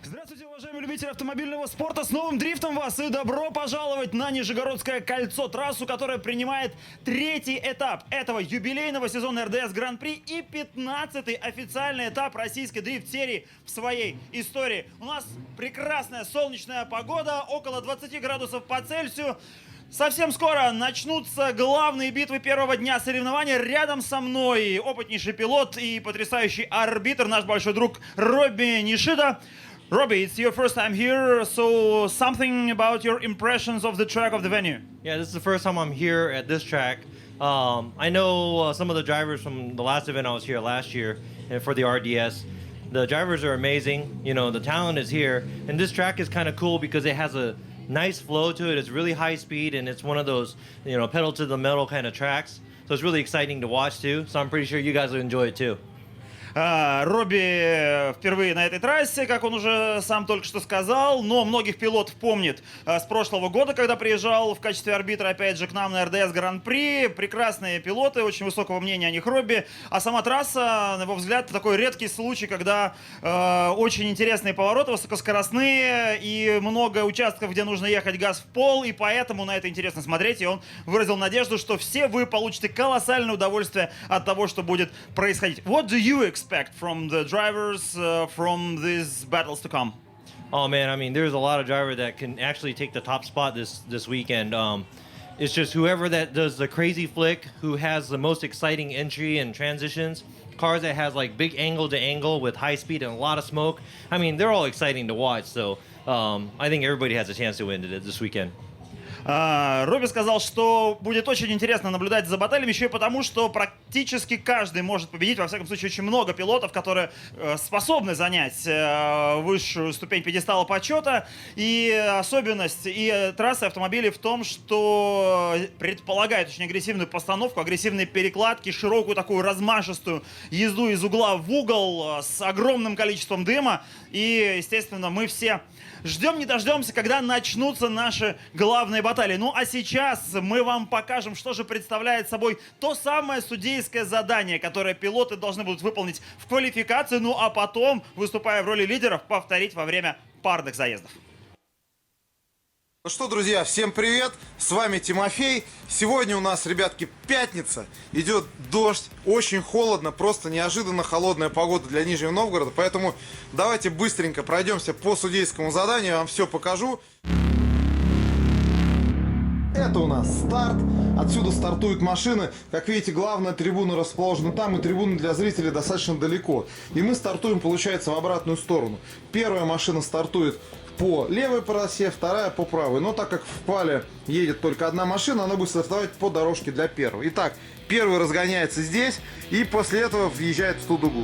Здравствуйте, уважаемые любители автомобильного спорта! С новым дрифтом вас и добро пожаловать на Нижегородское кольцо, трассу, которая принимает третий этап этого юбилейного сезона РДС Гран-при и 15-й официальный этап российской дрифт-серии в своей истории. У нас прекрасная солнечная погода, около 20 градусов по Цельсию. Совсем скоро начнутся главные битвы первого дня соревнования. Рядом со мной опытнейший пилот и потрясающий арбитр, наш большой друг Робби Нишида. Robbie, it's your first time here, so something about your impressions of the track of the venue. Yeah, this is the first time I'm here at this track. I know some of the drivers from the last event I was here last year for the RDS. The drivers are amazing. You know, the talent is here. And this track is kind of cool because it has a nice flow to it. It's really high speed, and it's one of those, you know, pedal to the metal kind of tracks. So it's really exciting to watch too. So I'm pretty sure you guys will enjoy it too. Робби впервые на этой трассе, как он уже сам только что сказал, но многих пилотов помнит с прошлого года, когда приезжал в качестве арбитра опять же к нам на РДС Гран-при. Прекрасные пилоты, очень высокого мнения о них Робби. А сама трасса, на его взгляд, такой редкий случай, когда очень интересные повороты, высокоскоростные и много участков, где нужно ехать газ в пол, и поэтому на это интересно смотреть. И он выразил надежду, что все вы получите колоссальное удовольствие от того, что будет происходить. What do you expect from the drivers from these battles to come? Oh man, I mean, there's a lot of drivers that can actually take the top spot this weekend. It's just whoever that does the crazy flick, who has the most exciting entry and transitions, cars that has like big angle to angle with high speed and a lot of smoke. I mean, they're all exciting to watch. So I think everybody has a chance to win it this weekend. Робби сказал, что будет очень интересно наблюдать за баталиями, еще и потому, что практически каждый может победить. Во всяком случае, очень много пилотов, которые способны занять высшую ступень пьедестала почета. И особенность и трассы автомобилей в том, что предполагает очень агрессивную постановку, агрессивные перекладки, широкую такую размашистую езду из угла в угол с огромным количеством дыма. И, естественно, мы все ждем не дождемся, когда начнутся наши главные баталии. Ну а сейчас мы вам покажем, что же представляет собой то самое судейское задание, которое пилоты должны будут выполнить в квалификации, ну а потом, выступая в роли лидеров, повторить во время парных заездов. Ну что, друзья, всем привет, с вами Тимофей. Сегодня у нас, ребятки, пятница, идет дождь, очень холодно, просто неожиданно холодная погода для Нижнего Новгорода. Поэтому давайте быстренько пройдемся по судейскому заданию, я вам все покажу. Это у нас старт, отсюда стартуют машины. Как видите, главная трибуна расположена там, и трибуна для зрителей достаточно далеко. И мы стартуем, получается, в обратную сторону. Первая машина стартует по левой полосе, вторая по правой. Но так как в пале едет только одна машина, она будет стартовать по дорожке для первой. Итак, первый разгоняется здесь и после этого въезжает в ту дугу.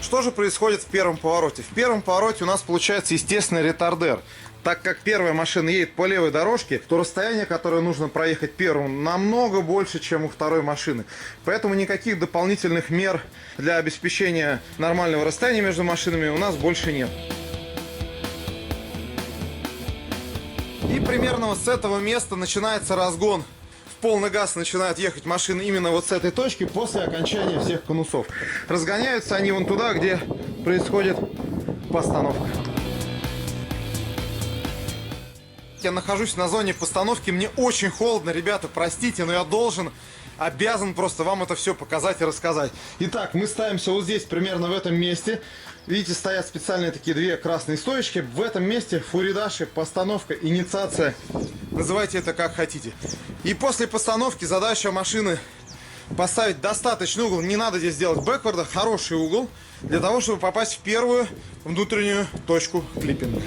Что же происходит в первом повороте? В первом повороте у нас получается естественный ретардер. Так как первая машина едет по левой дорожке, то расстояние, которое нужно проехать первым, намного больше, чем у второй машины. Поэтому никаких дополнительных мер для обеспечения нормального расстояния между машинами у нас больше нет. И примерно вот с этого места начинается разгон. В полный газ начинают ехать машины именно вот с этой точки после окончания всех конусов. Разгоняются они вон туда, где происходит постановка. Я нахожусь на зоне постановки, мне очень холодно, ребята, простите, но я обязан просто вам это все показать и рассказать. Итак, мы ставимся вот здесь, примерно в этом месте. Видите, стоят специальные такие две красные стоечки. В этом месте фуридаши, постановка, инициация. Называйте это как хотите. И после постановки задача машины поставить достаточный угол. Не надо здесь делать бэкварда, хороший угол, для того, чтобы попасть в первую внутреннюю точку клиппинга.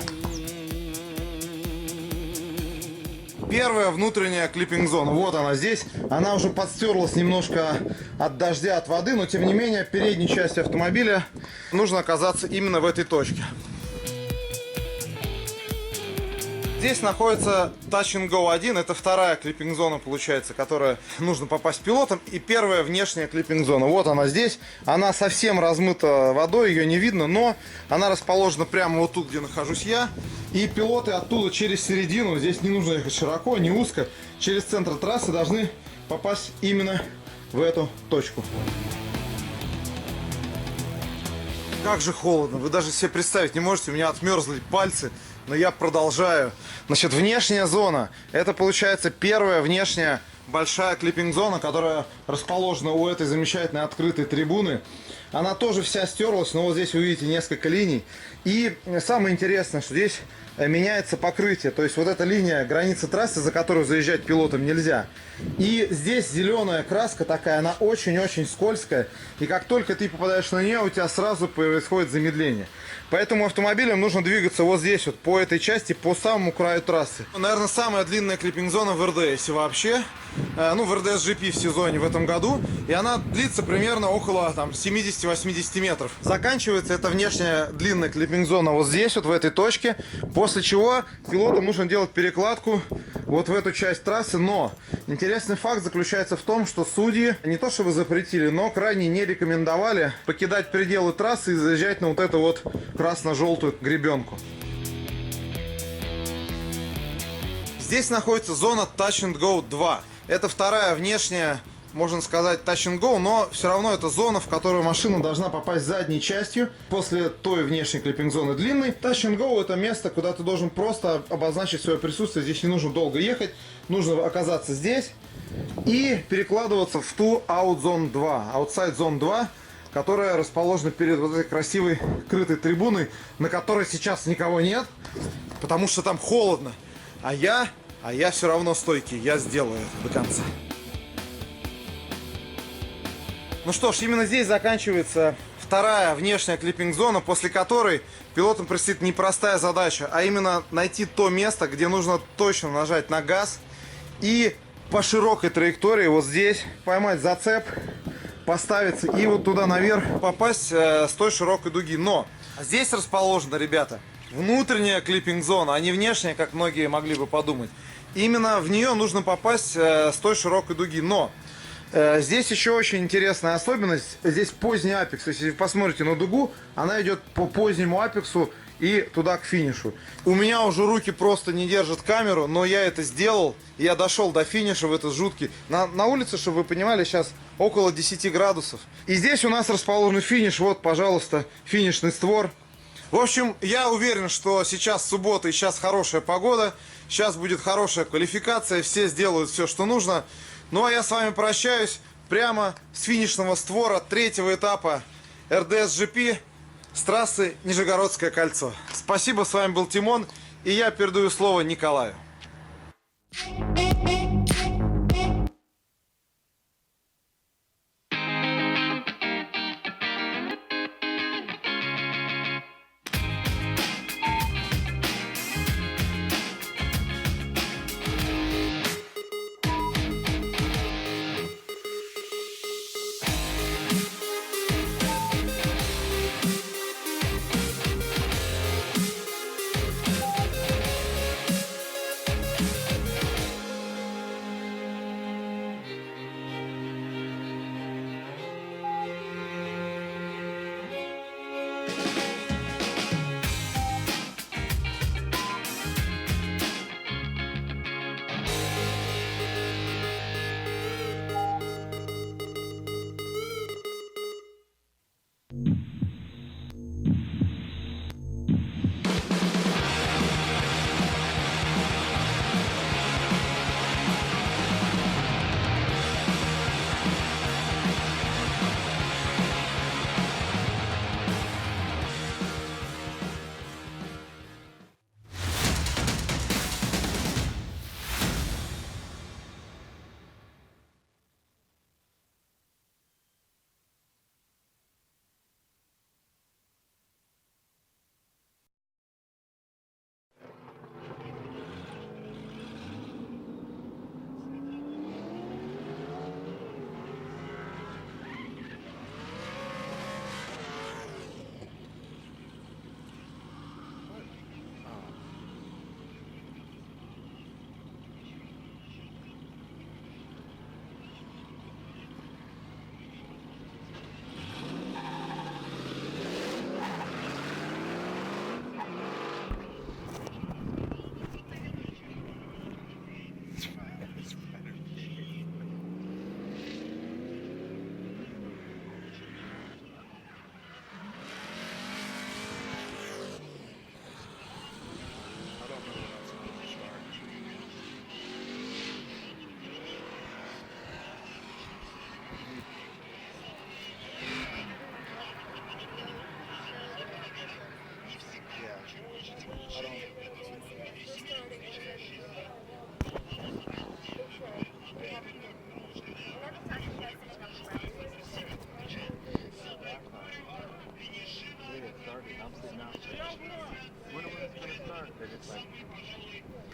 Первая внутренняя клиппинг-зона, вот она здесь. Она уже подстерлась немножко от дождя, от воды, но тем не менее, передней части автомобиля нужно оказаться именно в этой точке. Здесь находится Touch and Go 1, это вторая клиппинг-зона, получается, которая нужно попасть пилотом, и первая внешняя клиппинг-зона. Вот она здесь, она совсем размыта водой, ее не видно, но она расположена прямо вот тут, где нахожусь я, и пилоты оттуда через середину, здесь не нужно ехать широко, не узко, через центр трассы должны попасть именно в эту точку. Как же холодно, вы даже себе представить не можете, у меня отмерзли пальцы, но я продолжаю. Значит, внешняя зона, это получается первая внешняя большая клиппинг-зона, которая расположена у этой замечательной открытой трибуны. Она тоже вся стерлась, но вот здесь вы видите несколько линий. И самое интересное, что здесь меняется покрытие. То есть вот эта линия границы трассы, за которую заезжать пилотам нельзя. И здесь зеленая краска такая, она очень-очень скользкая. И как только ты попадаешь на нее, у тебя сразу происходит замедление. Поэтому автомобилям нужно двигаться вот здесь, вот по этой части, по самому краю трассы. Наверное, самая длинная клиппинг-зона в РДС вообще. Ну, в RDS GP в сезоне в этом году. И она длится примерно около 70-80 метров. Заканчивается эта внешняя длинная клиппинг-зона вот здесь, вот в этой точке. После чего пилотам нужно делать перекладку вот в эту часть трассы. Но интересный факт заключается в том, что судьи не то чтобы запретили, но крайне не рекомендовали покидать пределы трассы и заезжать на вот эту вот красно-желтую гребенку. Здесь находится зона Touch and Go 2. Это вторая внешняя, можно сказать, Touch and Go, но все равно это зона, в которую машина должна попасть задней частью после той внешней клиппинг-зоны длинной. Touch and Go — это место, куда ты должен просто обозначить свое присутствие. Здесь не нужно долго ехать, нужно оказаться здесь и перекладываться в ту Out Zone 2, Outside Zone 2, которая расположена перед вот этой красивой крытой трибуной, на которой сейчас никого нет, потому что там холодно. А я все равно стойкий, я сделаю это до конца. Ну что ж, именно здесь заканчивается вторая внешняя клиппинг-зона, после которой пилотам предстоит непростая задача, а именно найти то место, где нужно точно нажать на газ и по широкой траектории вот здесь поймать зацеп, поставиться и вот туда наверх попасть с той широкой дуги. Но здесь расположена, ребята, внутренняя клиппинг-зона, а не внешняя, как многие могли бы подумать. Именно в нее нужно попасть с той широкой дуги. Но здесь еще очень интересная особенность. Здесь поздний апекс. Если вы посмотрите на дугу, она идет по позднему апексу и туда к финишу. У меня уже руки просто не держат камеру, но я это сделал. Я дошел до финиша в этот жуткий. На улице, чтобы вы понимали, сейчас около 10 градусов. И здесь у нас расположен финиш. Вот, пожалуйста, финишный створ. В общем, я уверен, что сейчас суббота и сейчас хорошая погода. Сейчас будет хорошая квалификация. Все сделают все, что нужно. Ну а я с вами прощаюсь прямо с финишного створа третьего этапа RDS GP с трассы Нижегородское кольцо. Спасибо, с вами был Тимон, и я передаю слово Николаю.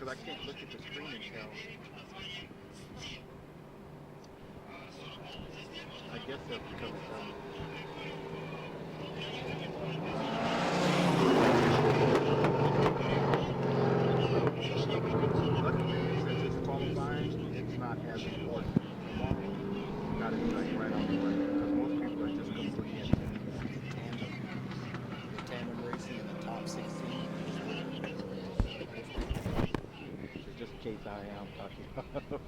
because I can't look at the screen and tell. I guess they'll be coming from. Luckily, since it's qualifying, it's not as important. Got it like right on the way because most people are just completely into tandem racing in the top 16. So just in case I am talking about.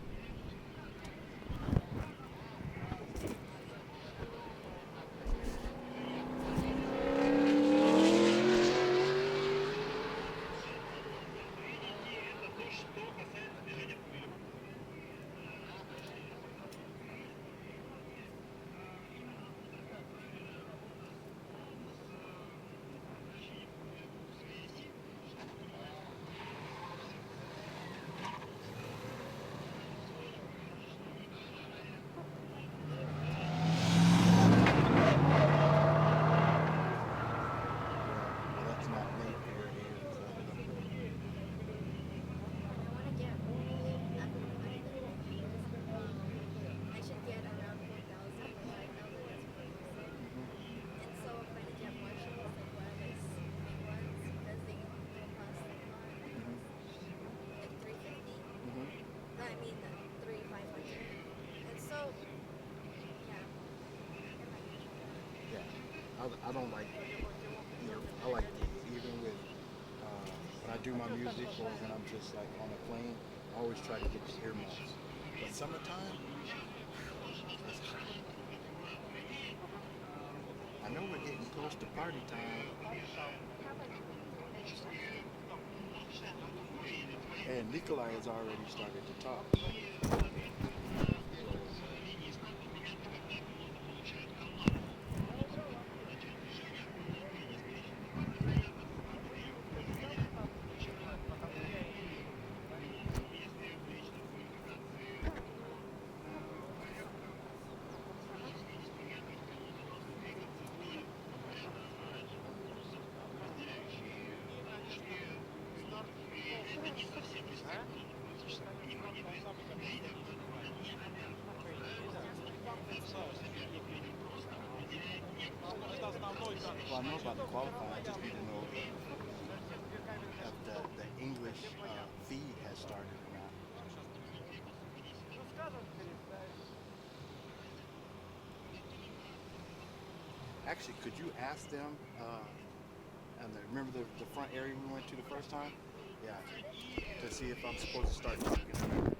I don't like, I like even with when I do my music or when I'm just like on a plane, I always try to get the earmuffs. But summertime, it's hot. I know we're getting close to party time. And Nikolai has already started to talk. Well, I know about the qualifying. I just need to know if the English feed has started or not. Actually, could you ask them, remember the front area we went to the first time? Yeah, to see if I'm supposed to start talking.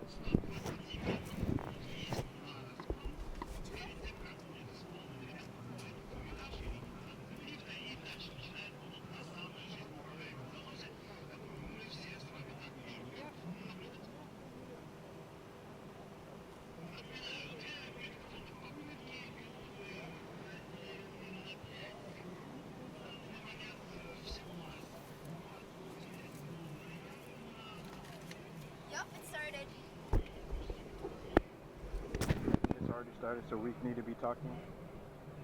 Started, so we need to be talking?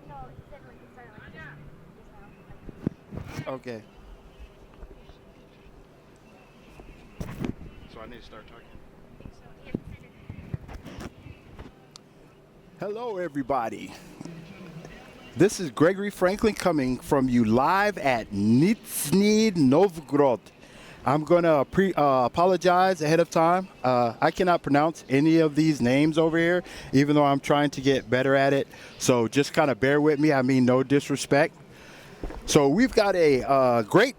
No, it said like it started like just now. Okay. So I need to start talking? Hello, everybody. This is Gregory Franklin coming from you live at Nizhny Novgorod. I'm going to apologize ahead of time. I cannot pronounce any of these names over here, even though I'm trying to get better at it. So just kind of bear with me. I mean, no disrespect. So we've got a great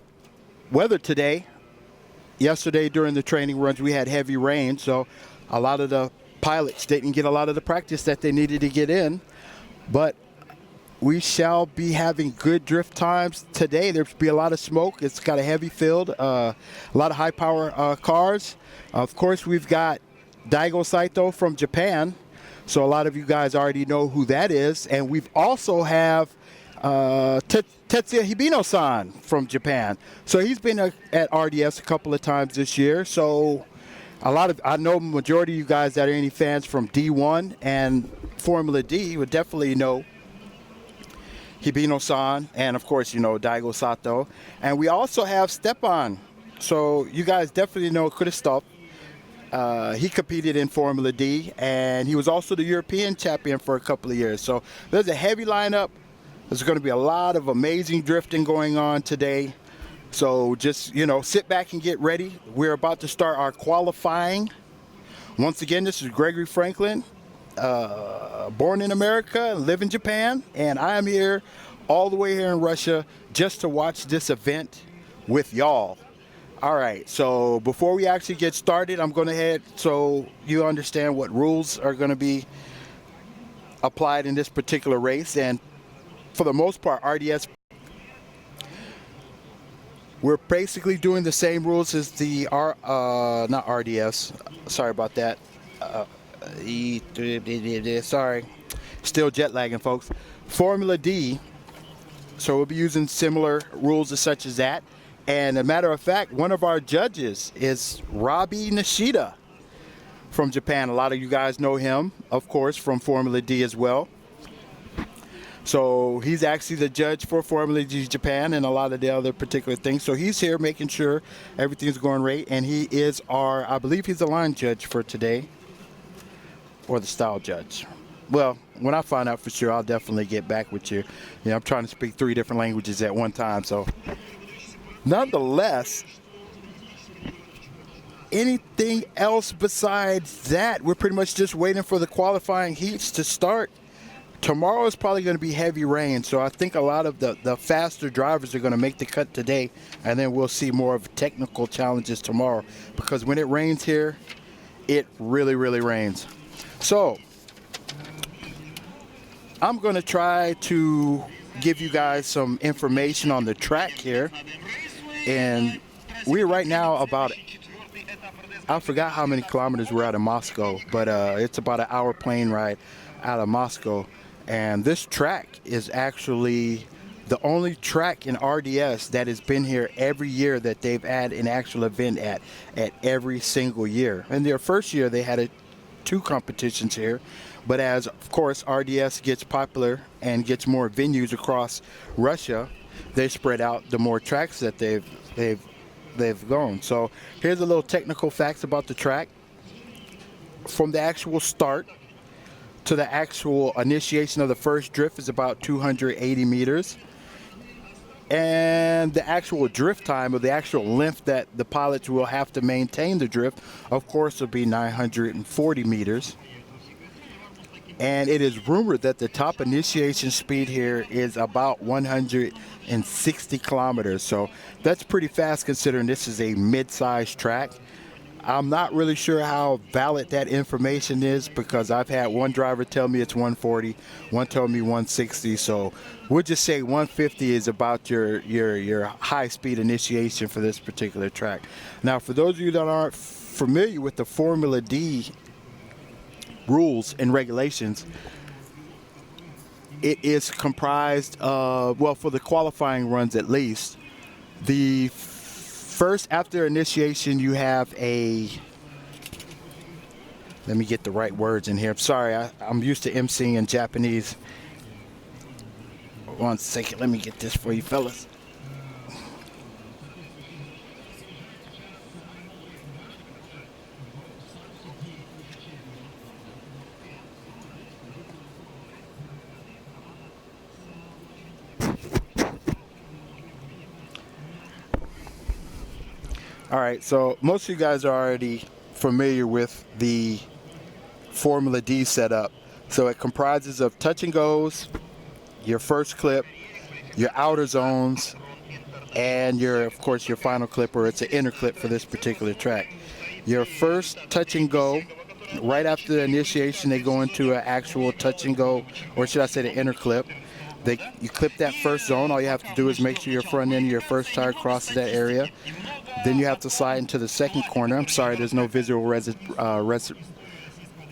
weather today. Yesterday during the training runs, we had heavy rain. So a lot of the pilots didn't get a lot of the practice that they needed to get in. But we shall be having good drift times today. There'll be a lot of smoke. It's got a heavy field, a lot of high power cars. Of course, we've got Daigo Saito from Japan. So a lot of you guys already know who that is. And we've also have Tetsuya Hibino-san from Japan. So he's been at RDS a couple of times this year. So I know majority of you guys that are any fans from D1 and Formula D would definitely know Hibino-san, and of course, Daigo Sato. And we also have Stepan So you guys definitely know Christoph. He competed in Formula D, and he was also the European champion for a couple of years. So there's a heavy lineup. There's going to be a lot of amazing drifting going on today. So just, sit back and get ready. We're about to start our qualifying. Once again, this is Gregory Franklin, born in America and live in Japan. And I am here all the way here in Russia just to watch this event with y'all. All right, so before we actually get started, I'm going to head so you understand what rules are going to be applied in this particular race. And for the most part, RDS, we're basically doing the same rules as the not RDS. Sorry about that. Sorry, still jet lagging, folks. Formula D. So we'll be using similar rules as such as that. And a matter of fact, one of our judges is Robbie Nishida from Japan. A lot of you guys know him, of course, from Formula D as well. So he's actually the judge for Formula D Japan and a lot of the other particular things. So he's here making sure everything's going right. And he is I believe he's the line judge for today, or the style judge. Well, when I find out for sure, I'll definitely get back with you. I'm trying to speak 3 different languages at one time. So nonetheless, anything else besides that, we're pretty much just waiting for the qualifying heats to start. Tomorrow is probably going to be heavy rain, so I think a lot of the faster drivers are going to make the cut today, and then we'll see more of technical challenges tomorrow, because when it rains here, it really, really rains. So I'm going to try to give you guys some information on the track here, and we're right now about, I forgot how many kilometers we're out of Moscow, but it's about an hour plane ride out of Moscow. And this track is actually the only track in RDS that has been here every year that they've had an actual event at every single year. In their first year, they had 2 competitions here. But as, of course, RDS gets popular and gets more venues across Russia, they spread out the more tracks that they've gone. So here's a little technical facts about the track. From the actual start to the actual initiation of the first drift is about 280 meters. And the actual drift time, or the actual length that the pilots will have to maintain the drift, of course, will be 940 meters. And it is rumored that the top initiation speed here is about 160 kilometers. So that's pretty fast considering this is a mid-sized track. I'm not really sure how valid that information is, because I've had one driver tell me it's 140, one told me 160. So we'll just say 150 is about your high speed initiation for this particular track. Now, for those of you that aren't familiar with the Formula D rules and regulations, it is comprised of, well, for the qualifying runs at least, the first, after initiation, you have let me get the right words in here. I'm sorry, I'm used to emceeing in Japanese. 1 second, let me get this for you fellas. All right, so most of you guys are already familiar with the Formula D setup. So it comprises of touch and goes, your first clip, your outer zones, and of course, your final clip, or it's an inner clip for this particular track. Your first touch and go, right after the initiation, they go into an actual touch and go, or should I say the inner clip. You clip that first zone. All you have to do is make sure your front end of your first tire crosses that area. Then you have to slide into the second corner. I'm sorry, there's no visual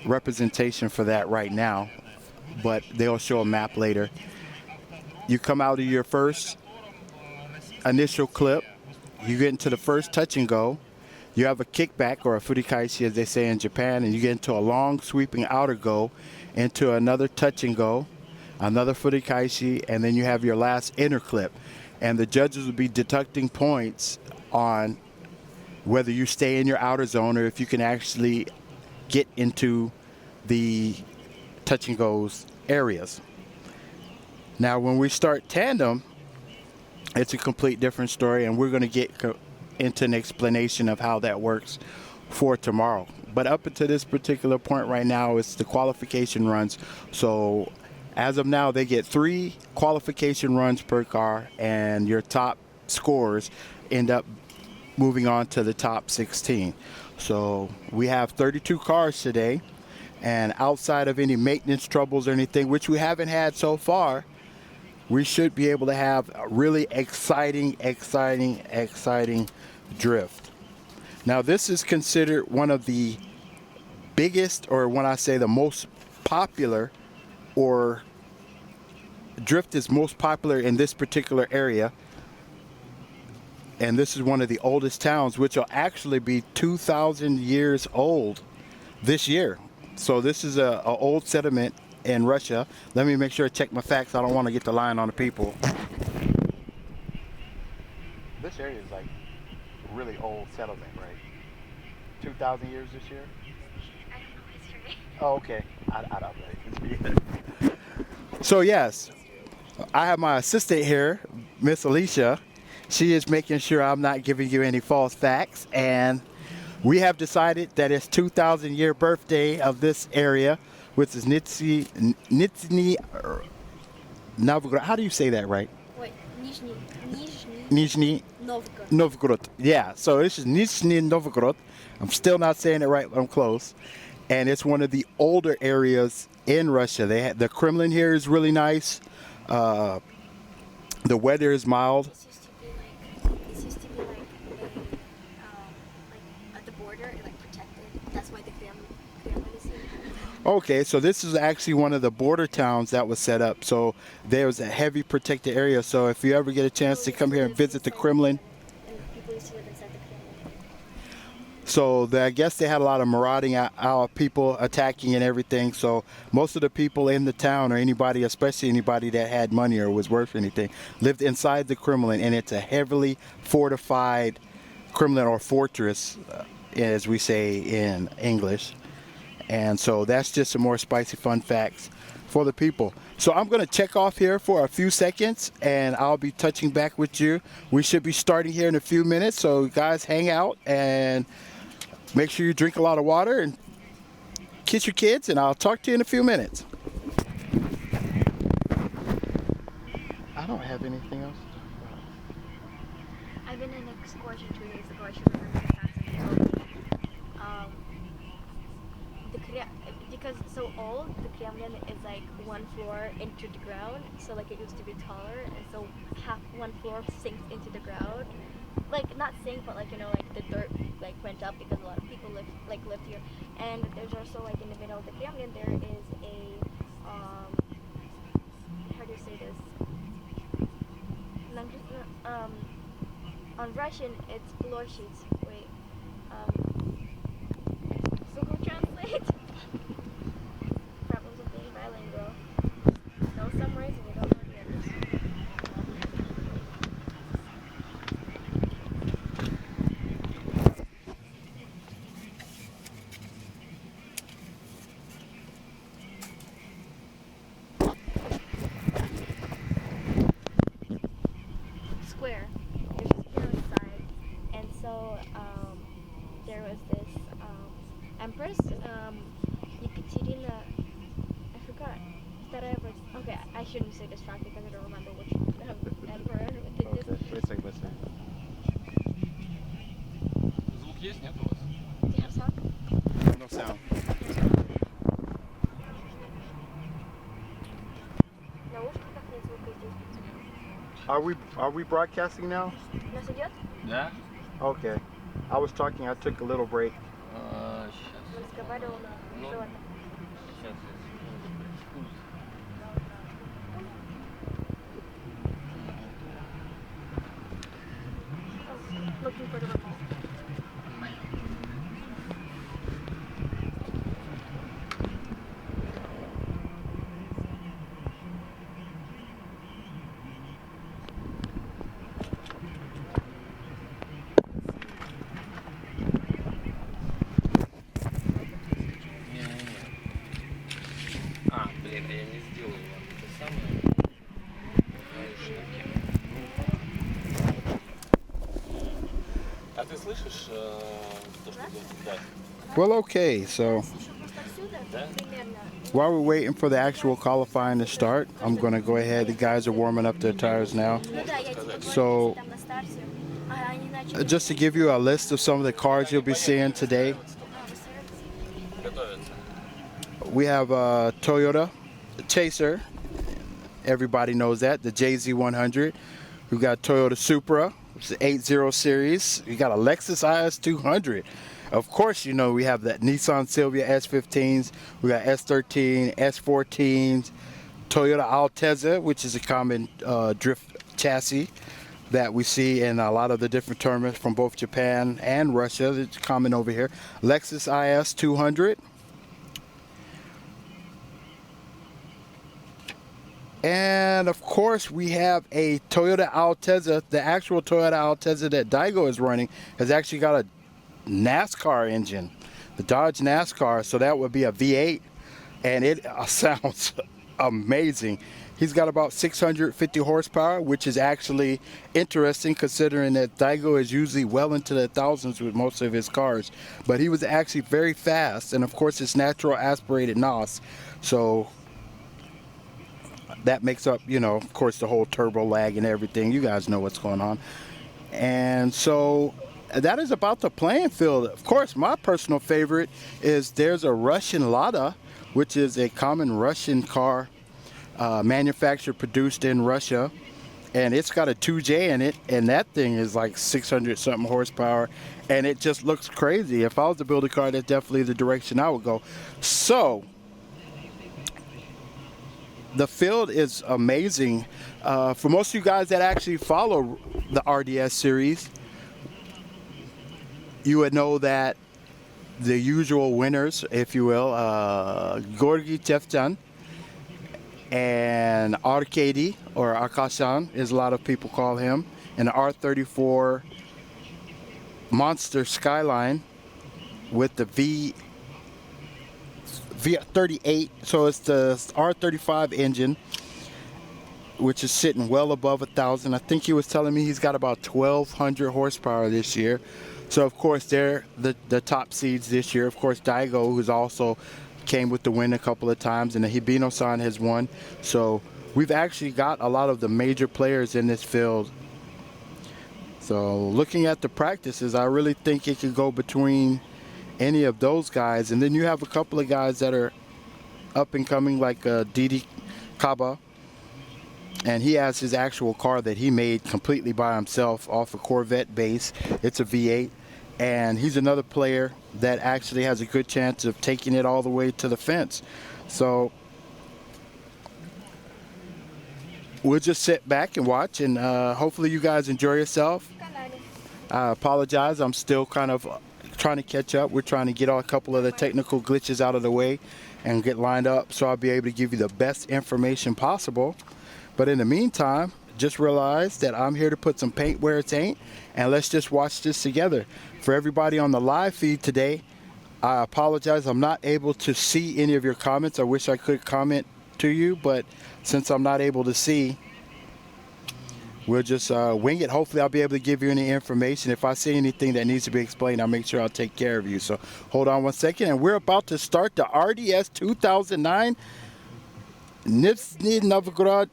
representation for that right now, but they'll show a map later. You come out of your first initial clip. You get into the first touch and go. You have a kickback, or a furikaishi as they say in Japan, and you get into a long sweeping outer go, into another touch and go, another furikaishi, and then you have your last inner clip. And the judges will be deducting points on whether you stay in your outer zone or if you can actually get into the touch and goes areas. Now, when we start tandem, it's a complete different story, and we're going to get into an explanation of how that works for tomorrow. But up until this particular point right now, it's the qualification runs. So as of now, they get 3 qualification runs per car, and your top scores end up moving on to the top 16. So we have 32 cars today, and outside of any maintenance troubles or anything, which we haven't had so far, we should be able to have a really exciting drift. Now, this is considered one of the biggest, or when I say the most popular, or drift is most popular in this particular area. And this is one of the oldest towns, which will actually be 2,000 years old this year. So this is a old settlement in Russia. Let me make sure I check my facts. I don't want to get the line on the people. This area is like a really old settlement, right? 2,000 years this year? I don't know history. Oh, okay. I don't know. So yes, I have my assistant here, Miss Alicia. She is making sure I'm not giving you any false facts, and we have decided that it's 2,000 year birthday of this area, which is Nizhny Novgorod. How do you say that right? Wait, Nizhny Novgorod. Novgorod. Yeah, so this is Nizhny Novgorod. I'm still not saying it right, but I'm close. And it's one of the older areas in Russia. The Kremlin here is really nice. The weather is mild. This used to be like at the border, like protected. That's why the Kremlin is here. Okay, so this is actually one of the border towns that was set up. So there's a heavy protected area. So if you ever get a chance to come here and visit the Kremlin. And people used to live inside the Kremlin. So I guess they had a lot of marauding out people attacking and everything. So most of the people in the town, or anybody, especially anybody that had money or was worth anything, lived inside the Kremlin. And it's a heavily fortified Kremlin, or fortress, as we say in English. And so that's just some more spicy fun facts for the people. So I'm going to check off here for a few seconds, and I'll be touching back with you. We should be starting here in a few minutes. So guys, hang out and make sure you drink a lot of water and kiss your kids, and I'll talk to you in a few minutes. I don't have anything else. I've been in an excursion 2 days ago. I should remember the facts that you told me. Because so old, the Kremlin is like one floor into the ground. So like it used to be taller, and so one floor sinks into the ground. Like not sink, but like like the dirt like went up because a lot of people lived here. And there's also like in the middle of the Kremlin there is a how do you say this? On Russian it's Ploshchid. Wait. So who translates? Problems of being bilingual. Know some words and you don't know the others. Square. There's a square inside, and so there was this empress, Yekaterina. I forgot. Okay, I shouldn't say this fact because I don't remember which emperor did this. Listen. Звук есть, нет у вас? Do you have sound? No sound. Наушников нет звука здесь. Are we broadcasting now? Нас идет? Да. Okay. I was talking. I took a little break. Сейчас. Он разговаривал на Ну. что-то. Сейчас. Looking for the remote. слышишь то, что говорит? Да. Well, okay, so Еще просто отсюда примерно. while we're waiting for the actual qualifying to start, I'm going to go ahead. The guys are warming up their tires now. Ну да, я типа говорю, So, если там на старте, а они начали... just to give you a list of some of the cars you'll be seeing today, Готовятся. we have a Toyota Chaser. Everybody knows that, the JZ100. We've got Toyota Supra, which is the 80 series. We got a Lexus IS200. Of course, you know we have that Nissan Silvia S15s. We got S13, S14s, Toyota Altezza, which is a common drift chassis that we see in a lot of the different tournaments from both Japan and Russia. It's common over here. Lexus IS200. And of course, we have a Toyota Altezza. The actual Toyota Altezza that Daigo is running has actually got a NASCAR engine, the Dodge NASCAR. So that would be a V8, and it sounds amazing. He's got about 650 horsepower, which is actually interesting considering that Daigo is usually well into the thousands with most of his cars. But he was actually very fast, and of course, it's natural aspirated NOS. So that makes up, you know, of course, the whole turbo lag and everything. You guys know what's going on. And so that is about the playing field. Of course, my personal favorite is there's a Russian Lada, which is a common Russian car manufactured, produced in Russia. And it's got a 2J in it, and that thing is like 600 something horsepower, and it just looks crazy. If I was to build a car, that's definitely the direction I would go. So the field is amazing. For most of you guys that actually follow the RDS series, you would know that the usual winners, if you will, Gorgi Teftan and Arkady, or Akashan, as a lot of people call him, and the R34 Monster Skyline with the V38, so it's the R35 engine, which is sitting well above 1,000. I think he was telling me he's got about 1,200 horsepower this year. So of course they're the top seeds this year. Of course Daigo, who's also came with the win a couple of times, and the Hibino-san has won. So we've actually got a lot of the major players in this field. So looking at the practices, I really think it could go between any of those guys. And then you have a couple of guys that are up and coming, like Didi Kaba, and he has his actual car that he made completely by himself off a Corvette base. It's a V8, and he's another player that actually has a good chance of taking it all the way to the fence. So we'll just sit back and watch, and hopefully you guys enjoy yourself. I apologize, I'm still kind of trying to catch up. We're trying to get a couple of the technical glitches out of the way and get lined up so I'll be able to give you the best information possible. But in the meantime, just realize that I'm here to put some paint where it ain't, and let's just watch this together. For everybody on the live feed today, I apologize, I'm not able to see any of your comments. I wish I could comment to you, but since I'm not able to see, we'll just wing it. Hopefully I'll be able to give you any information. If I see anything that needs to be explained, I'll make sure I'll take care of you. So hold on one second, and we're about to start the RDS 2009 Nizhny Novgorod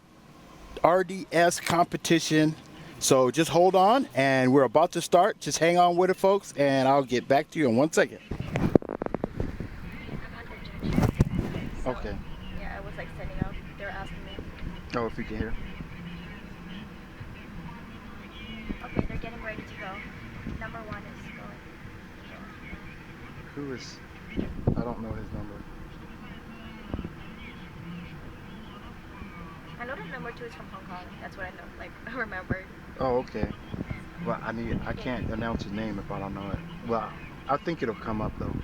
RDS competition. So just hold on, and we're about to start. Just hang on with it, folks, and I'll get back to you in 1 second. Okay. Yeah, I was like setting up. They were asking me. Oh, if you can hear. Okay, they're getting ready to go. Number 1 is going. Who is? I don't know his number. I know that number 2 is from Hong Kong. That's what I know. Like, I remember. Oh, okay. Well, I can't announce his name if I don't know it. Well, I think it'll come up though. I'm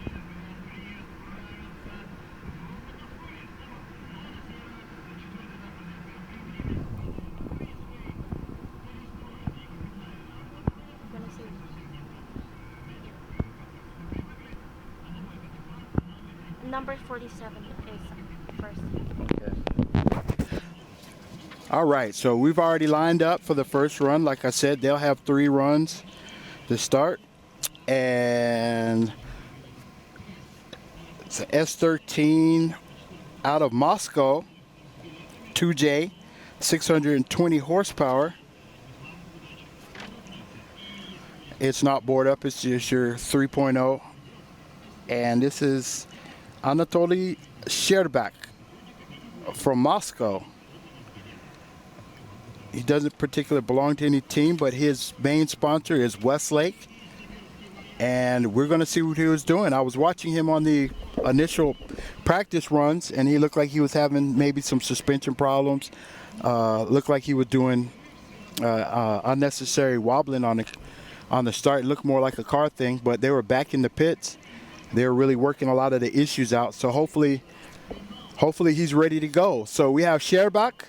gonna see. Number 47 is first. Okay. All right, so we've already lined up for the first run. Like I said, they'll have 3 runs to start. And it's an S13 out of Moscow, 2J, 620 horsepower. It's not bored up, it's just your 3.0. And this is Anatoly Sherbak from Moscow. He doesn't particularly belong to any team, but his main sponsor is Westlake. And we're going to see what he was doing. I was watching him on the initial practice runs, and he looked like he was having maybe some suspension problems. Looked like he was doing unnecessary wobbling on the start. It looked more like a car thing, but they were back in the pits. They were really working a lot of the issues out. So hopefully he's ready to go. So we have Sherbak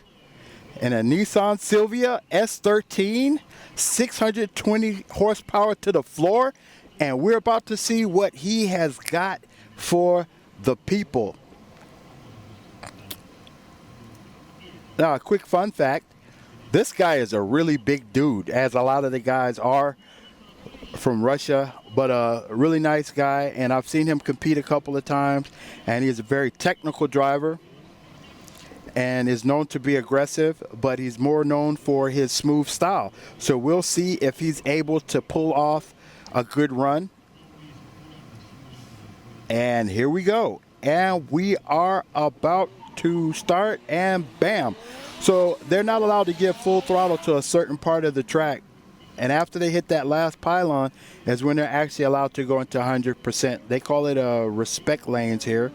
and a Nissan Silvia S13, 620 horsepower to the floor. And we're about to see what he has got for the people. Now, a quick fun fact. This guy is a really big dude, as a lot of the guys are from Russia, but a really nice guy. And I've seen him compete a couple of times, and he's a very technical driver and is known to be aggressive, but he's more known for his smooth style. So we'll see if he's able to pull off a good run. And here we go. And we are about to start, and bam. So they're not allowed to give full throttle to a certain part of the track. And after they hit that last pylon is when they're actually allowed to go into 100%. They call it respect lanes here.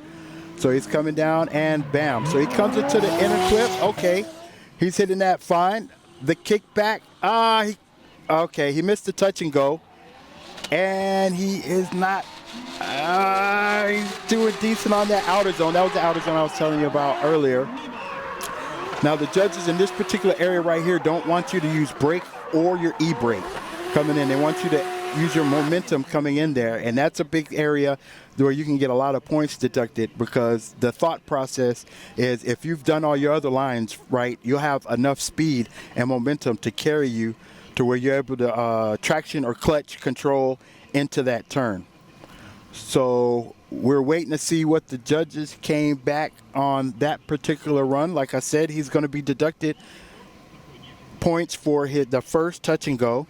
So he's coming down, and bam. So he comes into the inner clip. Okay, he's hitting that fine. The kickback. Okay, he missed the touch and go. And he is not, he's doing decent on that outer zone. That was the outer zone I was telling you about earlier. Now the judges in this particular area right here don't want you to use brake or your e-brake coming in. They want you to use your momentum coming in there. And that's a big area where you can get a lot of points deducted, because the thought process is if you've done all your other lines right, you'll have enough speed and momentum to carry you to where you're able to traction or clutch control into that turn. So we're waiting to see what the judges came back on that particular run. Like I said, he's going to be deducted points for the first touch and go.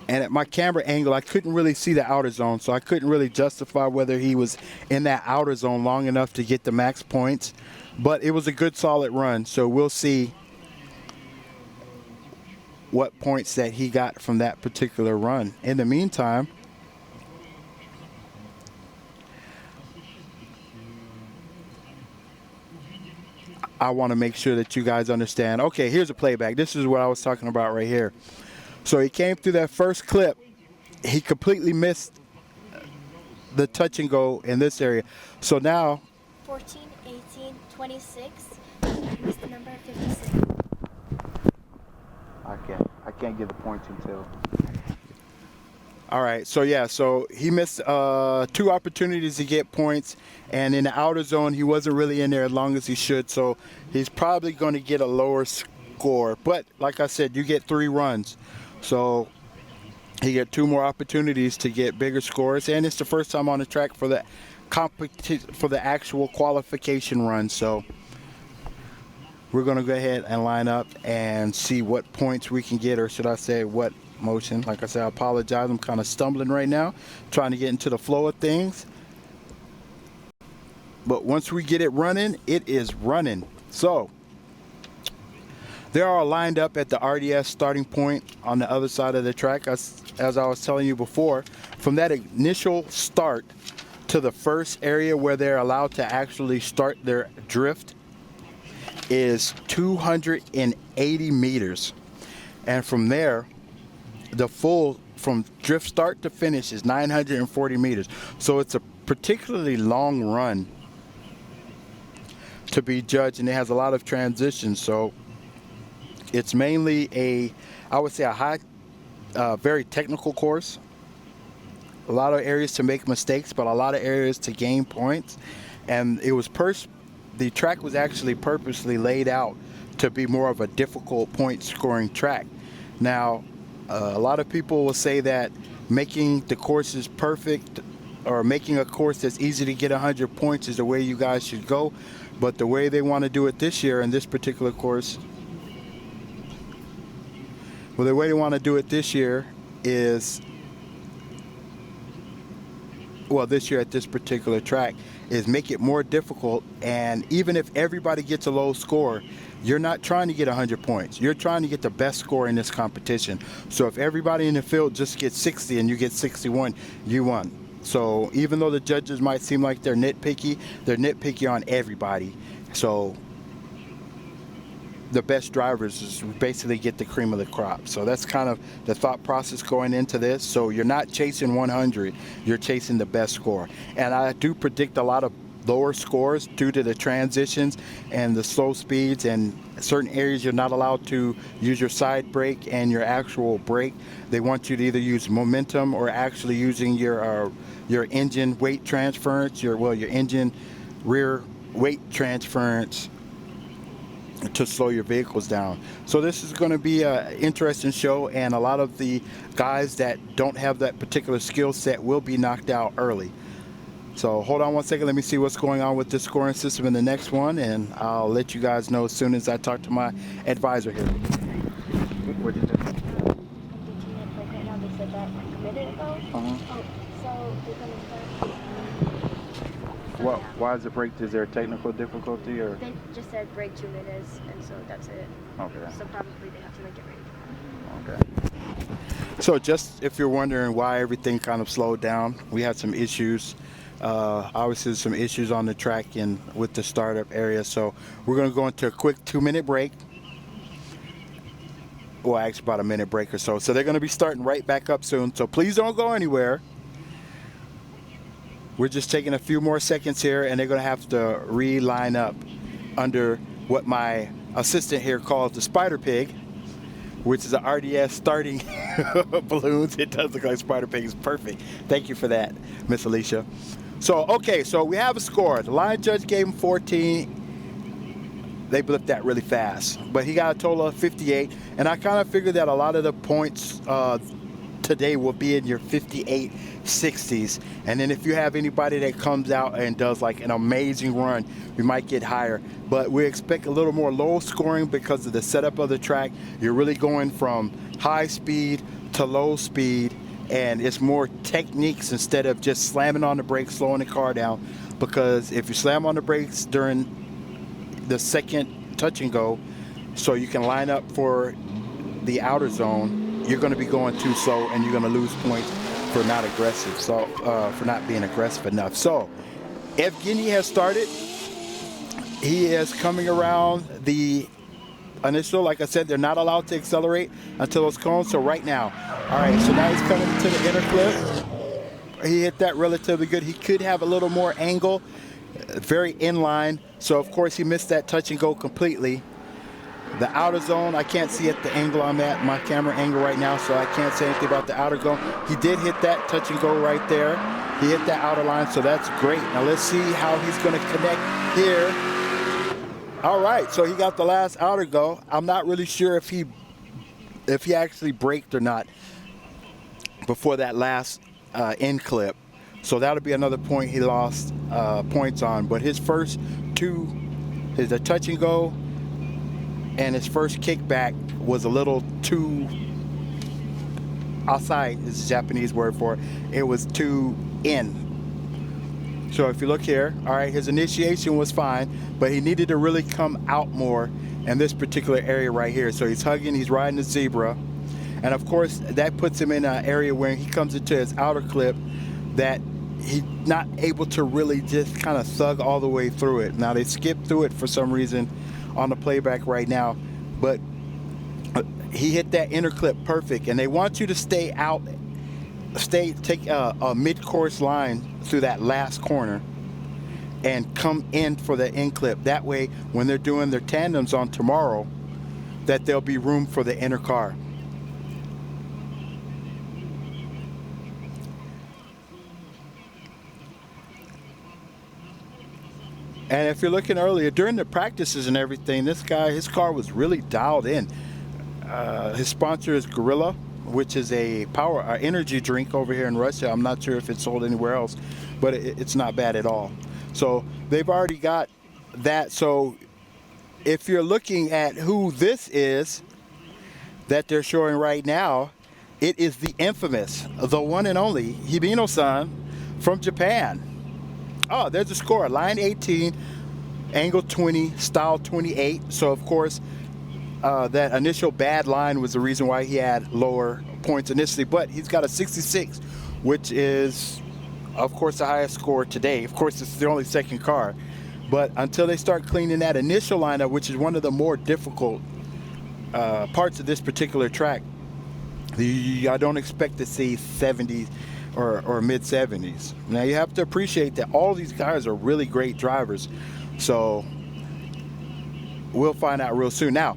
And at my camera angle, I couldn't really see the outer zone, so I couldn't really justify whether he was in that outer zone long enough to get the max points. But it was a good, solid run, so we'll see what points that he got from that particular run. In the meantime, I want to make sure that you guys understand. Okay, here's a playback. This is what I was talking about right here. So he came through that first clip. He completely missed the touch and go in this area. So now 14, 18, 26. What's the number? 56. I can't get the points until. All right, so yeah, so he missed 2 opportunities to get points, and in the outer zone he wasn't really in there as long as he should, so he's probably going to get a lower score. But like I said, you get 3 runs, so he get 2 more opportunities to get bigger scores, and it's the first time on the track for the actual qualification run. So we're going to go ahead and line up and see what points we can get, or should I say what motion. Like I said, I apologize, I'm kind of stumbling right now, trying to get into the flow of things. But once we get it running, it is running. So they are lined up at the RDS starting point on the other side of the track. As I was telling you before, from that initial start to the first area where they're allowed to actually start their drift is 280 meters. And from there, the full from drift start to finish is 940 meters. So it's a particularly long run to be judged, and it has a lot of transitions. So it's mainly I would say a high, very technical course. A lot of areas to make mistakes, but a lot of areas to gain points. And it was the track was actually purposely laid out to be more of a difficult point scoring track. Now, a lot of people will say that making the courses perfect or making a course that's easy to get 100 points is the way you guys should go. But the way they want to do it this year in this particular course, well, the way they want to do it this year is, well, this year at this particular track, is make it more difficult. And even if everybody gets a low score, you're not trying to get 100 points. You're trying to get the best score in this competition. So if everybody in the field just gets 60 and you get 61, you won. So even though the judges might seem like they're nitpicky on everybody. So the best drivers is basically get the cream of the crop. So that's kind of the thought process going into this. So you're not chasing 100, you're chasing the best score. And I do predict a lot of lower scores due to the transitions and the slow speeds, and certain areas you're not allowed to use your side brake and your actual brake. They want you to either use momentum or actually using your engine weight transference, your engine rear weight transference to slow your vehicles down. So this is going to be an interesting show, and a lot of the guys that don't have that particular skill set will be knocked out early. So hold on one second, let me see what's going on with the scoring system in the next one, and I'll let you guys know as soon as I talk to my advisor here. What did you do? Like right now they said that like a minute ago. Uh-huh. Oh, so they're gonna start. Why is the brake? Is there a technical difficulty or? They just said break 2 minutes, and so that's it. Okay. So probably they have to make it ready. Okay. So just if you're wondering why everything kind of slowed down, we had some issues. Obviously some issues on the track and with the startup area. So we're going to go into a quick 2-minute break. Well, actually about a minute break or so. So they're going to be starting right back up soon. So please don't go anywhere. We're just taking a few more seconds here, and they're going to have to re-line up under what my assistant here calls the Spider Pig, which is an RDS starting balloons. It does look like Spider Pig is perfect. Thank you for that, Miss Alicia. So, okay, so we have a score. The line judge gave him 14. They blipped that really fast. But he got a total of 58. And I kind of figured that a lot of the points today will be in your 58, 60s. And then if you have anybody that comes out and does like an amazing run, we might get higher. But we expect a little more low scoring because of the setup of the track. You're really going from high speed to low speed, and it's more techniques instead of just slamming on the brakes, slowing the car down. Because if you slam on the brakes during the second touch and go, so you can line up for the outer zone, you're going to be going too slow, and you're going to lose points for not aggressive, so for not being aggressive enough. So Evgeny has started. He is coming around the initial. Like I said, they're not allowed to accelerate until it's cones. So right now, all right, so now he's coming to the inner clip. He hit that relatively good. He could have a little more angle, very inline. So of course he missed that touch and go completely. The outer zone, I can't see at the angle I'm at, my camera angle right now, so I can't say anything about the outer zone. He did hit that touch and go right there. He hit that outer line, so that's great. Now let's see how he's going to connect here. All right, so he got the last outer go. I'm not really sure if he actually braked or not before that last end clip. So that'll be another point he lost points on. But his first two is a touch and go, and his first kickback was a little too outside, is the Japanese word for it. It was too in. So if you look here, all right, his initiation was fine, but he needed to really come out more in this particular area right here. So he's hugging, he's riding the zebra. And of course, that puts him in an area where he comes into his outer clip that he's not able to really just kind of thug all the way through it. Now they skipped through it for some reason on the playback right now, but he hit that inner clip perfect, and they want you to stay out, take a mid-course line through that last corner and come in for the end clip. That way, when they're doing their tandems on tomorrow, that there'll be room for the inner car. And if you're looking earlier, during the practices and everything, this guy, his car was really dialed in. His sponsor is Gorilla, which is a energy drink over here in Russia. I'm not sure if it's sold anywhere else, but it's not bad at all. So they've already got that. So if you're looking at who this is that they're showing right now, it is the infamous, the one and only Hibino-san from Japan. Oh, there's a score. Line 18, angle 20, style 28. So of course, that initial bad line was the reason why he had lower points initially, but he's got a 66, which is, of course, the highest score today. Of course, it's the only second car, but until they start cleaning that initial lineup, which is one of the more difficult parts of this particular track, I don't expect to see 70s or mid 70s. Now you have to appreciate that all these guys are really great drivers, so we'll find out real soon. Now,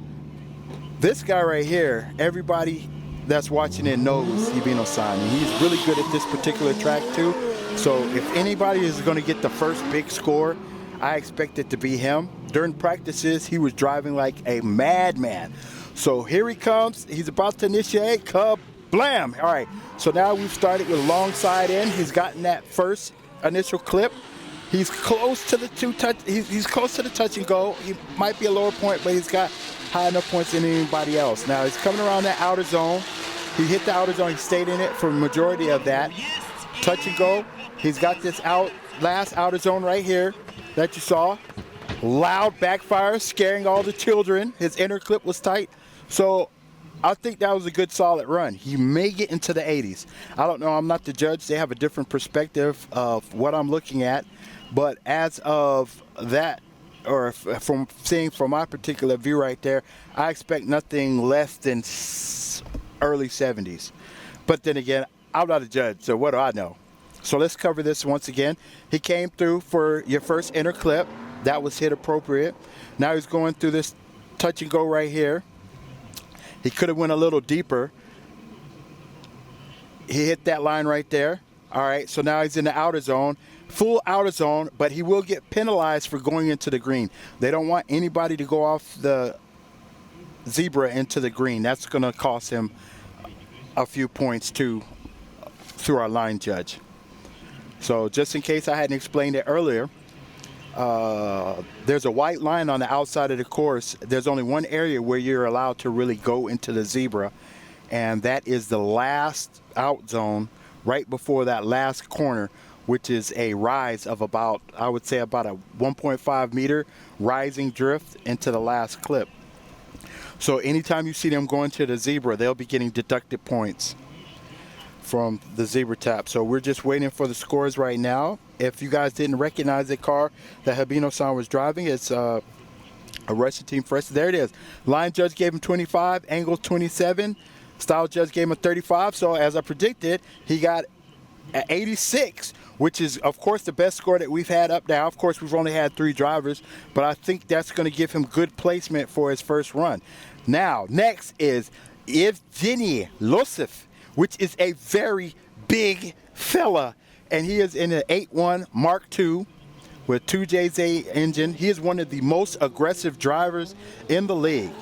this guy right here, everybody that's watching it knows Hibino-san, and he's really good at this particular track too. So if anybody is going to get the first big score, I expect it to be him. During practices, he was driving like a madman. So here he comes. He's about to initiate. Kablam! All right. So now we've started with long side in. He's gotten that first initial clip. He's close to the he's close to the touch and go. He might be a lower point, but he's got high enough points than anybody else. Now he's coming around that outer zone. He hit the outer zone. He stayed in it for the majority of that. Touch and go. He's got this last outer zone right here that you saw. Loud backfire, scaring all the children. His inner clip was tight. So I think that was a good solid run. He may get into the 80s. I don't know. I'm not the judge. They have a different perspective of what I'm looking at. But as of that, or from seeing from my particular view right there, I expect nothing less than early 70s. But then again, I'm not a judge, so what do I know? So let's cover this once again. He came through for your first inner clip. That was hit appropriate. Now he's going through this touch and go right here. He could have went a little deeper. He hit that line right there. All right, so now he's in the outer zone. Full outer zone, but he will get penalized for going into the green. They don't want anybody to go off the zebra into the green. That's going to cost him a few points too through our line judge. So just in case I hadn't explained it earlier, there's a white line on the outside of the course. There's only one area where you're allowed to really go into the zebra, and that is the last out zone right before that last corner, which is a rise of about, I would say about a 1.5 meter rising drift into the last clip. So anytime you see them going to the zebra, they'll be getting deducted points from the zebra tap. So we're just waiting for the scores right now. If you guys didn't recognize the car that Hibino-san was driving, it's a Russian team first. There it is. Line judge gave him 25, angle 27. Style judge gave him a 35. So as I predicted, he got an 86, which is, of course, the best score that we've had up now. Of course, we've only had 3 drivers, but I think that's going to give him good placement for his first run. Now, next is Evgeny Losif, which is a very big fella, and he is in an 8.1 Mark II with 2JZ engine. He is one of the most aggressive drivers in the league.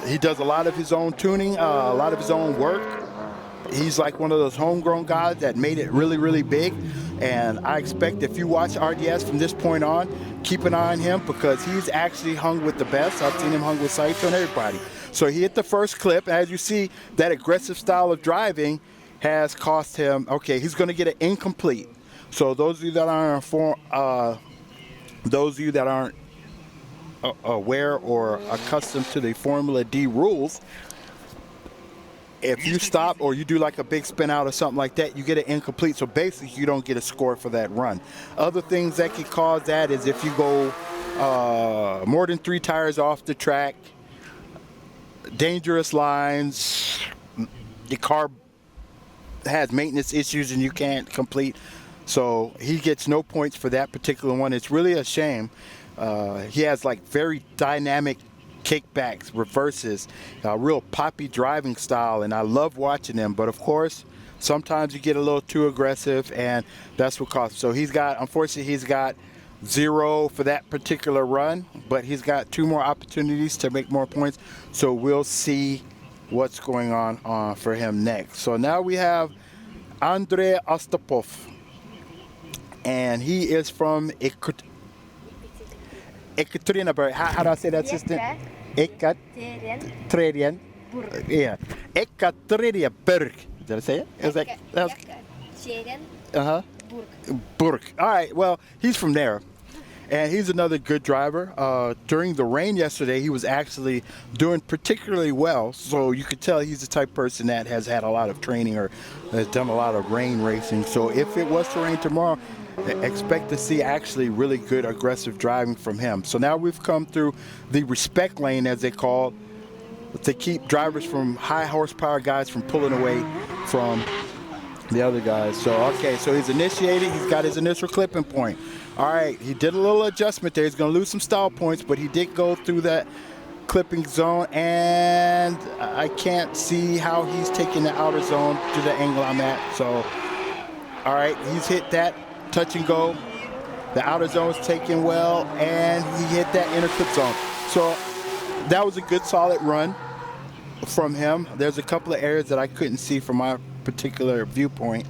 He does a lot of his own tuning, a lot of his own work. He's like one of those homegrown guys that made it really, really big. And I expect if you watch RDS from this point on, keep an eye on him because he's actually hung with the best. I've seen him hung with Saito and everybody. So he hit the first clip. As you see, that aggressive style of driving has cost him, okay, he's going to get an incomplete. So those of you that aren't aware or accustomed to the Formula D rules, if you stop or you do like a big spin out or something like that, you get an incomplete. So basically, you don't get a score for that run. Other things that could cause that is if you go more than 3 tires off the track, dangerous lines, the car has maintenance issues and you can't complete. So he gets no points for that particular one. It's really a shame. He has like very dynamic kickbacks, reverses, real poppy driving style, and I love watching them. But of course, sometimes you get a little too aggressive, and that's what costs. So he's got, unfortunately, he's got 0 for that particular run, but he's got 2 more opportunities to make more points. So we'll see what's going on for him next. So now we have Andrei Ostapov, and he is from Ekaterinburg. How do I say that, assistant? Ekaterinburg. Yeah, Ekaterinburg. Did I say it? Is that? Burg. All right. Well, he's from there, and he's another good driver. During the rain yesterday, he was actually doing particularly well. So you could tell he's the type of person that has had a lot of training or has done a lot of rain racing. So if it was to rain tomorrow, expect to see actually really good aggressive driving from him. So now we've come through the respect lane, as they call it, to keep drivers from high horsepower guys from pulling away from the other guys. So, okay, so he's initiated. He's got his initial clipping point. All right, he did a little adjustment there. He's going to lose some stall points, but he did go through that clipping zone, and I can't see how he's taking the outer zone to the angle I'm at. So, all right, he's hit that touch and go. The outer zone is taken well, and he hit that inner clip zone. So that was a good solid run from him. There's a couple of areas that I couldn't see from my particular viewpoint,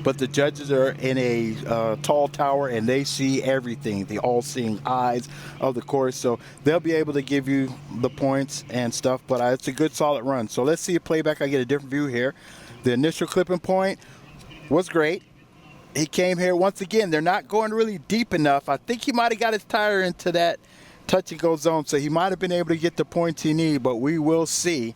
but the judges are in a tall tower and they see everything, the all-seeing eyes of the course, so they'll be able to give you the points and stuff. But it's a good solid run. So let's see a playback. I get a different view here. The initial clipping point was great. He came here once again. They're not going really deep enough. I think he might have got his tire into that touch and go zone, so he might have been able to get the points he need, but we will see.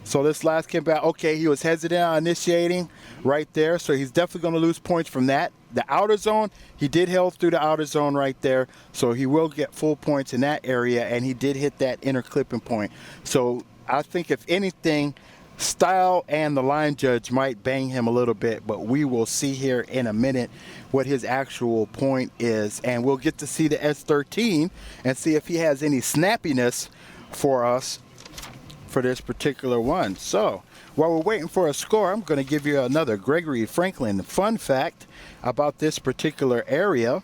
So this last came back. Okay, he was hesitant on initiating right there, so he's definitely going to lose points from that. The outer zone, he did held through the outer zone right there, so he will get full points in that area, and he did hit that inner clipping point. So I think if anything, style and the line judge might bang him a little bit, but we will see here in a minute what his actual point is, and we'll get to see the S13 and see if he has any snappiness for us for this particular one. So while we're waiting for a score, I'm going to give you another Gregory Franklin fun fact about this particular area,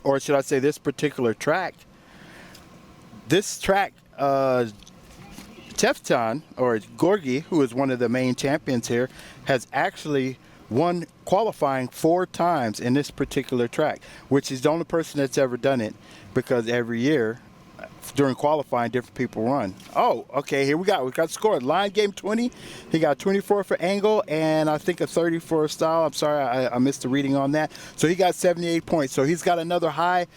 or should I say this particular track. This track, Tefton, or Gorgi, who is one of the main champions here, has actually won qualifying 4 times in this particular track, which is the only person that's ever done it, because every year during qualifying different people run. Oh, okay, here we got scored. Line game 20. He got 24 for angle and I think a 30 for style. I'm sorry, I missed the reading on that. So he got 78 points. So he's got another high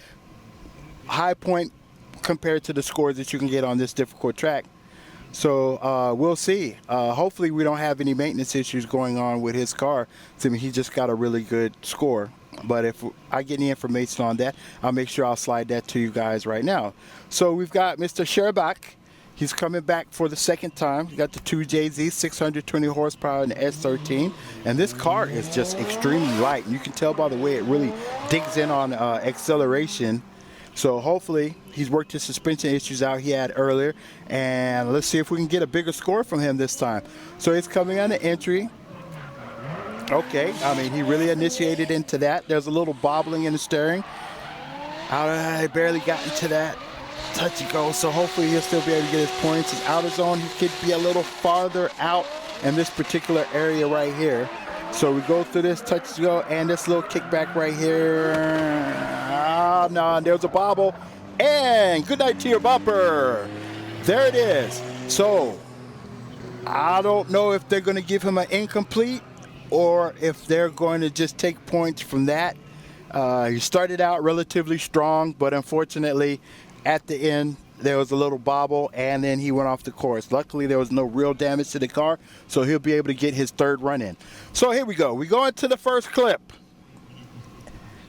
point compared to the scores that you can get on this difficult track. So we'll see. Hopefully we don't have any maintenance issues going on with his car. I mean, he just got a really good score. But if I get any information on that, I'll make sure I'll slide that to you guys right now. So we've got Mr. Sherbach. He's coming back for the second time. He got the 2JZ 620 horsepower and the S13. And this car is just extremely light. You can tell by the way it really digs in on acceleration. So hopefully he's worked his suspension issues out he had earlier. And let's see if we can get a bigger score from him this time. So he's coming on the entry. Okay, I mean, he really initiated into that. There's a little bobbling in the steering. I barely got into that touch and go, so hopefully he'll still be able to get his points. His outer zone, he could be a little farther out in this particular area right here. So we go through this touch and go and this little kickback right here. Ah, no, there's a bobble. And good night to your bumper. There it is. So I don't know if they're going to give him an incomplete or if they're going to just take points from that. He started out relatively strong, but unfortunately at the end there was a little bobble and then he went off the course. Luckily there was no real damage to the car, so he'll be able to get his third run in. So here we go. We go into the first clip.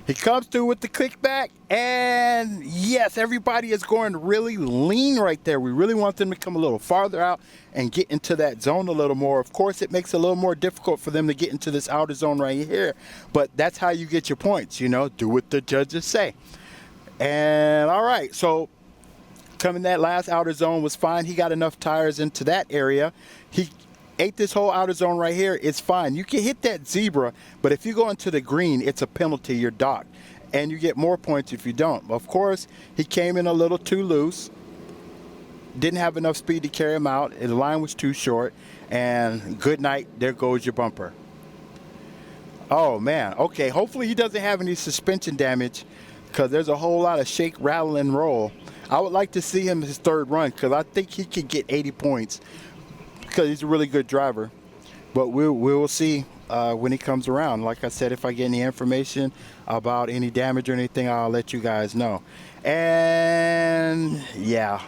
He comes through with the kickback, and yes, everybody is going really lean right there. We really want them to come a little farther out and get into that zone a little more. Of course, it makes it a little more difficult for them to get into this outer zone right here, but that's how you get your points, you know, do what the judges say. And all right, so coming that last outer zone was fine. He got enough tires into that area. He ate this whole outer zone right here, it's fine. You can hit that zebra, but if you go into the green, it's a penalty. You're docked. And you get more points if you don't. Of course, he came in a little too loose. Didn't have enough speed to carry him out. The line was too short. And good night, there goes your bumper. Oh, man. Okay, hopefully he doesn't have any suspension damage because there's a whole lot of shake, rattle, and roll. I would like to see him his third run because I think he could get 80 points because he's a really good driver. But we will see when he comes around. Like I said, if I get any information about any damage or anything, I'll let you guys know. And yeah.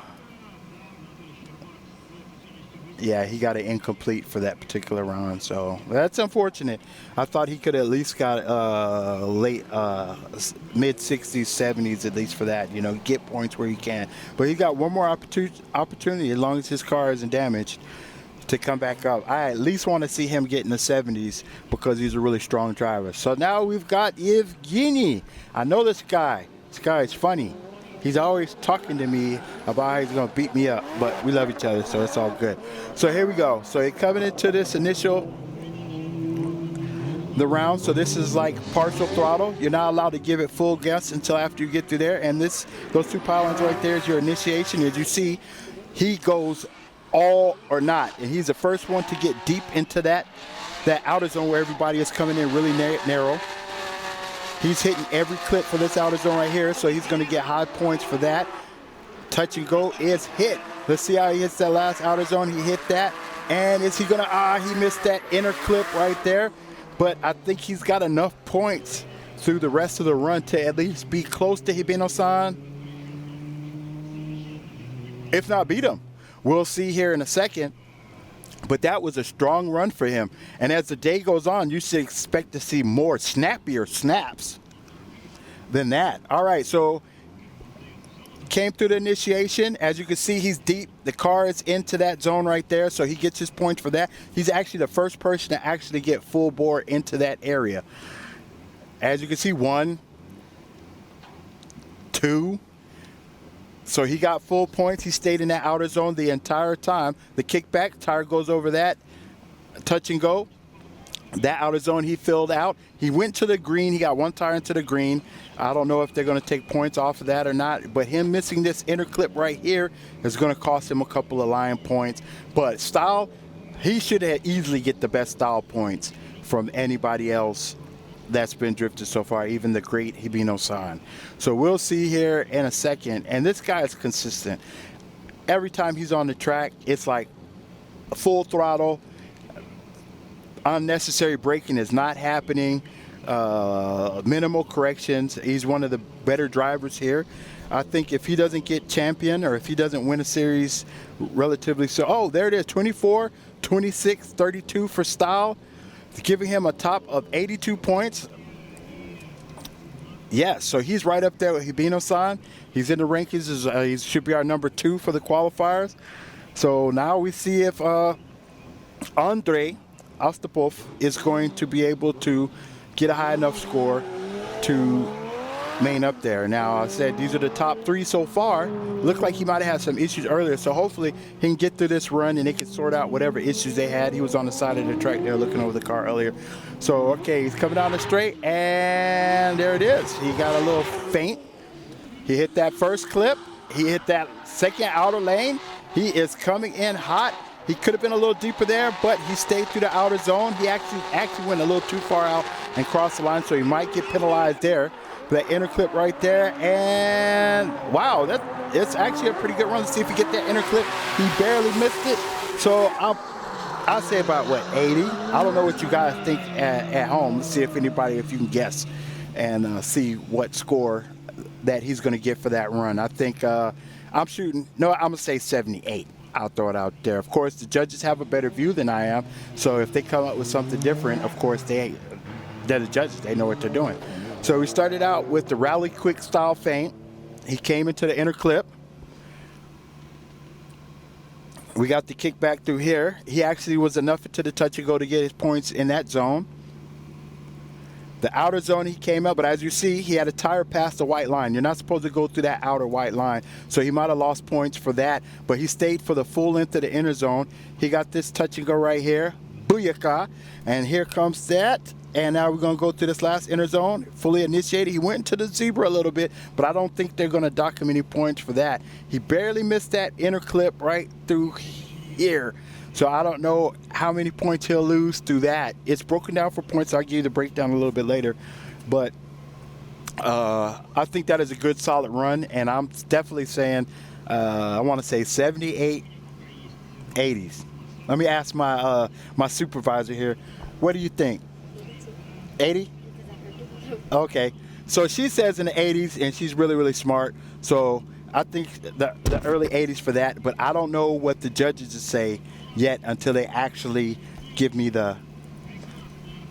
Yeah, he got an incomplete for that particular round, so that's unfortunate. I thought he could at least got late mid 60s, 70s at least for that, you know, get points where he can. But he got one more opportunity as long as his car isn't damaged to come back up. I at least want to see him get in the 70s because he's a really strong driver. So now we've got Evgeny. I know this guy. This guy is funny. He's always talking to me about how he's going to beat me up, but we love each other, so it's all good. So here we go. So he's coming into this initial, the round. So this is like partial throttle. You're not allowed to give it full gas until after you get through there. And those two pylons right there is your initiation. As you see, he goes all or not. And he's the first one to get deep into that outer zone where everybody is coming in really narrow. He's hitting every clip for this outer zone right here, so he's going to get high points for that. Touch and go is hit. Let's see how he hits that last outer zone. He hit that. And is he going to, he missed that inner clip right there. But I think he's got enough points through the rest of the run to at least be close to Hibino-san. If not beat him. We'll see here in a second. But that was a strong run for him. And as the day goes on, you should expect to see more snappier snaps than that. All right, so came through the initiation. As you can see, he's deep. The car is into that zone right there, so he gets his points for that. He's actually the first person to actually get full bore into that area. As you can see, 1, 2. So he got full points. He stayed in that outer zone the entire time. The kickback, tire goes over that. Touch and go. That outer zone he filled out. He went to the green. He got one tire into the green. I don't know if they're going to take points off of that or not. But him missing this inner clip right here is going to cost him a couple of line points. But style, he should have easily get the best style points from anybody else that's been drifted so far, even the great Hibino-san. So we'll see here in a second. And this guy is consistent. Every time he's on the track, it's like full throttle. Unnecessary braking is not happening. Minimal corrections. He's one of the better drivers here. I think if he doesn't get champion or if he doesn't win a series relatively so. Oh, there it is. 24, 26, 32 for style. Giving him a top of 82 points. Yeah, so he's right up there with Hibino-san. He's in the rankings. He should be our number 2 for the qualifiers. So now we see if Andrei Ostapov is going to be able to get a high enough score to main up there. Now, I said these are the top 3 so far. Looked like he might have had some issues earlier, so hopefully he can get through this run and they can sort out whatever issues they had. He was on the side of the track there looking over the car earlier. So, okay, he's coming down the straight, and there it is. He got a little feint. He hit that first clip. He hit that second outer lane. He is coming in hot. He could have been a little deeper there, but he stayed through the outer zone. He actually went a little too far out and crossed the line, so he might get penalized there. That inner clip right there, and wow, it's actually a pretty good run. Let's see if he get that inner clip. He barely missed it. So I'll say about what, 80? I don't know what you guys think at home. Let's see if you can guess and see what score that he's going to get for that run. I think I'm going to say 78. I'll throw it out there. Of course, the judges have a better view than I am. So if they come up with something different, of course, they're the judges. They know what they're doing. So we started out with the rally quick style feint. He came into the inner clip. We got the kickback through here. He actually was enough to the touch and go to get his points in that zone. The outer zone he came up, but as you see, he had a tire past the white line. You're not supposed to go through that outer white line, so he might have lost points for that, but he stayed for the full length of the inner zone. He got this touch and go right here. Booyaka. And here comes that. And now we're going to go to this last inner zone, fully initiated. He went into the zebra a little bit, but I don't think they're going to dock him any points for that. He barely missed that inner clip right through here. So I don't know how many points he'll lose through that. It's broken down for points. I'll give you the breakdown a little bit later. But I think that is a good, solid run. And I'm definitely saying, I want to say 78, 80s. Let me ask my my supervisor here. What do you think? 80? Okay. So she says in the 80s, and she's really, really smart. So I think the early 80s for that. But I don't know what the judges will say yet until they actually give me the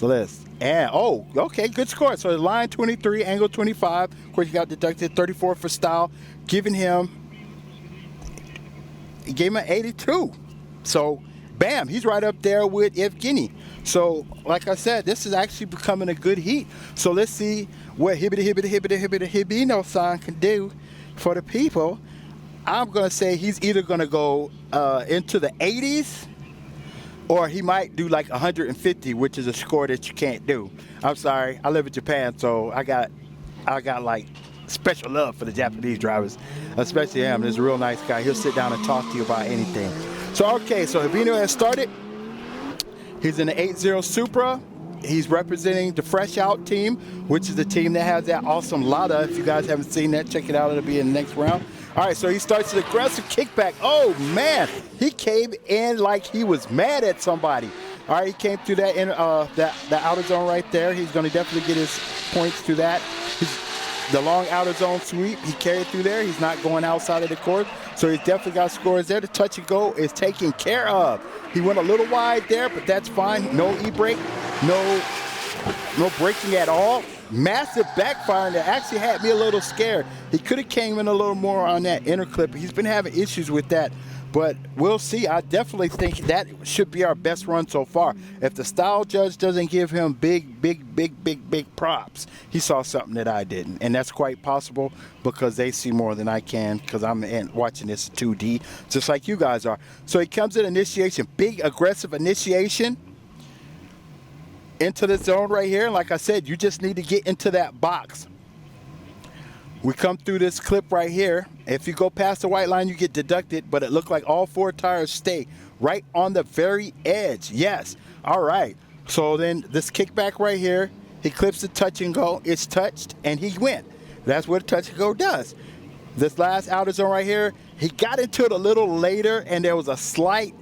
list. And, oh, okay, good score. So line 23, angle 25. Of course, you got deducted 34 for style, giving him, he gave him an 82. So, bam, he's right up there with Evgeny. So, like I said, this is actually becoming a good heat. So let's see what Hibino-san can do for the people. I'm going to say he's either going to go into the 80s, or he might do like 150, which is a score that you can't do. I'm sorry, I live in Japan, so I got like special love for the Japanese drivers, especially him. He's a real nice guy. He'll sit down and talk to you about anything. So okay, so Hibino has started. He's in the 8-0 Supra. He's representing the Fresh Out team, which is the team that has that awesome Lada. If you guys haven't seen that, check it out. It'll be in the next round. All right, so he starts an aggressive kickback. Oh, man. He came in like he was mad at somebody. All right, he came through that the outer zone right there. He's going to definitely get his points through that. The long outer zone sweep, he carried through there. He's not going outside of the course, so he's definitely got scores there. The touch and go is taken care of. He went a little wide there, but that's fine. No e-brake, no braking at all. Massive backfire that actually had me a little scared. He could have came in a little more on that inner clip. He's been having issues with that, but we'll see. I definitely think that should be our best run so far. If the style judge doesn't give him big props, he saw something that I didn't, and that's quite possible because they see more than I can because I'm watching this 2D just like you guys are. So he comes in initiation, big aggressive initiation into the zone right here. Like I said, you just need to get into that box. We come through this clip right here. If you go past the white line, you get deducted, but it looked like all four tires stay right on the very edge. Yes. All right. So then this kickback right here, he clips the touch and go. It's touched, and he went. That's what a touch and go does. This last outer zone right here, he got into it a little later, and there was a slight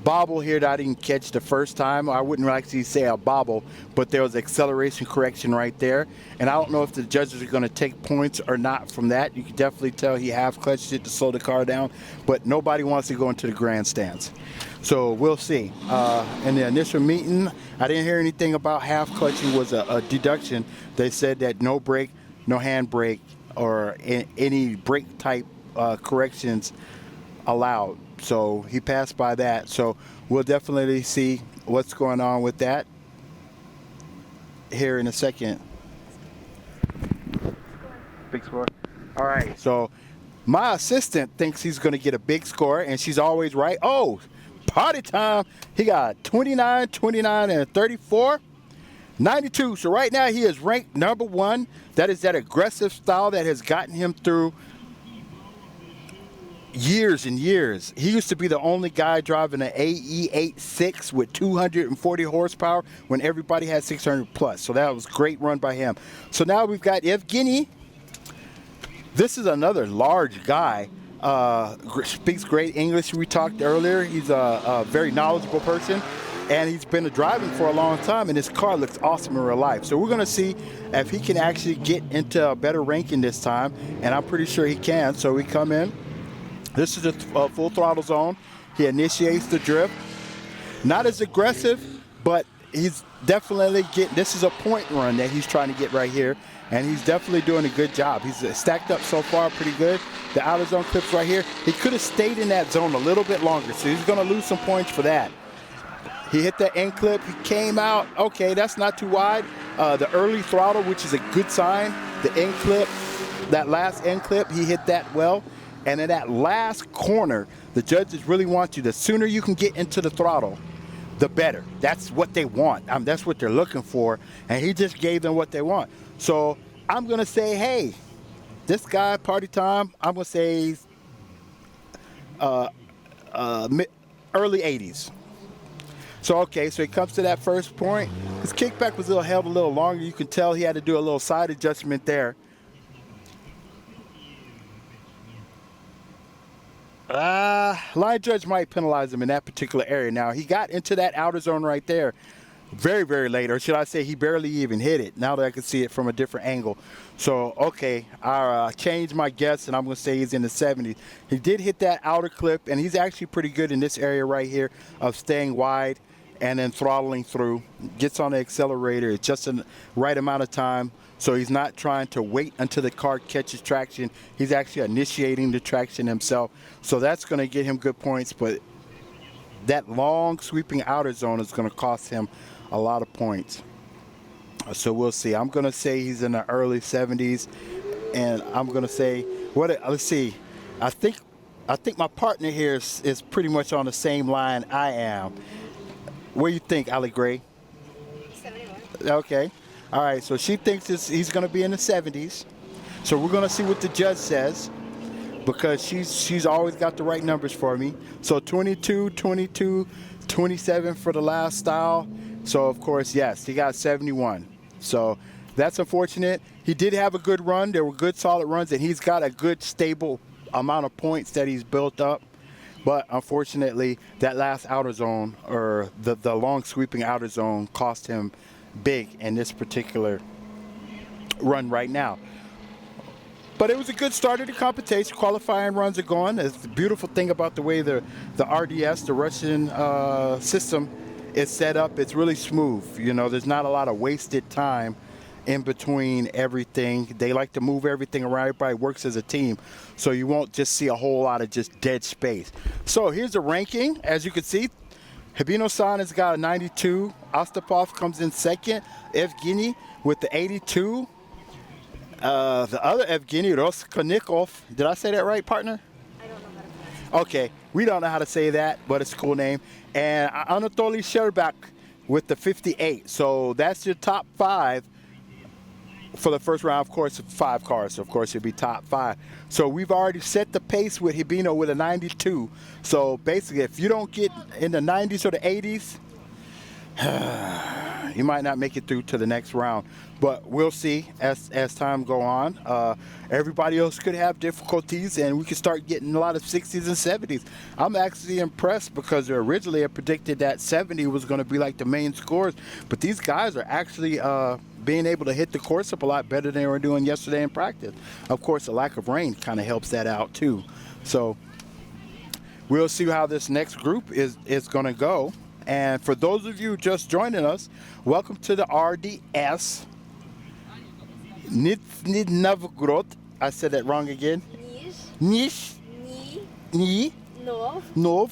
bobble here that I didn't catch the first time. I wouldn't actually say a bobble, but there was acceleration correction right there. And I don't know if the judges are going to take points or not from that. You can definitely tell he half clutched it to slow the car down, but nobody wants to go into the grandstands. So we'll see. In the initial meeting, I didn't hear anything about half clutching was a deduction. They said that no brake, no hand brake, or any brake type corrections allowed. So he passed by that. So we'll definitely see what's going on with that here in a second. Big score. All right. So my assistant thinks he's going to get a big score, and she's always right. Oh, party time. He got 29, 29, and a 34. 92. So right now he is ranked number 1. That is that aggressive style that has gotten him through years and years. He used to be the only guy driving an AE86 with 240 horsepower when everybody had 600 plus. So that was a great run by him. So now we've got Evgeny. This is another large guy. Speaks great English. We talked earlier. He's a very knowledgeable person, and he's been driving for a long time, and his car looks awesome in real life. So we're going to see if he can actually get into a better ranking this time, and I'm pretty sure he can. So we come in. This is a full throttle zone. He initiates the drift. Not as aggressive, but he's definitely getting, this is a point run that he's trying to get right here, and he's definitely doing a good job. He's stacked up so far pretty good. The outer zone clips right here. He could have stayed in that zone a little bit longer, so he's going to lose some points for that. He hit the end clip. He came out. Okay, that's not too wide. the early throttle, which is a good sign. The end clip, that last end clip, he hit that well. And in that last corner, the judges really want you, the sooner you can get into the throttle, the better. That's what they want. That's what they're looking for. And he just gave them what they want. So I'm going to say, hey, this guy, party time, I'm going to say early 80s. So, okay, so he comes to that first point. His kickback was held a little longer. You can tell he had to do a little side adjustment there. Line judge might penalize him in that particular area. Now, he got into that outer zone right there very, very late, or should I say he barely even hit it, now that I can see it from a different angle. So, okay, I changed my guess, and I'm going to say he's in the 70s. He did hit that outer clip, and he's actually pretty good in this area right here of staying wide and then throttling through. Gets on the accelerator. It's just the right amount of time. So he's not trying to wait until the car catches traction. He's actually initiating the traction himself. So that's going to get him good points, but that long sweeping outer zone is going to cost him a lot of points. So we'll see. I'm going to say he's in the early 70s, and I'm going to say, let's see. I think my partner here is pretty much on the same line I am. What do you think, Ali Gray? 71. Okay. All right, so she thinks he's going to be in the 70s. So we're going to see what the judge says, because she's always got the right numbers for me. So 22, 22, 27 for the last style. So, of course, yes, he got 71. So that's unfortunate. He did have a good run. There were good, solid runs, and he's got a good, stable amount of points that he's built up. But unfortunately, that last outer zone, or the long sweeping outer zone, cost him big in this particular run right now. But it was a good start of the competition. Qualifying runs are going. It's the beautiful thing about the way the RDS, the Russian system, is set up. It's really smooth. You know, there's not a lot of wasted time in between everything. They like to move everything around. Everybody works as a team. So you won't just see a whole lot of just dead space. So here's the ranking. As you can see, Hibino-san has got a 92. Ostapov comes in second. Evgeny with the 82. The other Evgeny, Roskonikov. Did I say that right, partner? I don't know how to pronounce it. Okay, we don't know how to say that, but it's a cool name. And Anatoly Sherbak with the 58. So that's your top 5 for the first round. Of course, 5 cars, so of course it'll be top 5. So we've already set the pace with Hibino with a 92. So basically, if you don't get in the 90s or the 80s, you might not make it through to the next round. But we'll see as time go on. Everybody else could have difficulties, and we could start getting a lot of 60s and 70s. I'm actually impressed, because originally I predicted that 70 was going to be like the main scores. But these guys are actually being able to hit the course up a lot better than they were doing yesterday in practice. Of course, the lack of rain kind of helps that out too. So we'll see how this next group is going to go. And for those of you just joining us, welcome to the RDS Nizhny Novgorod. I said that wrong again. Nizhny Novgorod.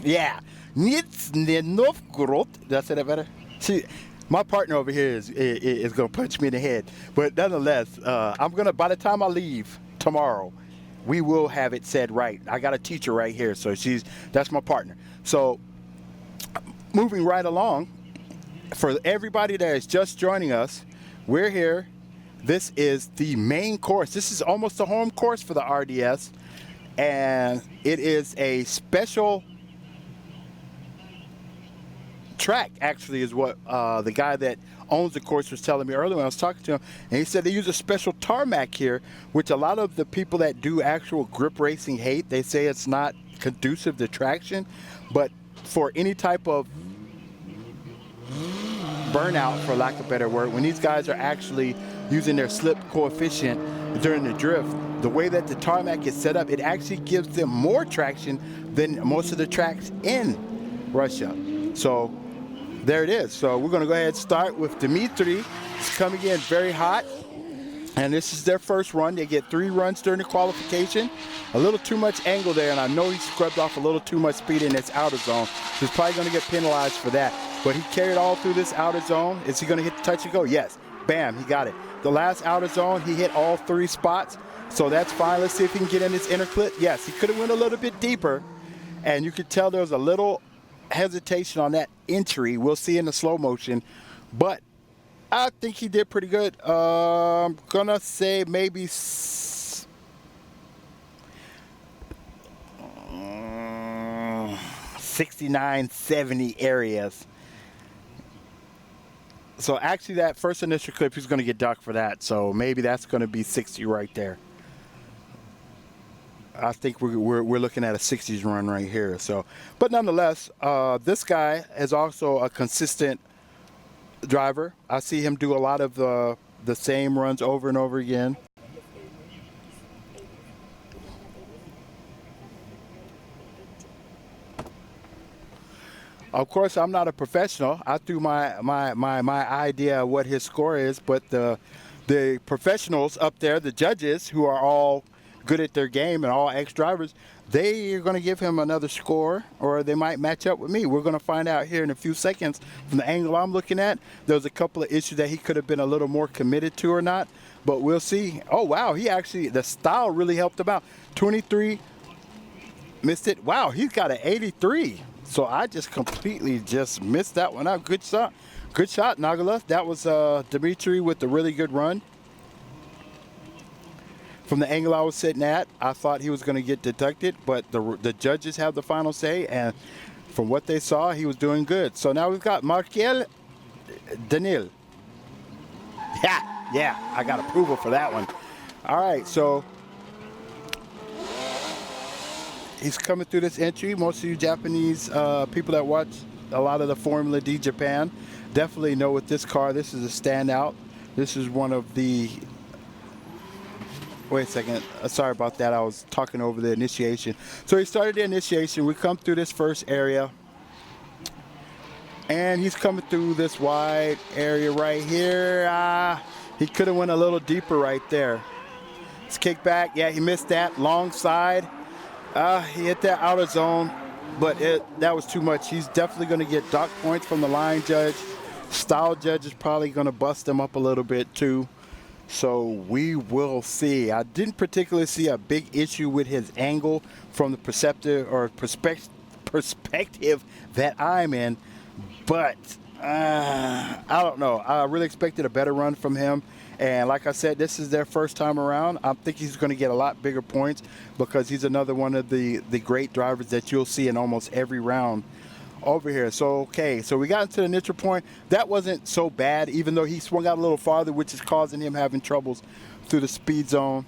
Yeah. Nizhny Novgorod. Did I say that better? See, my partner over here is going to punch me in the head. But nonetheless, I'm going to, by the time I leave tomorrow, we will have it said right. I got a teacher right here, so that's my partner. So moving right along, for everybody that is just joining us, we're here. This is the main course. This is almost the home course for the RDS, and it is a special track, actually, is what the guy that owns the course was telling me earlier when I was talking to him. And he said they use a special tarmac here, which a lot of the people that do actual grip racing hate. They say it's not conducive to traction, but for any type of burnout, for lack of a better word, when these guys are actually using their slip coefficient during the drift, the way that the tarmac is set up, it actually gives them more traction than most of the tracks in Russia. So there it is. So we're going to go ahead and start with Dmitry. It's coming in very hot, and this is their first run. They get 3 runs during the qualification. A little too much angle there, and I know he scrubbed off a little too much speed in this outer zone. He's probably going to get penalized for that. But he carried all through this outer zone. Is he going to hit the touch and go? Yes. Bam, he got it. The last outer zone, he hit all 3 spots. So that's fine. Let's see if he can get in his inner clip. Yes, he could have went a little bit deeper. And you could tell there was a little hesitation on that entry. We'll see in the slow motion. But I think he did pretty good. I'm going to say maybe 69, 70 areas. So actually that first initial clip, he's going to get docked for that. So maybe that's going to be 60 right there. I think we're looking at a 60s run right here. So, but nonetheless, this guy is also a consistent driver. I see him do a lot of the same runs over and over again. Of course, I'm not a professional. I threw my idea of what his score is, but the professionals up there, the judges, who are all good at their game and all ex-drivers, they are going to give him another score, or they might match up with me. We're going to find out here in a few seconds. From the angle I'm looking at, there's a couple of issues that he could have been a little more committed to or not, but we'll see. Oh, wow, he actually, the style really helped him out. 23, missed it. Wow, he's got an 83. So I just completely just missed that one out. Good shot. Good shot, Nagala. That was Dimitri with a really good run. From the angle I was sitting at, I thought he was going to get deducted, but the judges have the final say, and from what they saw, he was doing good. So now we've got Markel Danil. Yeah, I got approval for that one. All right, so he's coming through this entry. Most of you Japanese people that watch a lot of the Formula D Japan definitely know with this car, this is a standout. This is one of the... Wait a second. Sorry about that. I was talking over the initiation. So he started the initiation. We come through this first area. And he's coming through this wide area right here. He could have went a little deeper right there. It's kick back. Yeah, he missed that. Long side. He hit that outer zone, but that was too much. He's definitely going to get dock points from the line judge. Style judge is probably going to bust him up a little bit too. So we will see. I didn't particularly see a big issue with his angle from the perspective that I'm in, but I don't know. I really expected a better run from him. And like I said, this is their first time around. I think he's going to get a lot bigger points because he's another one of the great drivers that you'll see in almost every round over here. So, okay, so we got into the neutral point. That wasn't so bad, even though he swung out a little farther, which is causing him having troubles through the speed zone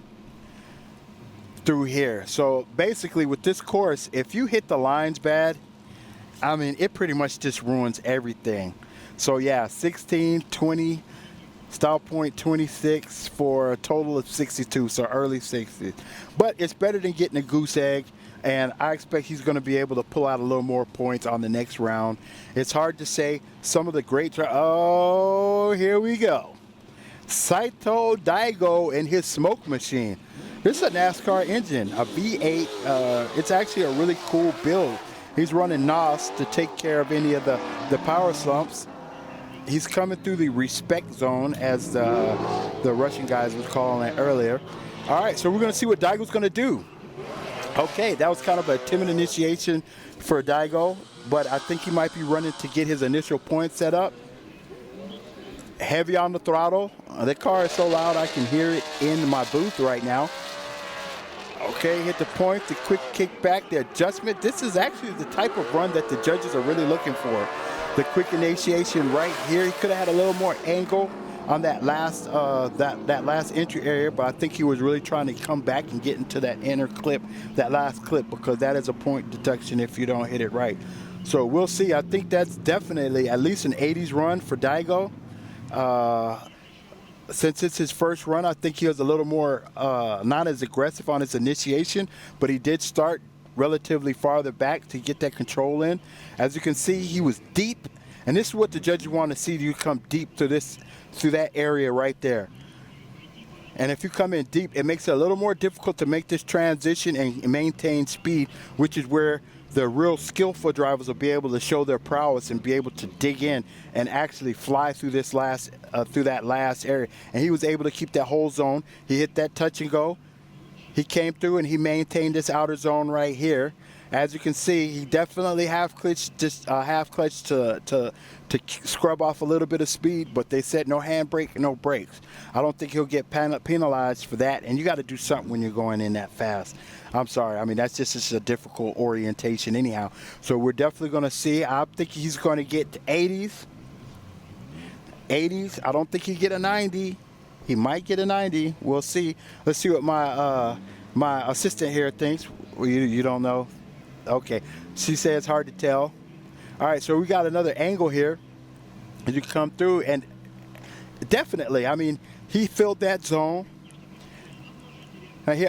through here. So basically with this course, if you hit the lines bad, I mean, it pretty much just ruins everything. So yeah, 16, 20, style point 26 for a total of 62, so early 60s. But it's better than getting a goose egg, and I expect he's going to be able to pull out a little more points on the next round. It's hard to say. Some of the great oh, here we go. Saito Daigo and his smoke machine. This is a NASCAR engine, a V8. It's actually a really cool build. He's running NOS to take care of any of the power slumps. He's coming through the respect zone, as the Russian guys was calling it earlier. All right, so we're going to see what Daigo's going to do. Okay, that was kind of a timid initiation for Daigo, but I think he might be running to get his initial point set up. Heavy on the throttle. The car is so loud I can hear it in my booth right now. Okay, hit the point, the quick kick back, the adjustment. This is actually the type of run that the judges are really looking for. The quick initiation right here. He could have had a little more angle on that last that last entry area, but I think he was really trying to come back and get into that inner clip, that last clip, because that is a point deduction if you don't hit it right. So we'll see. I think that's definitely at least an 80s run for Daigo. Since it's his first run, I think he was a little more not as aggressive on his initiation, but he did start relatively farther back to get that control in. As you can see, he was deep, and this is what the judges want to see, you come deep to that area right there. And if you come in deep, it makes it a little more difficult to make this transition and maintain speed, which is where the real skillful drivers will be able to show their prowess and be able to dig in and actually fly through this through that last area. And he was able to keep that whole zone. He hit that touch and go. He came through and he maintained this outer zone right here. As you can see, he definitely half clutched to scrub off a little bit of speed, but they said no handbrake, no brakes. I don't think he'll get penalized for that, and you got to do something when you're going in that fast. I'm sorry. I mean, that's just a difficult orientation anyhow. So we're definitely going to see. I think he's going to get to 80s. 80s. I don't think he'll get a 90. He might get a 90. We'll see. Let's see what my assistant here thinks. Well, you don't know? Okay. She says it's hard to tell. All right, so we got another angle here as you come through, and definitely, I mean, he filled that zone.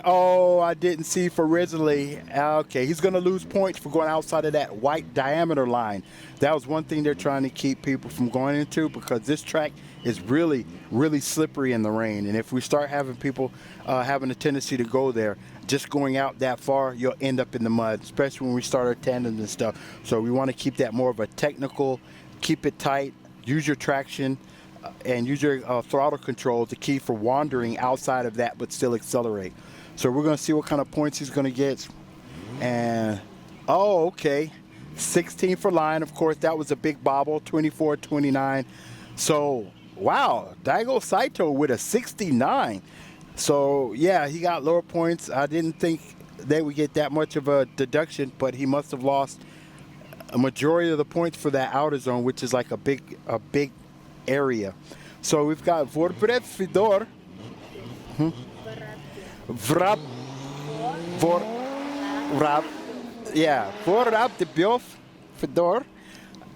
Oh, I didn't see for Risley. Okay, he's going to lose points for going outside of that white diameter line. That was one thing they're trying to keep people from going into, because this track is really, really slippery in the rain. And if we start having people having a tendency to go there, just going out that far, you'll end up in the mud, especially when we start our tandems and stuff. So we want to keep that more of a technical, keep it tight, use your traction, and use your throttle control to keep for wandering outside of that but still accelerate. So we're going to see what kind of points he's going to get. And, oh, okay. 16 for line. Of course, that was a big bobble, 24-29. So, wow, Daigo Saito with a 69. So, yeah, he got lower points. I didn't think they would get that much of a deduction, but he must have lost a majority of the points for that outer zone, which is like a big area. So we've got Vorbred Fedor. Vorab de Biof Fedor.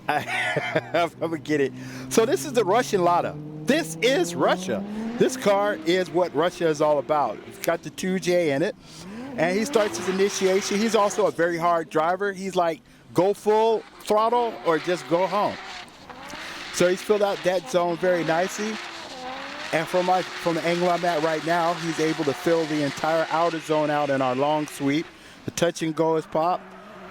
I'm gonna get it. So this is the Russian Lada. This is Russia. This car is what Russia is all about. It's got the 2J in it. And he starts his initiation. He's also a very hard driver. He's like, go full throttle or just go home. So he's filled out that zone very nicely. And from the angle I'm at right now, he's able to fill the entire outer zone out in our long sweep. The touch and go is popped.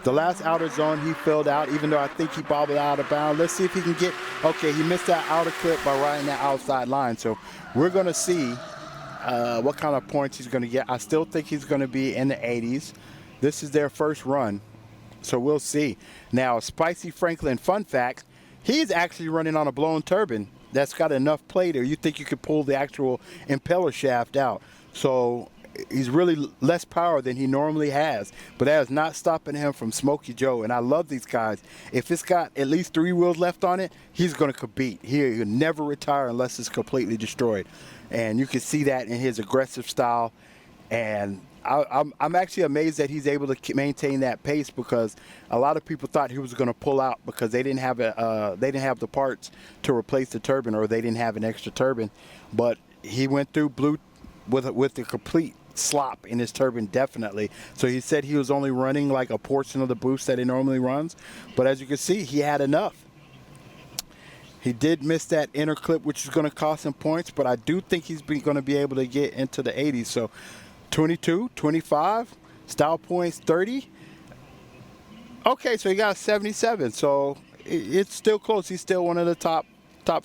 The last outer zone he filled out, even though I think he bobbled out of bounds. Let's see if he can get, okay, he missed that outer clip by riding that outside line. So we're going to see what kind of points he's going to get. I still think he's going to be in the 80s. This is their first run, so we'll see. Now, Spicy Franklin, fun fact, he's actually running on a blown turbine that's got enough play there. You think you could pull the actual impeller shaft out. So he's really less power than he normally has, but that is not stopping him from Smokey Joe. And I love these guys. If it's got at least 3 wheels left on it, he's going to compete. He'll never retire unless it's completely destroyed. And you can see that in his aggressive style. And I'm actually amazed that he's able to maintain that pace, because a lot of people thought he was going to pull out because they didn't have the parts to replace the turbine, or they didn't have an extra turbine. But he went through blue with the complete slop in his turbine, definitely. So he said he was only running like a portion of the boost that he normally runs, but as you can see, he had enough. He did miss that inner clip, which is going to cost him points, but I do think he's going to be able to get into the 80s. So 22, 25, style points 30. Okay, so he got 77. So it's still close. He's still one of the top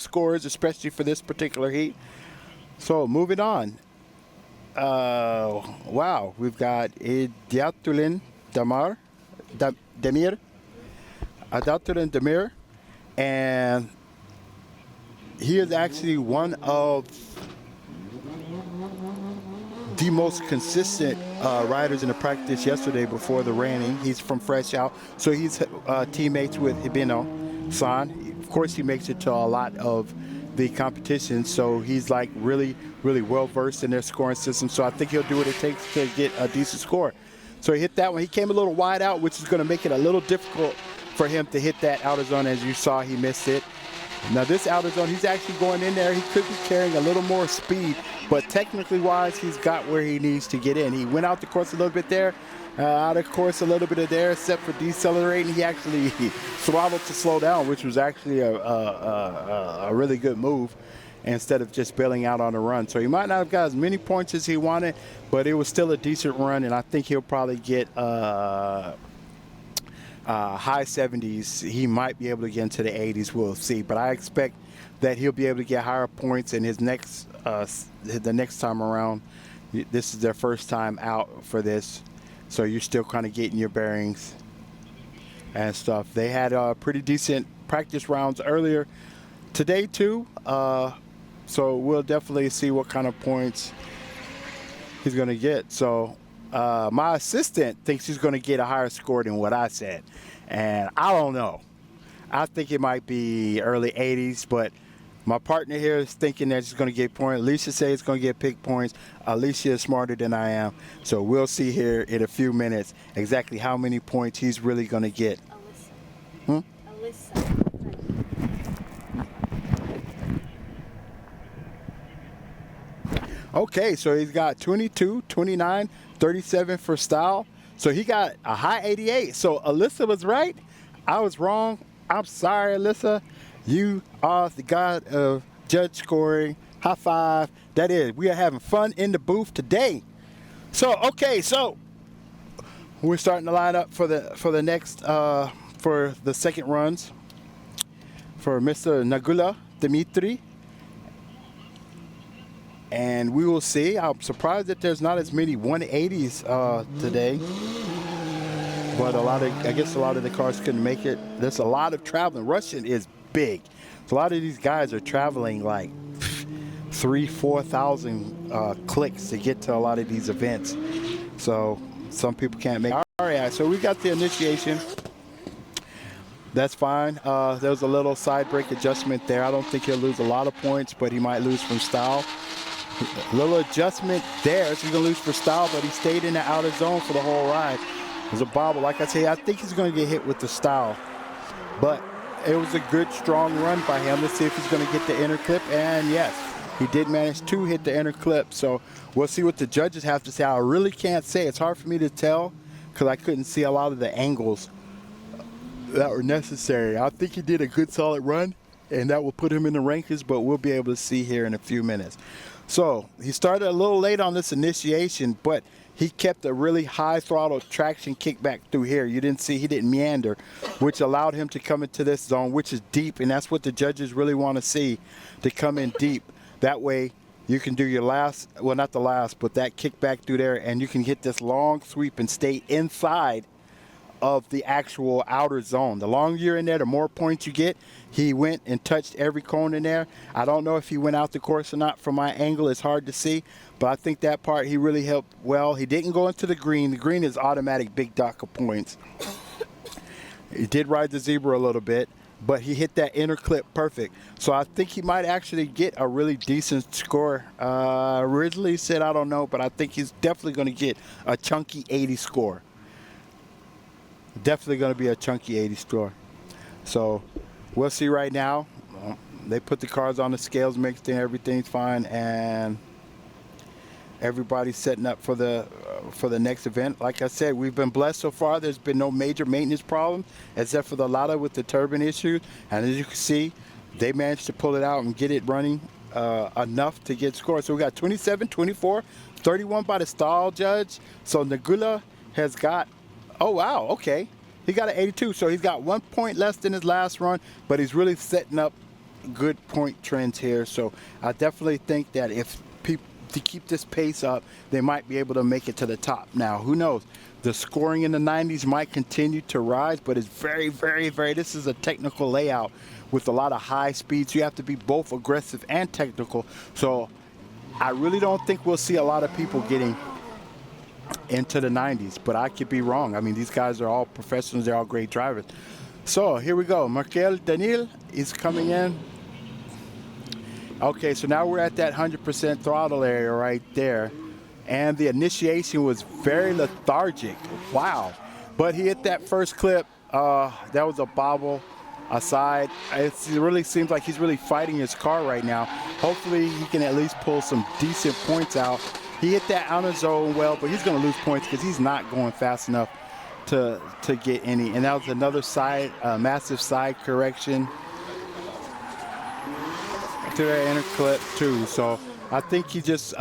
scorers, especially for this particular heat. So moving on. Wow, we've got Adatulin Demir, Adatulin Demir, and he is actually one of the most consistent riders in the practice yesterday before the raining. He's from Fresh Out, so he's teammates with Hibino-san. Of course, he makes it to a lot of the competition, so he's like really well versed in their scoring system. So I think he'll do what it takes to get a decent score. So he hit that one. He came a little wide out, which is going to make it a little difficult for him to hit that outer zone. As you saw, he missed it. Now this outer zone, he's actually going in there. He could be carrying a little more speed, but technically wise, he's got where he needs to get in. He went out the course a little bit there, out of course a little bit of there, except for decelerating. He actually throttled to slow down, which was actually a really good move, instead of just bailing out on a run. So he might not have got as many points as he wanted, but it was still a decent run, and I think he'll probably get high 70s. He might be able to get into the 80s. We'll see. But I expect that he'll be able to get higher points in his next the next time around. This is their first time out for this, so you're still kind of getting your bearings and stuff. They had pretty decent practice rounds earlier today too, so we'll definitely see what kind of points he's going to get. So my assistant thinks he's going to get a higher score than what I said, and I don't know. I think it might be early 80s, but my partner here is thinking that he's going to get points. Alicia says he's going to get pick points. Alicia is smarter than I am, so we'll see here in a few minutes exactly how many points he's really going to get. Alyssa. Alyssa. Okay, so he's got 22, 29, 37 for style. So he got a high 88. So Alyssa was right. I was wrong. I'm sorry, Alyssa. You are the god of judge scoring. High five. That is, we are having fun in the booth today. So, okay, so we're starting to line up for the next for the second runs for Mr. Nagula Dimitri. And we will see. I'm surprised that there's not as many 180s today. But I guess a lot of the cars couldn't make it. There's a lot of traveling. Russian is big. So a lot of these guys are traveling like 3,000-4,000 clicks to get to a lot of these events. So some people can't make it. All right, so we got the initiation. That's fine. There was a little side brake adjustment there. I don't think he'll lose a lot of points, but he might lose from style. A little adjustment there. So he's going to lose for style, but he stayed in the outer zone for the whole ride. It was a bobble. Like I say, I think he's going to get hit with the style. But it was a good, strong run by him. Let's see if he's going to get the inner clip. And yes, he did manage to hit the inner clip. So we'll see what the judges have to say. I really can't say. It's hard for me to tell because I couldn't see a lot of the angles that were necessary. I think he did a good, solid run, and that will put him in the rankings, but we'll be able to see here in a few minutes. So he started a little late on this initiation, but he kept a really high throttle traction kickback through here. You didn't see, he didn't meander, which allowed him to come into this zone, which is deep, and that's what the judges really want to see, to come in deep. That way you can do your last, well, not the last, but that kickback through there, and you can hit this long sweep and stay inside of the actual outer zone. The longer you're in there, the more points you get. He went and touched every cone in there. I don't know if he went out the course or not. From my angle, it's hard to see, but I think that part he really helped well. He didn't go into the green. The green is automatic big dock of points. He did ride the zebra a little bit, but he hit that inner clip perfect. So I think he might actually get a really decent score. Originally said I don't know, but I think he's definitely going to get a chunky 80 score. Definitely going to be a chunky 80 score. So we'll see right now. They put the cars on the scales, mixed in, everything's fine, and everybody's setting up for the next event. Like I said, we've been blessed so far. There's been no major maintenance problems except for the Lada with the turbine issues. And as you can see, they managed to pull it out and get it running enough to get scores. So we got 27, 24, 31 by the stall judge. So Nagula has got, oh wow, okay. He got an 82, so he's got 1 point less than his last run, but he's really setting up good point trends here. So I definitely think that if people to keep this pace up, they might be able to make it to the top. Now, who knows? The scoring in the 90s might continue to rise, but it's very, very, very, this is a technical layout with a lot of high speeds. You have to be both aggressive and technical. So I really don't think we'll see a lot of people getting into the 90s, but I could be wrong. I mean, these guys are all professionals. They're all great drivers. So here we go. Markel Daniel is coming in. Okay, so now we're at that 100% throttle area right there. And the initiation was very lethargic. Wow. But he hit that first clip. That was a bobble aside. It really seems like he's really fighting his car right now. Hopefully he can at least pull some decent points out. He hit that outer zone well, but he's going to lose points because he's not going fast enough to get any. And that was another side, massive side correction to that inner clip too. So I think he just,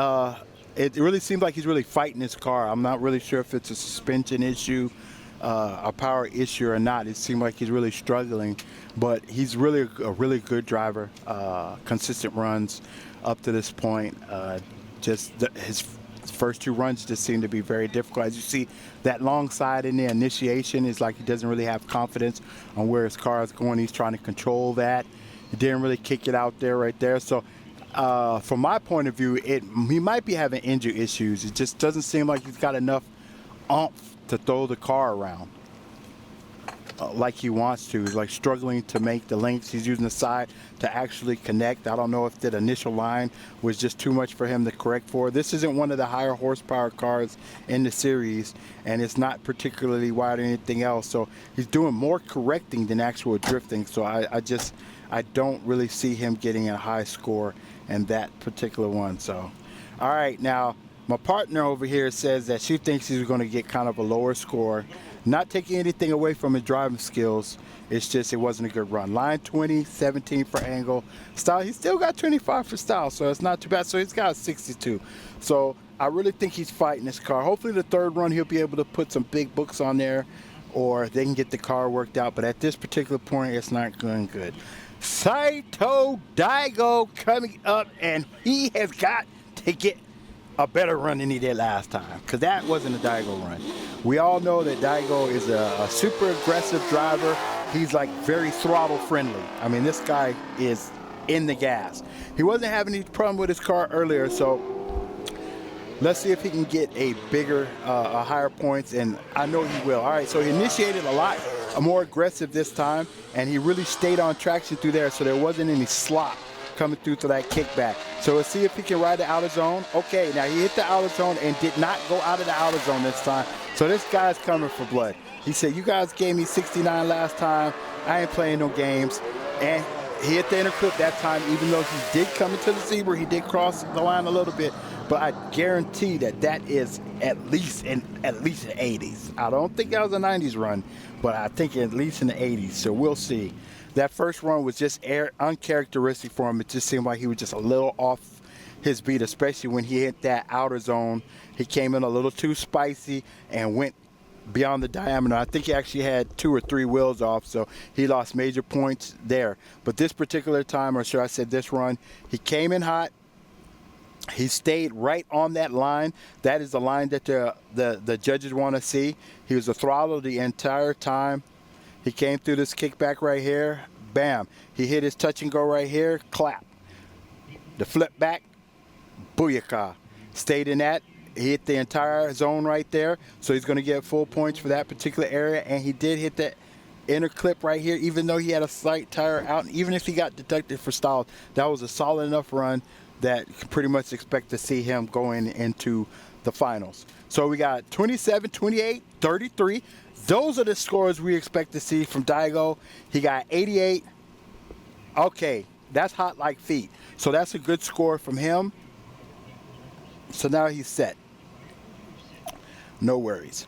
it really seems like he's really fighting his car. I'm not really sure if it's a suspension issue a power issue or not. It seemed like he's really struggling, but he's really a really good driver. Consistent runs up to this point. His first 2 runs just seem to be very difficult. As you see, that long side in the initiation is like he doesn't really have confidence on where his car is going. He's trying to control that. He didn't really kick it out there right there. So from my point of view, he might be having engine issues. It just doesn't seem like he's got enough oomph to throw the car around like he wants to. He's like struggling to make the links. He's using the side to actually connect. I don't know if that initial line was just too much for him to correct for. This isn't one of the higher horsepower cars in the series, and it's not particularly wide or anything else. So he's doing more correcting than actual drifting. So I don't really see him getting a high score in that particular one. So, all right, now my partner over here says that she thinks he's going to get kind of a lower score. Not taking anything away from his driving skills. It's just it wasn't a good run. Line 20, 17 for angle. Style, he still got 25 for style, so it's not too bad. So he's got a 62. So I really think he's fighting this car. Hopefully the third run he'll be able to put some big books on there, or they can get the car worked out. But at this particular point, it's not going good. Saito Daigo coming up, and he has got to get a better run than he did last time, because that wasn't a Daigo run. We all know that Daigo is a super aggressive driver. He's like very throttle friendly. I mean, this guy is in the gas. He wasn't having any problem with his car earlier, so let's see if he can get a bigger, higher points, and I know he will. All right, so he initiated a lot more aggressive this time, and he really stayed on traction through there, so there wasn't any slop coming through to that kickback. So let's see if he can ride the outer zone. Okay, now he hit the outer zone and did not go out of the outer zone this time. So this guy's coming for blood. He said, you guys gave me 69 last time. I ain't playing no games. And he hit the inner clip that time, even though he did come into the zebra. He did cross the line a little bit. But I guarantee that is at least in the 80s. I don't think that was a 90s run, but I think at least in the 80s. So we'll see. That first run was just uncharacteristic for him. It just seemed like he was just a little off his beat, especially when he hit that outer zone. He came in a little too spicy and went beyond the diameter. I think he actually had 2 or 3 wheels off, so he lost major points there. But this particular time, or should I say this run, he came in hot. He stayed right on that line. That is the line that the judges want to see. He was a throttle the entire time. He came through this kickback right here. Bam. He hit his touch and go right here. Clap. The flip back. Booyaka. Stayed in that. He hit the entire zone right there. So he's going to get full points for that particular area. And he did hit that inner clip right here, even though he had a slight tire out. And even if he got deducted for stalls, that was a solid enough run that you can pretty much expect to see him going into the finals. So we got 27, 28, 33. Those are the scores we expect to see from Daigo. He got 88. Okay, that's hot like feet. So that's a good score from him. So now he's set. No worries.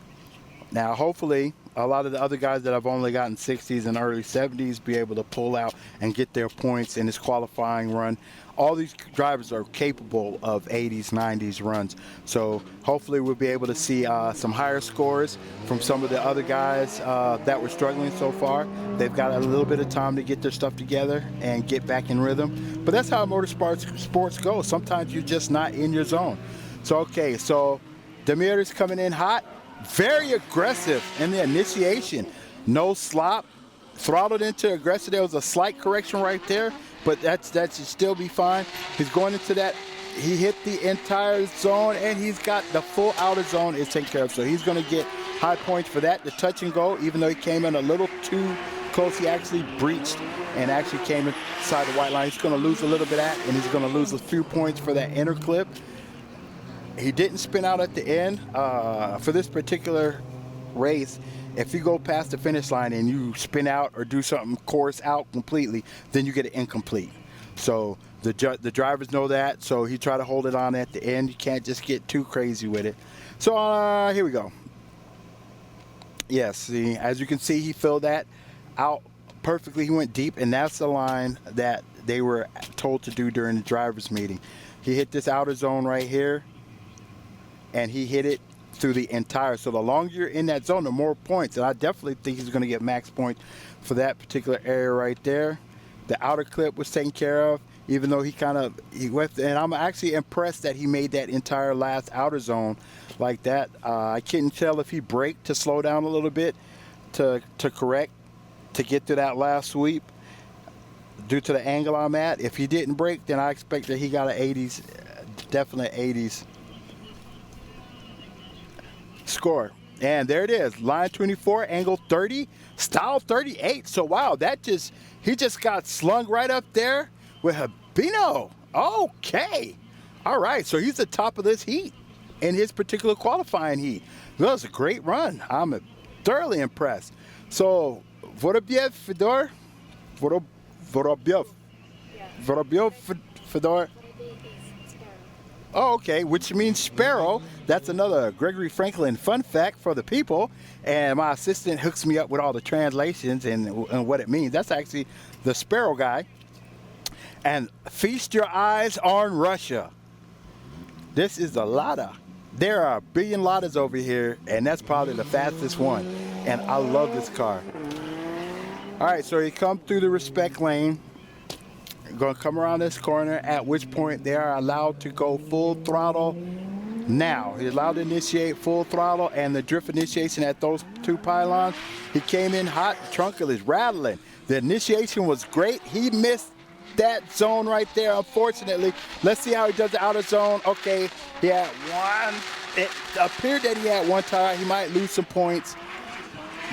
Now, hopefully, a lot of the other guys that have only gotten 60s and early 70s be able to pull out and get their points in this qualifying run. All these drivers are capable of 80s, 90s runs. So hopefully we'll be able to see some higher scores from some of the other guys that were struggling so far. They've got a little bit of time to get their stuff together and get back in rhythm. But that's how sports go. Sometimes you're just not in your zone. So, okay, so Demir is coming in hot. Very aggressive in the initiation. No slop. Throttled into aggressive. There was a slight correction right there, but that should still be fine. He's going into that. He hit the entire zone, and he's got the full outer zone is taken care of. So he's going to get high points for that. The touch and go, even though he came in a little too close, he actually breached and actually came inside the white line. He's going to lose a little bit of that, and he's going to lose a few points for that inner clip. He didn't spin out at the end. For this particular race, if you go past the finish line and you spin out or do something course out completely, then you get an incomplete. So the drivers know that, so he tried to hold it on at the end. You can't just get too crazy with it. So here we go. Yes, see, as you can see, he filled that out perfectly. He went deep, and that's the line that they were told to do during the drivers meeting. He hit this outer zone right here, and he hit it through the entire. So the longer you're in that zone, the more points. And I definitely think he's going to get max points for that particular area right there. The outer clip was taken care of, even though he went, and I'm actually impressed that he made that entire last outer zone like that. I couldn't tell if he braked to slow down a little bit to correct, to get to that last sweep due to the angle I'm at. If he didn't brake, then I expect that he got an 80s, definitely 80s score. And there it is, line 24, angle 30, style 38. So wow, he just got slung right up there with Habino. Okay, all right, so he's the top of this heat in his particular qualifying heat. That was a great run. I'm thoroughly impressed. So Vorobiev, Fedor, Vorobiev, Fedor. Oh, okay, which means sparrow. That's another Gregory Franklin fun fact for the people. And my assistant hooks me up with all the translations and what it means. That's actually the sparrow guy. And feast your eyes on Russia. This is a Lada. There are a billion Ladas over here, and that's probably the fastest one. And I love this car. All right, so you come through the respect lane. Going to come around this corner, at which point they are allowed to go full throttle now. He's allowed to initiate full throttle, and the drift initiation at those two pylons. He came in hot, the trunk is rattling. The initiation was great. He missed that zone right there, unfortunately. Let's see how he does the outer zone. Okay, he had one. It appeared that he had one tire. He might lose some points,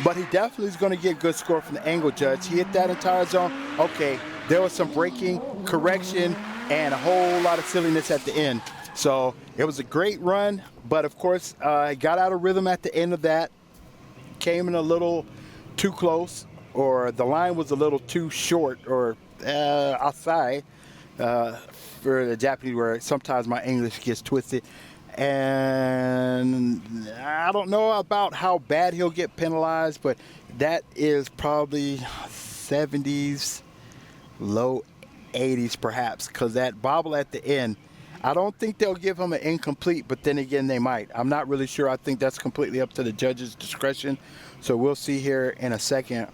but he definitely is going to get a good score from the angle judge. He hit that entire zone. Okay. There was some braking, correction, and a whole lot of silliness at the end. So it was a great run, but of course, got out of rhythm at the end of that. Came in a little too close, or the line was a little too short, or asai, for the Japanese word. Sometimes my English gets twisted. And I don't know about how bad he'll get penalized, but that is probably 70s. Low 80s perhaps, because that bobble at the end, I don't think they'll give him an incomplete, but then again they might. I'm not really sure. I think that's completely up to the judge's discretion. So we'll see here in a second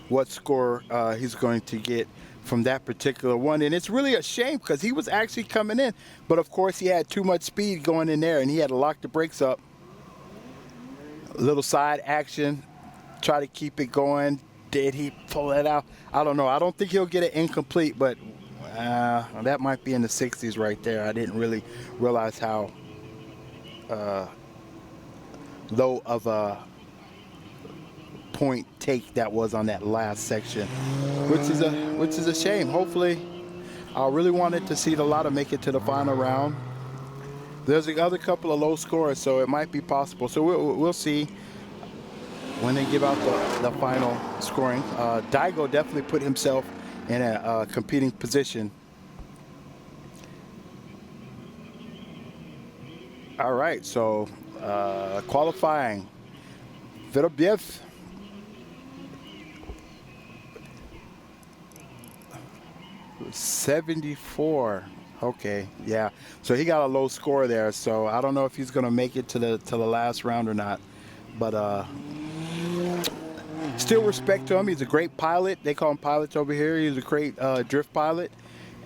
what score he's going to get from that particular one. And it's really a shame because he was actually coming in, but of course he had too much speed going in there and he had to lock the brakes up. A little side action, try to keep it going. Did he pull it out? I don't know. I don't think he'll get it incomplete, but that might be in the 60s right there. I didn't really realize how low of a point take that was on that last section, which is a shame. Hopefully, I really wanted to see the Lada make it to the final round. There's the other couple of low scores, so it might be possible. So we'll see when they give out the final scoring. Daigo definitely put himself in a competing position. All right, so qualifying. Vorobiev. $74. Okay, yeah. So he got a low score there. So I don't know if he's going to make it to the last round or not. But still respect to him. He's a great pilot. They call him pilots over here. He's a great drift pilot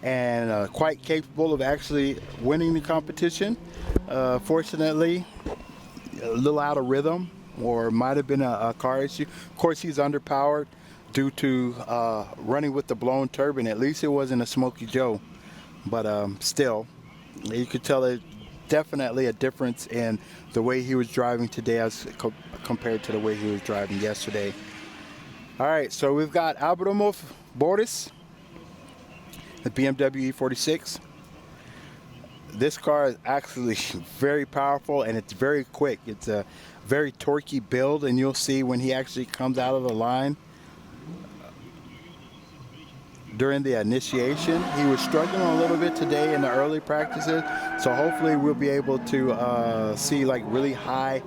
and quite capable of actually winning the competition. Fortunately, a little out of rhythm, or might have been a car issue. Of course, he's underpowered due to running with the blown turbine. At least it wasn't a Smokey Joe. But still, you could tell it definitely a difference in the way he was driving today as compared to the way he was driving yesterday. All right, so we've got Abramov Boris, the BMW E46. This car is actually very powerful and it's very quick. It's a very torquey build, and you'll see when he actually comes out of the line. During the initiation, he was struggling a little bit today in the early practices, so hopefully we'll be able to see like really high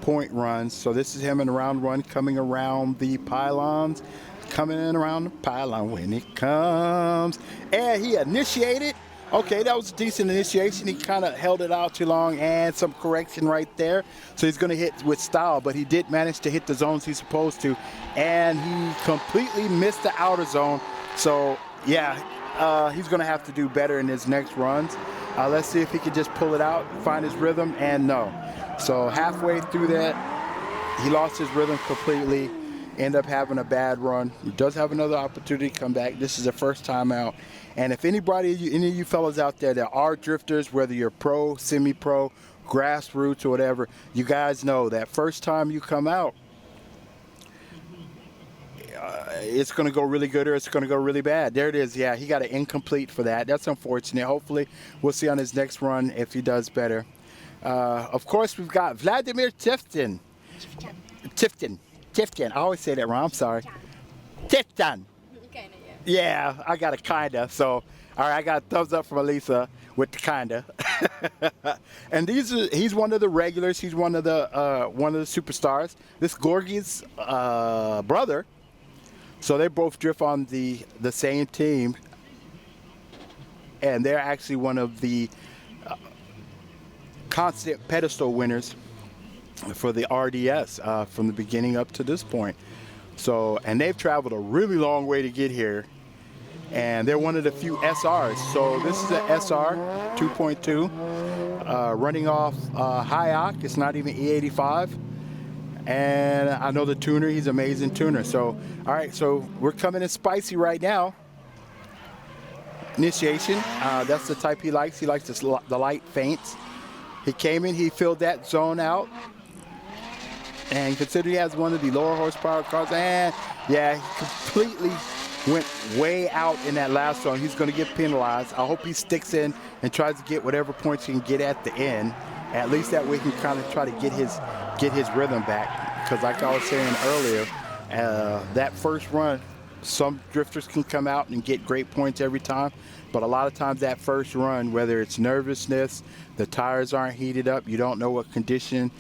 point runs. So this is him in round one, coming around the pylons, coming in around the pylon when it comes, and he initiated. Okay, that was a decent initiation. He kind of held it out too long and some correction right there. So he's going to hit with style, but he did manage to hit the zones he's supposed to. And he completely missed the outer zone. So, yeah, he's going to have to do better in his next runs. Let's see if he can just pull it out, find his rhythm, and no. So halfway through that, he lost his rhythm completely, ended up having a bad run. He does have another opportunity to come back. This is the first time out. And if any of you fellas out there that are drifters, whether you're pro, semi-pro, grassroots, or whatever, you guys know that first time you come out, it's going to go really good or it's going to go really bad. There it is. Yeah, he got an incomplete for that. That's unfortunate. Hopefully, we'll see on his next run if he does better. Of course, we've got Vladimir Tifton. Tifton. I always say that wrong. I'm sorry. Tifton. Yeah, I got a kinda. So, all right, I got a thumbs up from Elisa with the kinda. And he's one of the regulars. He's one of the superstars. This Gorgie's brother. So they both drift on the same team, and they're actually one of the constant pedestal winners for the RDS from the beginning up to this point. So, and they've traveled a really long way to get here, and they're one of the few SRs. So this is an SR 2.2 running off Hayek. It's not even E85. And I know the tuner, he's an amazing tuner. So, all right, so we're coming in spicy right now. Initiation, that's the type he likes. He likes the light feints. He came in, he filled that zone out. And consider he has one of the lower horsepower cars. And yeah, he completely went way out in that last zone. He's going to get penalized. I hope he sticks in and tries to get whatever points he can get at the end. At least that way he can kind of try to get his rhythm back. Because like I was saying earlier, that first run, some drifters can come out and get great points every time. But a lot of times that first run, whether it's nervousness, the tires aren't heated up, you don't know what condition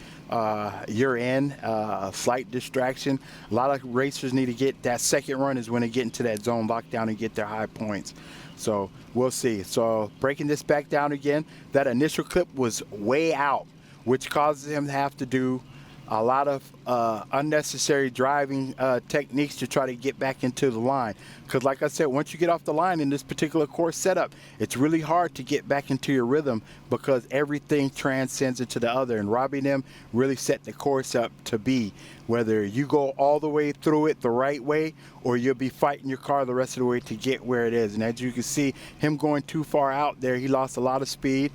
you're in, a slight distraction. A lot of racers need to get that second run is when they get into that zone lockdown and get their high points. So we'll see. So breaking this back down again, that initial clip was way out, which causes him to have to do a lot of unnecessary driving techniques to try to get back into the line. Because like I said, once you get off the line in this particular course setup, it's really hard to get back into your rhythm because everything transcends into the other. And robbing them really set the course up to be whether you go all the way through it the right way or you'll be fighting your car the rest of the way to get where it is. And as you can see, him going too far out there, he lost a lot of speed.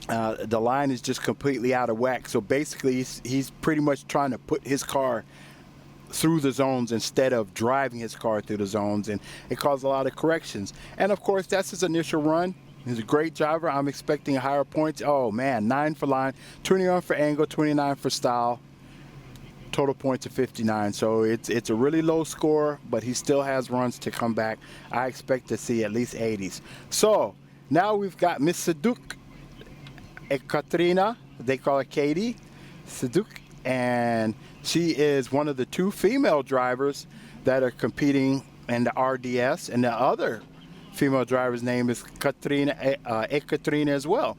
The line is just completely out of whack. So basically, he's pretty much trying to put his car through the zones instead of driving his car through the zones, and it caused a lot of corrections. And of course, that's his initial run. He's a great driver. I'm expecting higher points. Oh man, 9 for line, 21 for angle, 29 for style. Total points of 59. So it's a really low score, but he still has runs to come back. I expect to see at least 80s. So now we've got Miss Seduk. Katrina, they call her Katie Seduk, and she is one of the 2 female drivers that are competing in the RDS, and the other female driver's name is Katrina, Ekaterina as well.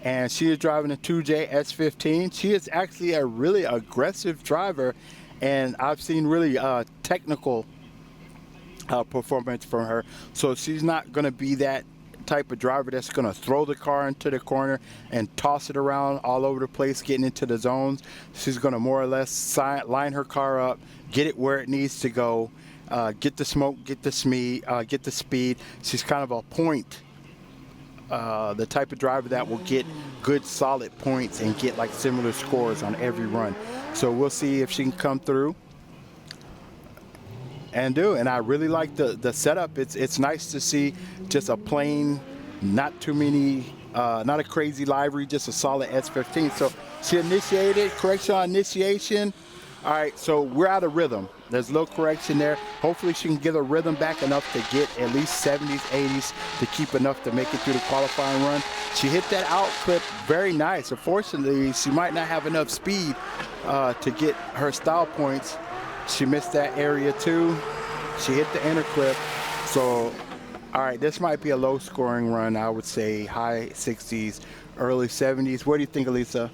And she is driving a 2J S15. She is actually a really aggressive driver, and I've seen really technical performance from her. So she's not going to be that type of driver that's going to throw the car into the corner and toss it around all over the place getting into the zones. She's going to more or less line her car up, get it where it needs to go, get the smoke, get the speed. She's kind of a point, the type of driver that will get good solid points and get like similar scores on every run. So we'll see if she can come through and do. And I really like the setup. It's nice to see just a plain, not too many, not a crazy livery, just a solid S15. So she initiated, correction on initiation. All right, so we're out of rhythm. There's a little correction there. Hopefully she can get her rhythm back enough to get at least 70s, 80s to keep enough to make it through the qualifying run. She hit that out clip very nice. Unfortunately, she might not have enough speed to get her style points. She missed that area too. She hit the inner clip. So All right, this might be a low scoring run. I would say high 60s, early 70s. What do you think, Elisa?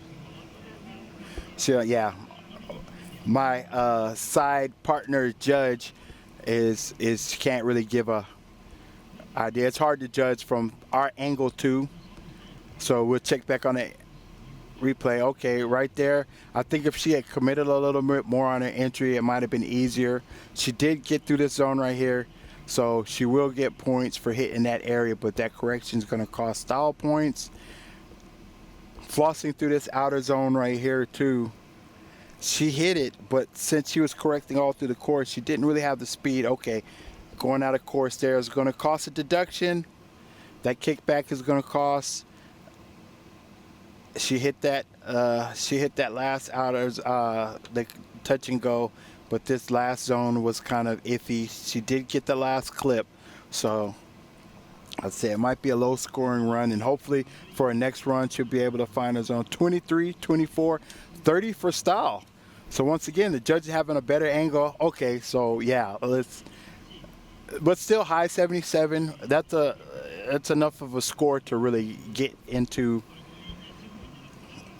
Sure, yeah. My side partner judge is can't really give a idea. It's hard to judge from our angle too. So we'll check back on the replay. Okay, right there. I think if she had committed a little bit more on her entry, it might have been easier. She did get through this zone right here, so she will get points for hitting that area, but that correction is going to cost style points. Flossing through this outer zone right here too. She hit it, but since she was correcting all through the course, she didn't really have the speed. Okay, going out of course there is going to cost a deduction. That kickback is going to cost. She hit that. She hit that last outer, the touch and go, but this last zone was kind of iffy. She did get the last clip, so I'd say it might be a low scoring run, and hopefully for her next run she'll be able to find a zone 23, 24, 30 for style. So once again, the judge is having a better angle. Okay, so yeah, but still high 77. That's enough of a score to really get into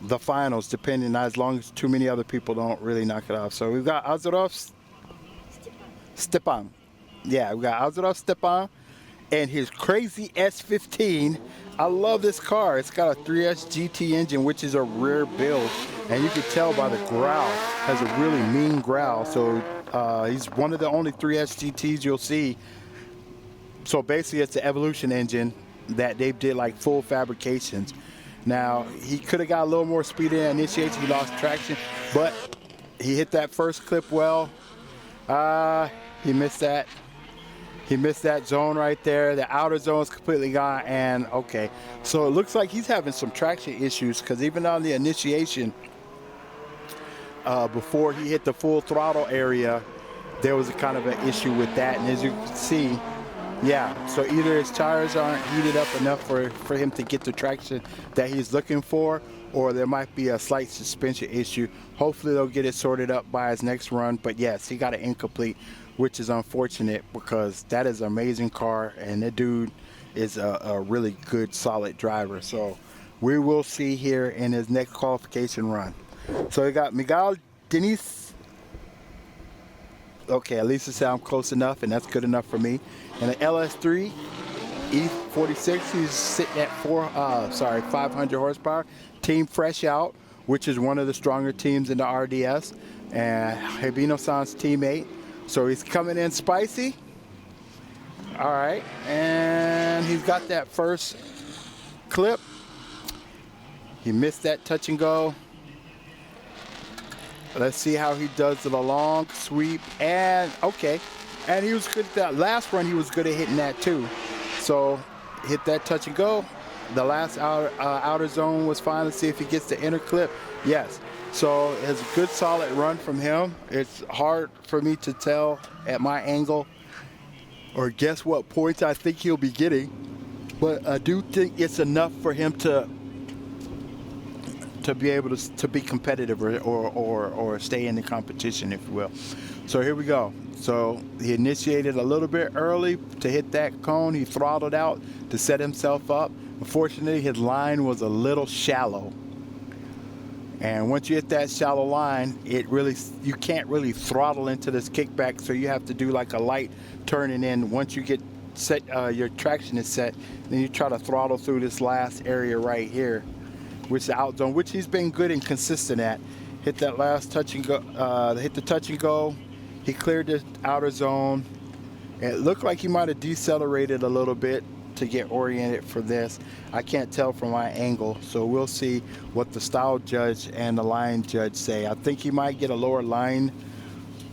the finals, depending, as long as too many other people don't really knock it off. So we've got Azarov Stepan. Yeah, we got Azarov Stepan and his crazy S15. I love this car. It's got a 3S GT engine, which is a rare build, and you can tell by the growl. Has a really mean growl. So he's one of the only 3S GTs you'll see. So basically, it's the Evolution engine that they did like full fabrications. Now, he could have got a little more speed in initiation. He lost traction, but he hit that first clip well. He missed that. He missed that zone right there. The outer zone is completely gone, and okay. So it looks like he's having some traction issues, because even on the initiation, before he hit the full throttle area, there was a kind of an issue with that. And as you can see, yeah, so either his tires aren't heated up enough for him to get the traction that he's looking for, or there might be a slight suspension issue. Hopefully they'll get it sorted up by his next run. But yes, he got an incomplete, which is unfortunate, because that is an amazing car, and that dude is a really good, solid driver. So we will see here in his next qualification run. So we got Miguel Denis. Okay, at least it sounds close enough, and that's good enough for me. And an LS3 E46, he's sitting at 500 horsepower. Team Fresh Out, which is one of the stronger teams in the RDS, and Hebino-san's teammate. So he's coming in spicy. All right, and he's got that first clip. He missed that touch and go. Let's see how he does the long sweep, and okay. And he was good at that last run. He was good at hitting that too. So hit that touch and go. The last outer zone was fine. Let's see if he gets the inner clip. Yes. So it's a good solid run from him. It's hard for me to tell at my angle or guess what points I think he'll be getting, but I do think it's enough for him to be able to be competitive or stay in the competition, if you will. So here we go. So he initiated a little bit early to hit that cone. He throttled out to set himself up. Unfortunately, his line was a little shallow. And once you hit that shallow line, you can't really throttle into this kickback, so you have to do like a light turning in. Once you get set, your traction is set, then you try to throttle through this last area right here, which is the out zone, which he's been good and consistent at. Hit that last touch and go, hit the touch and go. He cleared the outer zone. It looked like he might have decelerated a little bit to get oriented for this. I can't tell from my angle, so we'll see what the style judge and the line judge say. I think he might get a lower line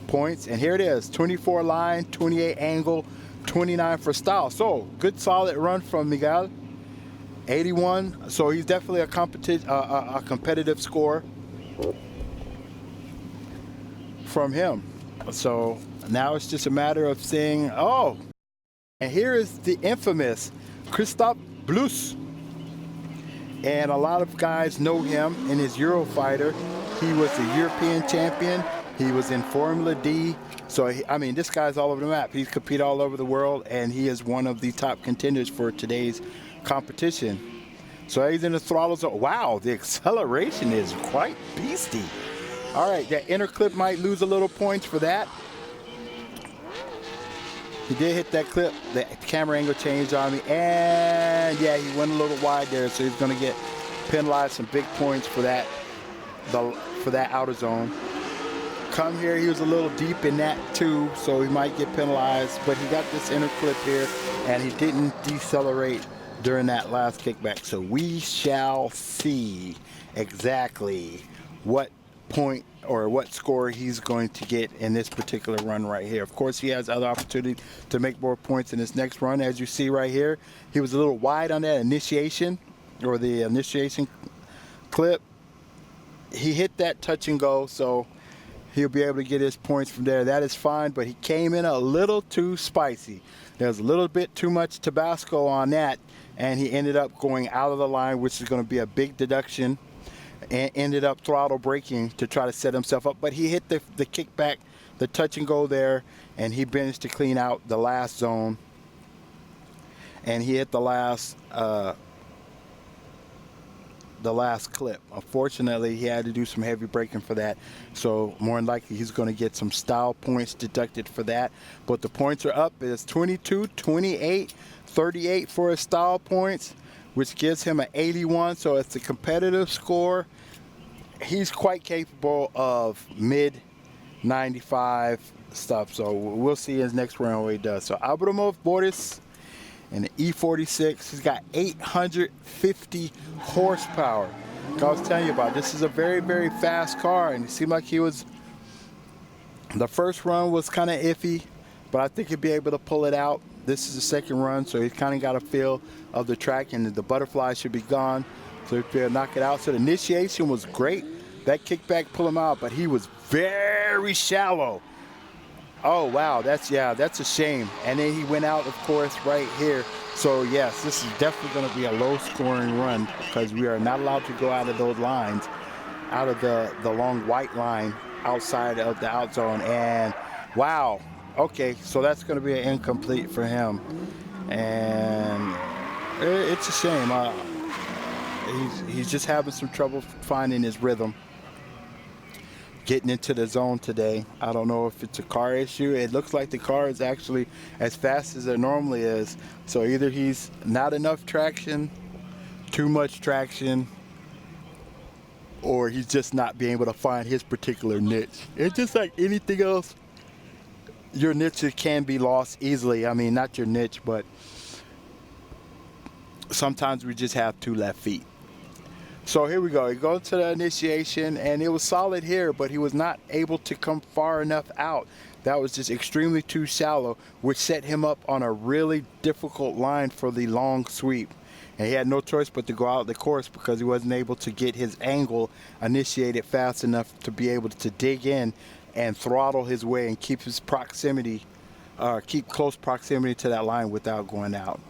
points, and here it is, 24 line, 28 angle, 29 for style. So good solid run from Miguel. 81, so he's definitely a competitive score from him. So now it's just a matter of seeing, oh, and here is the infamous Christoph Bluss. And a lot of guys know him in his Eurofighter. He was the European champion. He was in Formula D. So, I mean, this guy's all over the map. He's competed all over the world, and he is one of the top contenders for today's competition. So he's in the throttle zone. Wow, the acceleration is quite beastie. All right, that inner clip might lose a little points for that. He did hit that clip. The camera angle changed on me, and yeah, he went a little wide there, so he's going to get penalized some big points for that. For that outer zone. Come here, he was a little deep in that too, so he might get penalized, but he got this inner clip here, and he didn't decelerate during that last kickback. So we shall see exactly what point or what score he's going to get in this particular run right here. Of course, he has other opportunity to make more points in this next run. As you see right here, he was a little wide on that initiation, or the initiation clip. He hit that touch and go, so he'll be able to get his points from there. That is fine, but he came in a little too spicy. There's a little bit too much Tabasco on that, and he ended up going out of the line, which is going to be a big deduction, and ended up throttle braking to try to set himself up. But he hit the kickback, the touch and go there, and he managed to clean out the last zone. And he hit the last clip. Unfortunately, he had to do some heavy braking for that, so more than likely he's going to get some style points deducted for that. But the points are up. It's 22, 28, 38 for his style points, which gives him an 81, so it's a competitive score. He's quite capable of mid 95 stuff, so we'll see his next round what he does. So Abramov Boris and the E46, he's got 850 horsepower. Like I was telling you about, this is a very, very fast car, and it seemed like the first run was kind of iffy, but I think he'll be able to pull it out. This is the second run, so he's kind of got a feel of the track, and the butterfly should be gone, so he'll be able to knock it out. So the initiation was great. That kickback pulled him out, but he was very shallow. Oh, wow, that's a shame. And then he went out, of course, right here. So, yes, this is definitely going to be a low-scoring run because we are not allowed to go out of those lines, out of the long white line outside of the out zone. And, wow, okay, so that's going to be an incomplete for him. And it's a shame. He's just having some trouble finding his rhythm, getting into the zone today. I don't know if it's a car issue. It looks like the car is actually as fast as it normally is. So either he's not enough traction, too much traction, or he's just not being able to find his particular niche. It's just like anything else. Your niche can be lost easily. I mean, not your niche, but sometimes we just have two left feet. So here we go. He goes to the initiation, and it was solid here, but he was not able to come far enough out. That was just extremely too shallow, which set him up on a really difficult line for the long sweep. And he had no choice but to go out the course because he wasn't able to get his angle initiated fast enough to be able to dig in and throttle his way and keep his proximity, keep close proximity to that line without going out.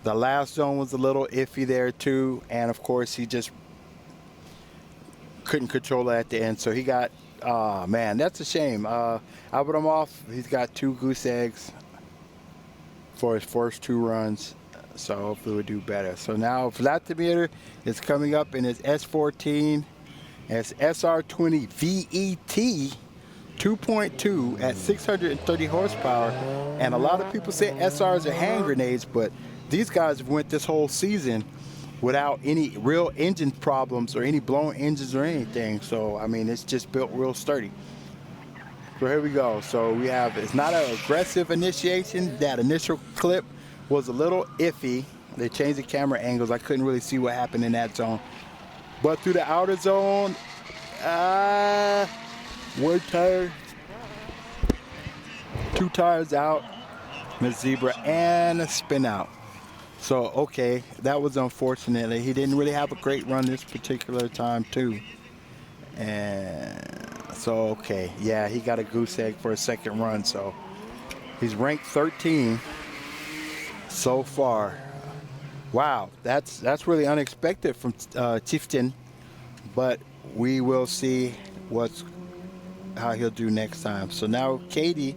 The last zone was a little iffy there too, and of course he just couldn't control it at the end. So he got, man, that's a shame. Abramov, he's got 2 goose eggs for his first 2 runs, so hopefully we'll do better. So now Vladimir is coming up in his S14, it's SR20 VET 2.2 at 630 horsepower, and a lot of people say SRs are hand grenades, but these guys have went this whole season without any real engine problems or any blown engines or anything. So, I mean, it's just built real sturdy. So here we go. So we have, it's not an aggressive initiation. That initial clip was a little iffy. They changed the camera angles. I couldn't really see what happened in that zone. But through the outer zone, one tire, 2 tires out, Miss Zebra, and a spin out. So, okay, that was unfortunate. He didn't really have a great run this particular time, too. And so, okay, yeah, he got a goose egg for a second run. So, he's ranked 13 so far. Wow, that's really unexpected from Chieftain. But we will see what's how he'll do next time. So now Katie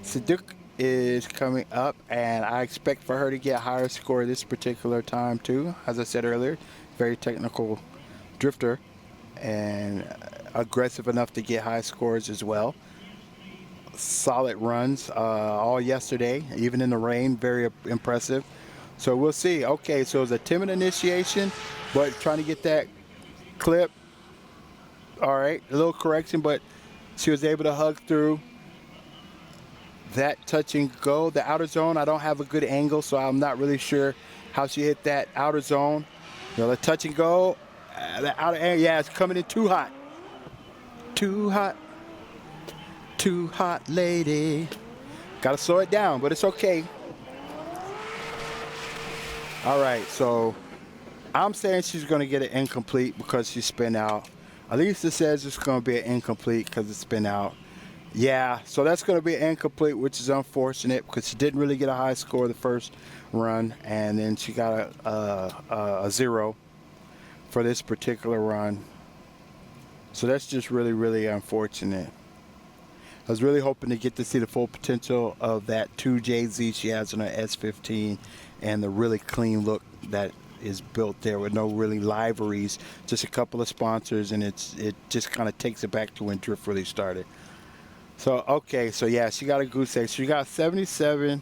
Saduk is coming up, and I expect for her to get a higher score this particular time too. As I said earlier, very technical drifter and aggressive enough to get high scores as well. Solid runs all yesterday, even in the rain, very impressive. So we'll see. Okay, so it's a timid initiation, but trying to get that clip. All right, a little correction, but she was able to hug through that touch and go. The outer zone, I don't have a good angle, so I'm not really sure how she hit that outer zone. You know, the touch and go, the outer area, yeah, it's coming in too hot. Too hot. Too hot, lady. Gotta slow it down, but it's okay. All right, so I'm saying she's gonna get an incomplete because she spin out. Alisa says it's gonna be an incomplete because it's spin out. Yeah, so that's gonna be an incomplete, which is unfortunate because she didn't really get a high score the first run, and then she got a 0 for this particular run. So that's just really, really unfortunate. I was really hoping to get to see the full potential of that 2JZ she has on her S15 and the really clean look that is built there with no really liveries, just a couple of sponsors, and it just kind of takes it back to when drift really started. So okay, so yeah, she got a goose egg. She got 77,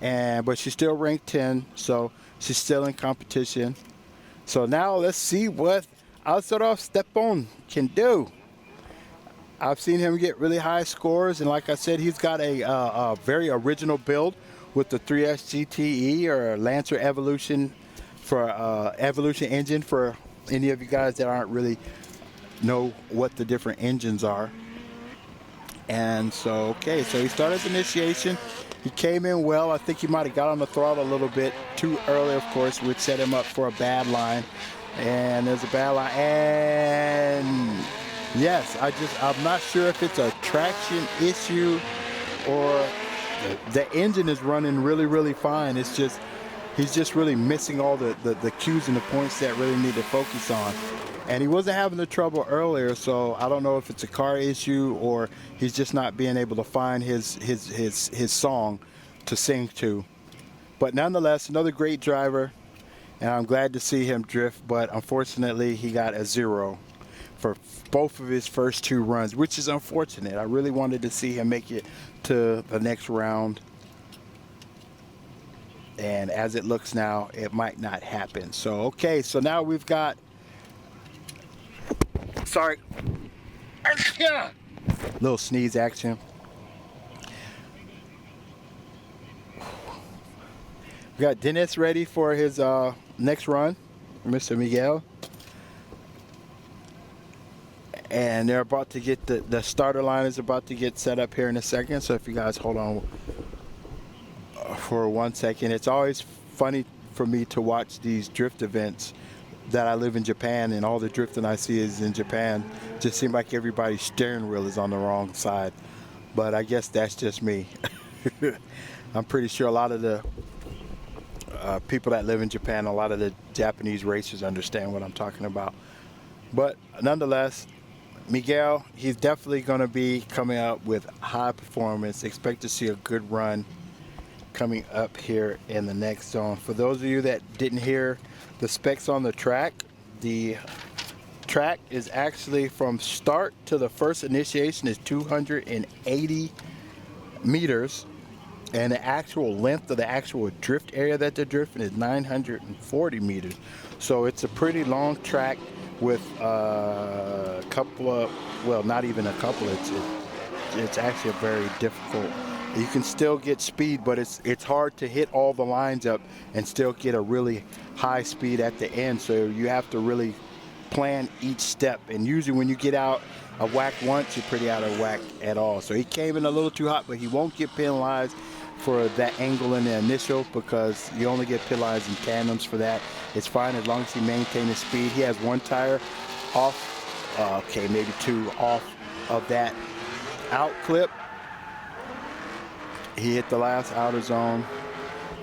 but she's still ranked 10, so she's still in competition. So now let's see what Alsarov Stepan can do. I've seen him get really high scores, and like I said, he's got a very original build with the 3S GTE or Lancer Evolution for Evolution engine. For any of you guys that aren't really know what the different engines are. And so, okay, so he started his initiation. He came in well. I think he might have got on the throttle a little bit too early, of course, which set him up for a bad line. And there's a bad line, and yes, I'm not sure if it's a traction issue or the engine is running really, really fine. It's just, he's just really missing all the cues and the points that really need to focus on. And he wasn't having the trouble earlier, so I don't know if it's a car issue or he's just not being able to find his song to sing to. But nonetheless, another great driver, and I'm glad to see him drift, but unfortunately he got a 0 for both of his first 2 runs, which is unfortunate. I really wanted to see him make it to the next round. And as it looks now, it might not happen. So, okay, so now we've got, sorry, little sneeze action. We got Dennis ready for his next run, Mr. Miguel. And they're about to get the starter line is about to get set up here in a second. So if you guys hold on for 1 second. It's always funny for me to watch these drift events that I live in Japan, and all the drifting I see is in Japan. Just seems like everybody's steering wheel is on the wrong side. But I guess that's just me. I'm pretty sure a lot of the people that live in Japan, a lot of the Japanese racers understand what I'm talking about. But nonetheless, Miguel, he's definitely going to be coming up with high performance. Expect to see a good run coming up here in the next zone. For those of you that didn't hear the specs on the track is actually from start to the first initiation is 280 meters, and the actual length of the actual drift area that they're drifting is 940 meters. So it's a pretty long track with a couple of, well, not even a couple, it's actually a very difficult. You can still get speed, but it's hard to hit all the lines up and still get a really high speed at the end. So you have to really plan each step. And usually when you get out of whack once, you're pretty out of whack at all. So he came in a little too hot, but he won't get penalized for that angle in the initial, because you only get penalized in tandems for that. It's fine as long as he maintains his speed. He has one tire off, okay, maybe two off of that out clip. He hit the last outer zone.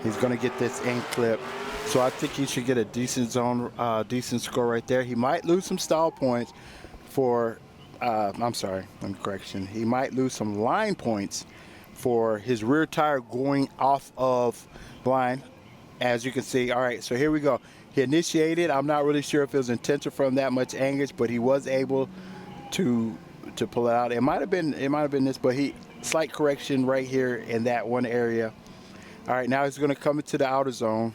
He's going to get this in clip. So I think he should get a decent zone, decent score right there. He might lose some style points for I'm sorry, correction. He might lose some line points for his rear tire going off of line. As you can see, all right, so here we go. He initiated. I'm not really sure if it was intentional from that much angle, but he was able to pull it out. It might have been this, but slight correction right here in that one area. All right, now he's going to come into the outer zone.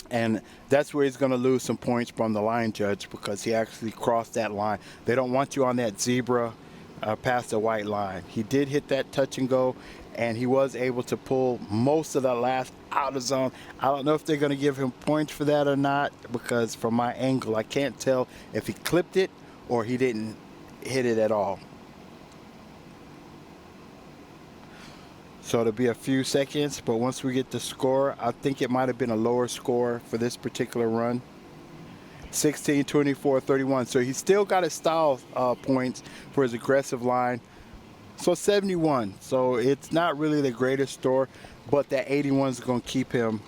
And that's where he's going to lose some points from the line judge because he actually crossed that line. They don't want you on that zebra past the white line. He did hit that touch and go, and he was able to pull most of the last out of zone. I don't know if they're going to give him points for that or not because from my angle, I can't tell if he clipped it or he didn't hit it at all. So it'll be a few seconds, but once we get the score, I think it might have been a lower score for this particular run. 16, 24, 31. So he still got his style points for his aggressive line. So 71. So it's not really the greatest score, but that 81 is going to keep him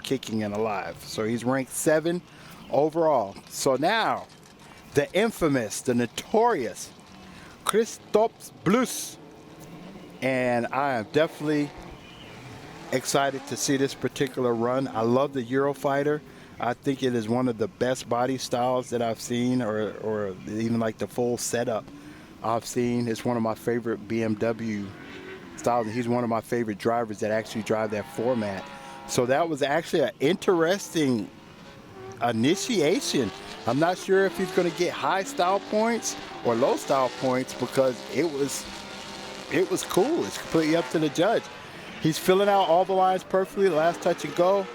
kicking and alive. So he's ranked 7 overall. So now the infamous, the notorious Christophe Blus. And I am definitely excited to see this particular run. I love the Eurofighter. I think it is one of the best body styles that I've seen, or even like the full setup I've seen. It's one of my favorite BMW styles, and he's one of my favorite drivers that actually drive that format. So that was actually an interesting initiation. I'm not sure if he's going to get high style points or low style points because it was cool. It's completely up to the judge. He's filling out all the lines perfectly. Last touch and go.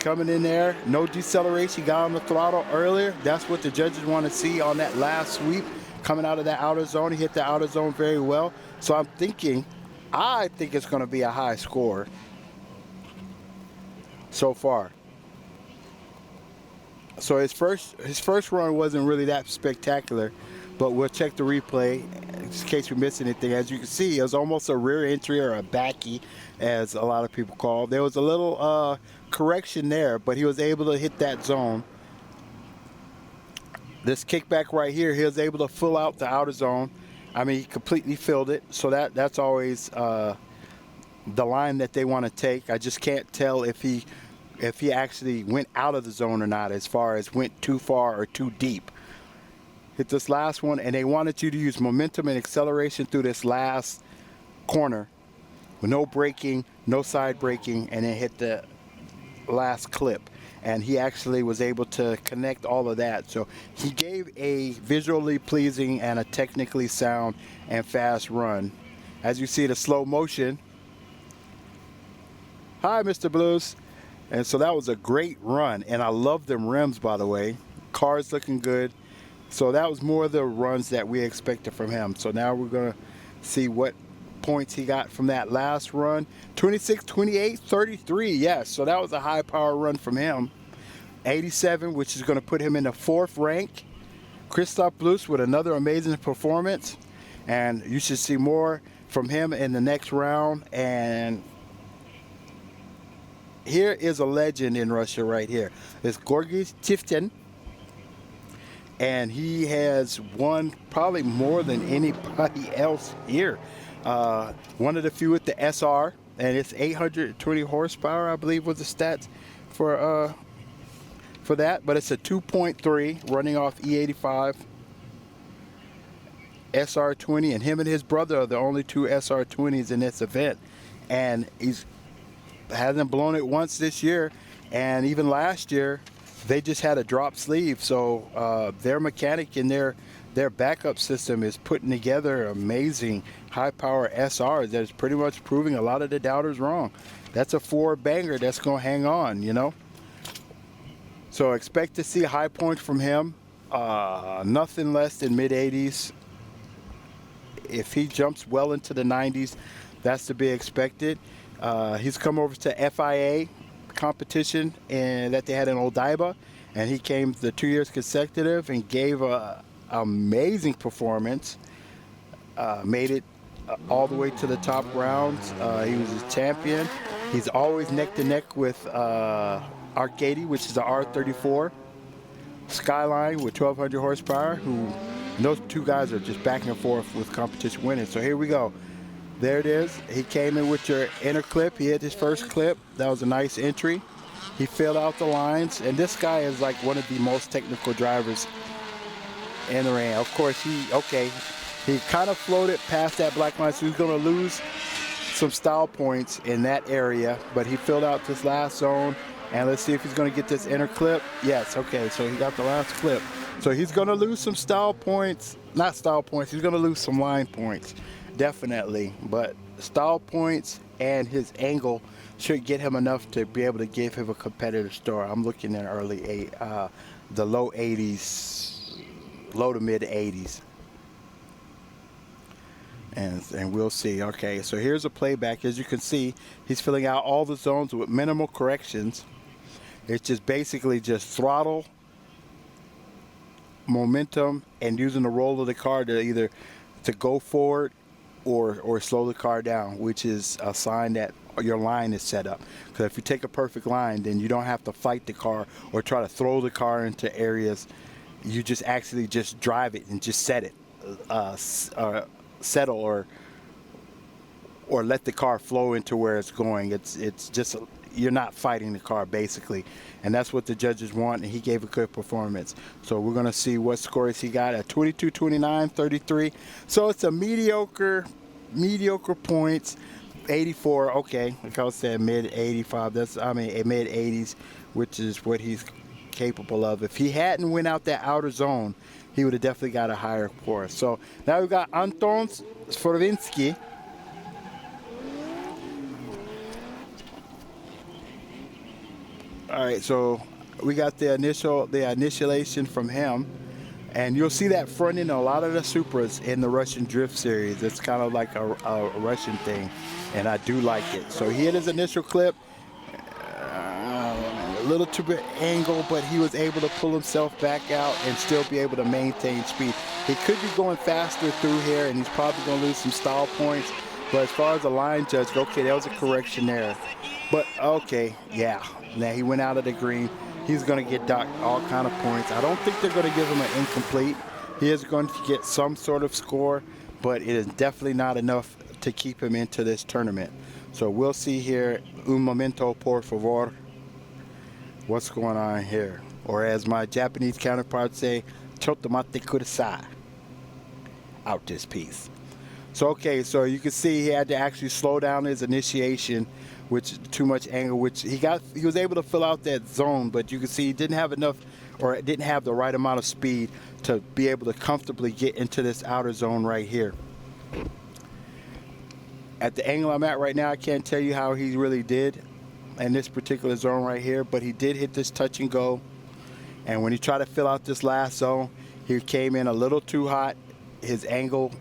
Coming in there. No deceleration. Got on the throttle earlier. That's what the judges want to see on that last sweep. Coming out of that outer zone. He hit the outer zone very well. So I think it's going to be a high score so far. So his first run wasn't really that spectacular, but we'll check the replay in case we miss anything. As you can see, it was almost a rear entry or a backy, as a lot of people call it. There was a little correction there, but he was able to hit that zone. This kickback right here, he was able to fill out the outer zone. I mean, he completely filled it, so that's always the line that they want to take. I just can't tell if he actually went out of the zone or not, as far as went too far or too deep. Hit this last one, and they wanted you to use momentum and acceleration through this last corner with no braking, no side braking, and then hit the last clip. And he actually was able to connect all of that. So he gave a visually pleasing and a technically sound and fast run. As you see the slow motion. Hi, Mr. Blues. And so that was a great run. And I love them rims, by the way. Car's looking good. So that was more of the runs that we expected from him. So now we're going to see what points he got from that last run. 26, 28, 33. Yes, so that was a high power run from him. 87, which is going to put him in the 4th rank. Christophe Blus with another amazing performance. And you should see more from him in the next round. And here is a legend in Russia right here. It's Georgy Tiftin. And he has won probably more than anybody else here. One of the few with the SR, and it's 820 horsepower, I believe, was the stats for that. But it's a 2.3 running off E85 SR20, and him and his brother are the only 2 SR20s in this event. And he's hasn't blown it once this year, and even last year they just had a drop sleeve. So their mechanic in their backup system is putting together amazing high power SRs that's pretty much proving a lot of the doubters wrong. That's a 4 banger that's going to hang on, you know. So expect to see high points from him. Nothing less than mid 80s. If he jumps well into the 90s, that's to be expected. He's come over to FIA competition and that they had in Odaiba, and he came the 2 years consecutive and gave a amazing performance. Made it all the way to the top rounds. He was a champion. He's always neck to neck with Arcady, which is the R34. Skyline with 1,200 horsepower, who those two guys are just back and forth with competition winning. So here we go. There it is. He came in with your inner clip. He hit his first clip. That was a nice entry. He filled out the lines, and this guy is like one of the most technical drivers in the ring. Of course, he kind of floated past that black line, so he's going to lose some style points in that area, but he filled out this last zone, and let's see if he's going to get this inner clip. Yes, okay, so he got the last clip. So he's going to lose some style points, not style points, he's going to lose some line points, definitely, but style points and his angle should get him enough to be able to give him a competitive score. I'm looking at the low 80s, low to mid 80s. And we'll see. Okay, so here's a playback. As you can see, he's filling out all the zones with minimal corrections. It's just basically just throttle, momentum, and using the roll of the car to either to go forward or slow the car down, which is a sign that your line is set up. Because if you take a perfect line, then you don't have to fight the car or try to throw the car into areas. You just actually just drive it and just set it. Settle or let the car flow into where it's going. It's just you're not fighting the car basically, and that's what the judges want, and he gave a good performance. So we're going to see what scores he got at 22, 29, 33. So it's a mediocre points. 84, okay, like I said, mid 85. That's mid 80s, which is what he's capable of. If he hadn't went out that outer zone, he would have definitely got a higher score. So now we've got Anton Sforvinsky. All right, so we got the initiation from him, and you'll see that front end in a lot of the Supras in the Russian Drift Series. It's kind of like a Russian thing, and I do like it. So he hit his initial clip. A little too bit angle, but he was able to pull himself back out and still be able to maintain speed. He could be going faster through here, and he's probably going to lose some stall points. But as far as the line judge, okay, that was a correction there. But okay, yeah. Now he went out of the green. He's going to get docked all kind of points. I don't think they're going to give him an incomplete. He is going to get some sort of score, but it is definitely not enough to keep him into this tournament. So we'll see here. Un momento, por favor. What's going on here? Or as my Japanese counterparts say, chotomate kudasai. Out this piece. So okay, so you can see he had to actually slow down his initiation, which too much angle, which he was able to fill out that zone, but you can see he didn't have enough, or didn't have the right amount of speed to be able to comfortably get into this outer zone right here. At the angle I'm at right now, I can't tell you how he really did in this particular zone right here, but he did hit this touch and go, and when he tried to fill out this last zone, he came in a little too hot. His angle,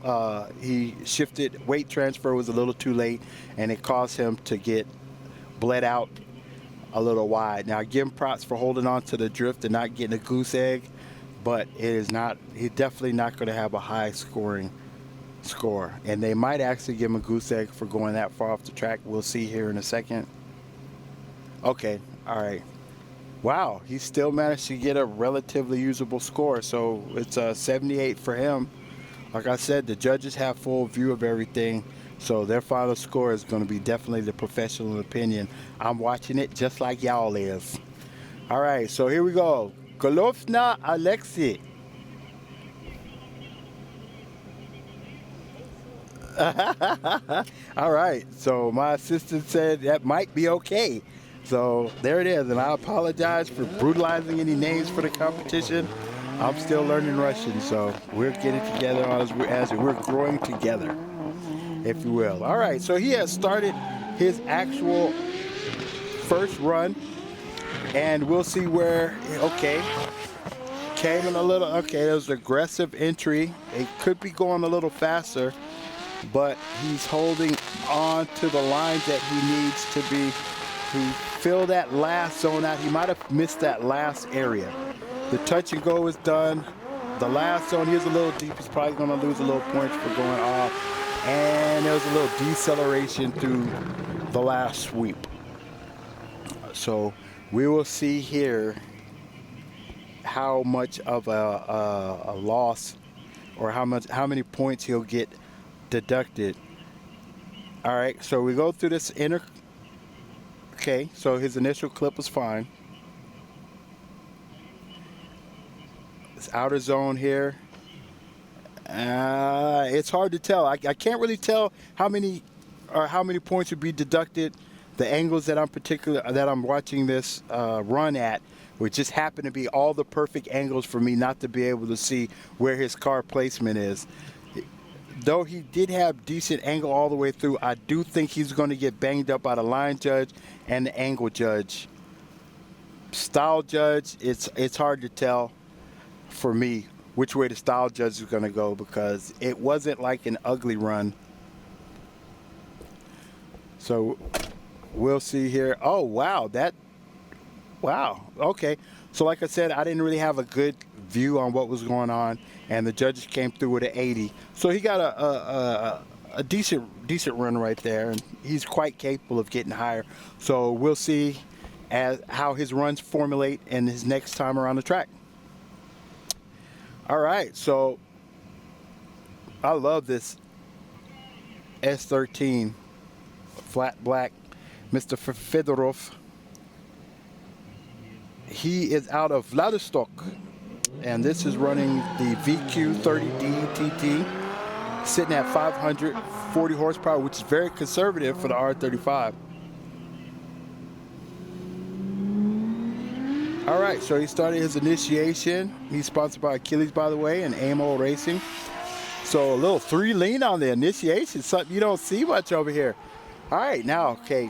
he shifted, weight transfer was a little too late, and it caused him to get bled out a little wide. Now I give him props for holding on to the drift and not getting a goose egg, but he's definitely not going to have a high scoring score, and they might actually give him a goose egg for going that far off the track. We'll see here in a second. Okay, all right. Wow, he still managed to get a relatively usable score, so it's a 78 for him. Like I said, the judges have full view of everything, so their final score is going to be definitely the professional opinion. I'm watching it just like y'all is. All right, so here we go. Golovna Alexei. All right, so my assistant said that might be okay. So there it is, and I apologize for brutalizing any names for the competition. I'm still learning Russian, so we're getting together as we're growing together, if you will. All right, so he has started his actual first run, and we'll see where, okay, came in a little, okay, there was aggressive entry. It could be going a little faster, but he's holding on to the lines that he needs to be to fill that last zone out. He might have missed that last area. The touch and go is done. The last zone, he's a little deep. He's probably going to lose a little points for going off. And there was a little deceleration through the last sweep. So we will see here how much of a loss or how many points he'll get deducted. All right, so we go through this inner. Okay, so his initial clip was fine. This outer zone here. It's hard to tell. I can't really tell how many points would be deducted. The angles that I'm watching this run at would just happen to be all the perfect angles for me not to be able to see where his car placement is. Though he did have decent angle all the way through, I do think he's going to get banged up by the line judge and the angle judge. Style judge, it's hard to tell for me which way the style judge is going to go, because it wasn't like an ugly run. So we'll see here. Oh, wow. Wow. Okay. So like I said, I didn't really have a good view on what was going on, and the judges came through with an 80. So he got a decent run right there, and he's quite capable of getting higher. So we'll see how his runs formulate in his next time around the track. All right, so I love this S13 flat black Mr. Fedorov. He is out of Vladivostok, and this is running the VQ30D TT, sitting at 540 horsepower, which is very conservative for the R35. All right, so he started his initiation. He's sponsored by Achilles, by the way, and AMO Racing. So a little 3 lean on the initiation, something you don't see much over here. All right, now, okay.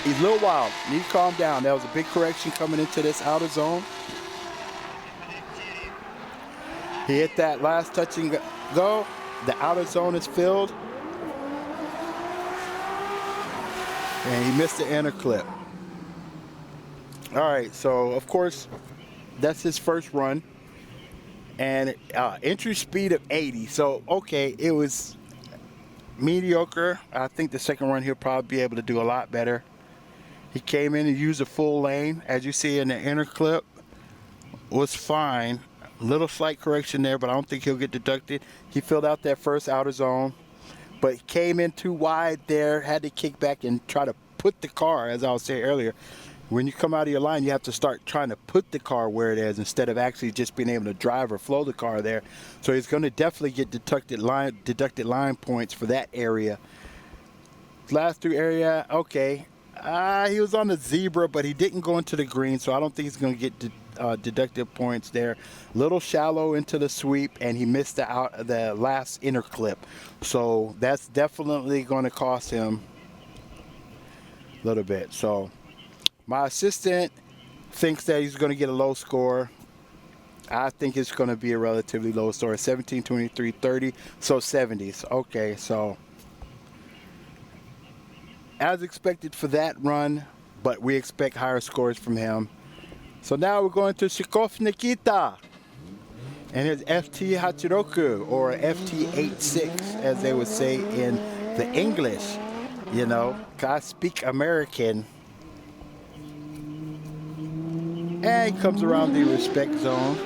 He's a little wild. Need to calm down. That was a big correction coming into this outer zone. He hit that last touch and go. The outer zone is filled. And he missed the inner clip. All right, so of course, that's his first run. And entry speed of 80. So, okay, it was mediocre. I think the second run he'll probably be able to do a lot better. He came in and used a full lane, as you see in the inner clip. Was fine. Little slight correction there, but I don't think he'll get deducted. He filled out that first outer zone, but came in too wide there, had to kick back and try to put the car, as I was saying earlier. When you come out of your line, you have to start trying to put the car where it is instead of actually just being able to drive or flow the car there. So he's going to definitely get deducted line points for that area. Last through area, okay. He was on the zebra, but he didn't go into the green, so I don't think he's going to get deducted points there. Little shallow into the sweep, and he missed the last inner clip. So that's definitely going to cost him a little bit. So my assistant thinks that he's going to get a low score. I think it's going to be a relatively low score, 17, 23, 30, so 70s. Okay, so as expected for that run, but we expect higher scores from him. So now we're going to Shikov Nikita and his FT Hachiroku, or FT86, as they would say in the English. You know, I speak American. And he comes around the respect zone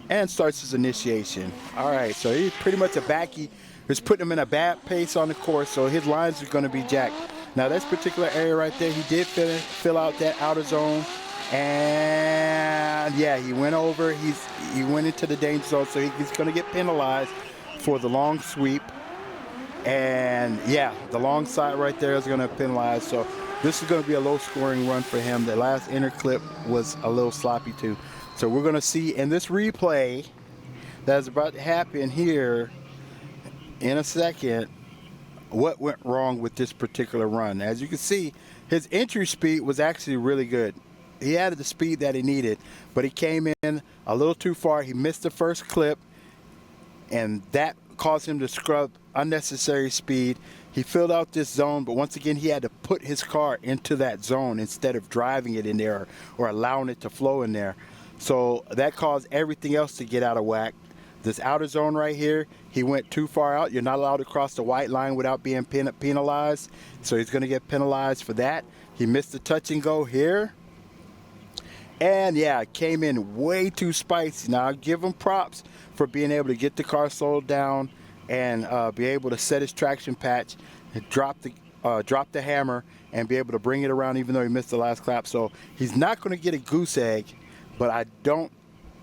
and starts his initiation. All right, so he's pretty much a backy. It's putting him in a bad pace on the course, so his lines are going to be jacked. Now, this particular area right there, he did fill out that outer zone. And, yeah, he went over. He went into the danger zone, so he's going to get penalized for the long sweep. And, yeah, the long side right there is going to penalize. So this is going to be a low-scoring run for him. The last inner clip was a little sloppy, too. So we're going to see in this replay that's about to happen here in a second what went wrong with this particular run. As you can see, his entry speed was actually really good. He had the speed that he needed, but he came in a little too far. He missed the first clip, and that caused him to scrub unnecessary speed. He filled out this zone, but once again, he had to put his car into that zone instead of driving it in there or allowing it to flow in there. So that caused everything else to get out of whack. This outer zone right here, he went too far out. You're not allowed to cross the white line without being penalized. So he's going to get penalized for that. He missed the touch and go here. And yeah, came in way too spicy. Now I give him props for being able to get the car slowed down and be able to set his traction patch and drop the hammer and be able to bring it around even though he missed the last clap. So he's not going to get a goose egg, but I don't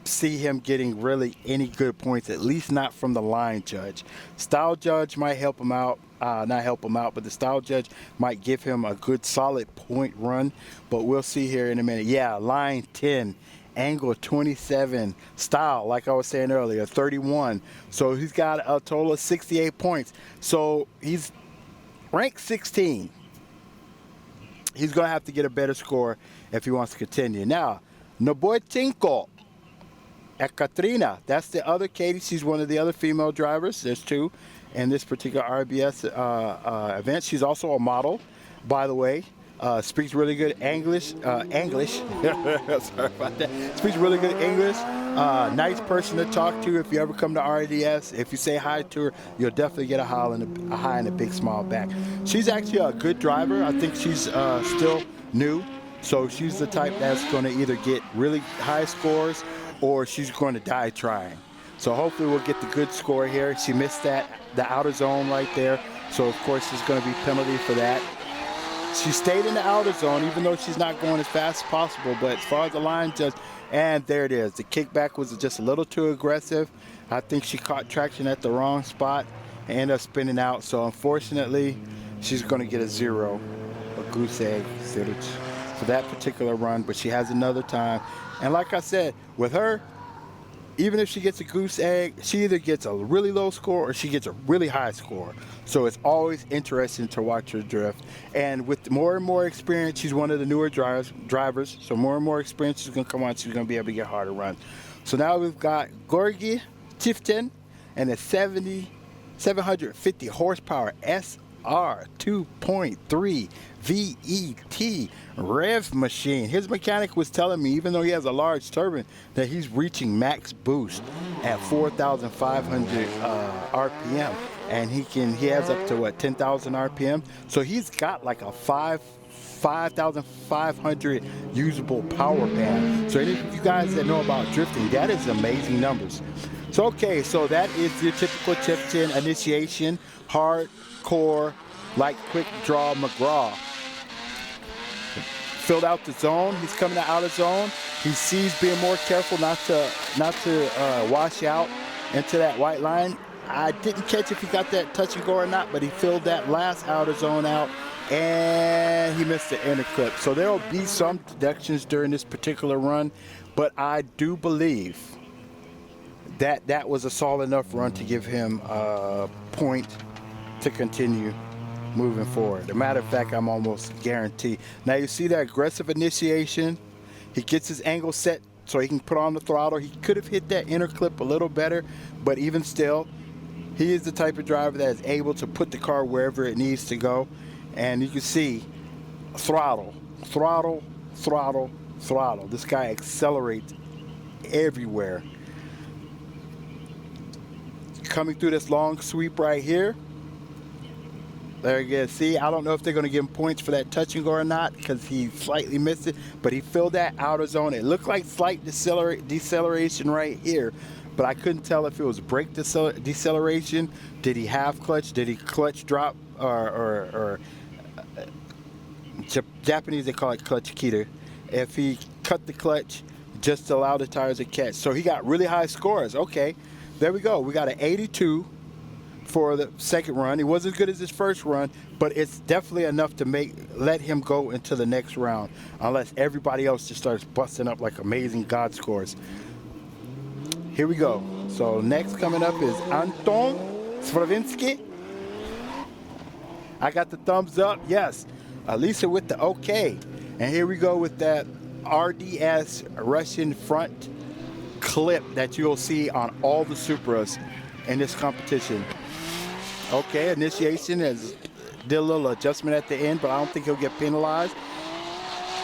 see him getting really any good points, at least not from the line judge. Style judge might help him out, not help him out, but the style judge might give him a good solid point run, but we'll see here in a minute. Yeah, line 10, angle 27, style, like I was saying earlier, 31. So he's got a total of 68 points. So he's ranked 16. He's going to have to get a better score if he wants to continue. Now, Noboychenko, Ekaterina, that's the other Katie. She's one of the other female drivers. There's two in this particular RBS event. She's also a model, by the way. Speaks really good English. Sorry about that. Speaks really good English. Nice person to talk to if you ever come to RDS. If you say hi to her, you'll definitely get a hi and a big smile back. She's actually a good driver. I think she's still new. So she's the type that's going to either get really high scores or she's going to die trying. So hopefully we'll get the good score here. She missed the outer zone right there. So of course there's going to be penalty for that. She stayed in the outer zone even though she's not going as fast as possible. But as far as the line judge, and there it is. The kickback was just a little too aggressive. I think she caught traction at the wrong spot and ended up spinning out. So unfortunately, she's going to get a 0, a goose egg for that particular run. But she has another time. And like I said, with her, even if she gets a goose egg, she either gets a really low score or she gets a really high score. So it's always interesting to watch her drift. And with more and more experience, she's one of the newer drivers. So more and more experience is going to come on. She's going to be able to get harder runs. So now we've got Gorgi Tifton and a 750 horsepower SR 2.3 VET rev machine. His mechanic was telling me, even though he has a large turbine, that he's reaching max boost at 4,500 RPM, and he has up to what, 10,000 RPM. So he's got like a 5,500 usable power band. So any of you guys that know about drifting, that is amazing numbers. So okay, so that is your typical Tifton initiation, hardcore, like quick draw McGraw. Filled out the zone. He's coming out of zone. He sees being more careful not to wash out into that white line. I didn't catch if he got that touch and go or not, but he filled that last outer zone out and he missed the inner clip. So there will be some deductions during this particular run, but I do believe that that was a solid enough run to give him a point to continue moving forward. As a matter of fact, I'm almost guaranteed. Now you see that aggressive initiation. He gets his angle set so he can put on the throttle. He could have hit that inner clip a little better, but even still, he is the type of driver that is able to put the car wherever it needs to go. And you can see throttle, throttle, throttle, throttle. This guy accelerates everywhere. Coming through this long sweep right here. There you go. See, I don't know if they're going to give him points for that touch and go or not because he slightly missed it, but he filled that outer zone. It looked like slight deceleration right here, but I couldn't tell if it was brake deceleration. Did he half clutch? Did he clutch drop? Or Japanese, they call it clutch keter. If he cut the clutch just to allow the tires to catch. So he got really high scores. Okay, there we go. We got an 82. For the second run. He wasn't as good as his first run, but it's definitely enough to let him go into the next round, unless everybody else just starts busting up like amazing God scores. Here we go. So next coming up is Anton Svravinsky. I got the thumbs up. Yes. Alisa with the okay. And here we go with that RDS Russian front clip that you'll see on all the Supras in this competition. Okay, initiation did a little adjustment at the end, but I don't think he'll get penalized.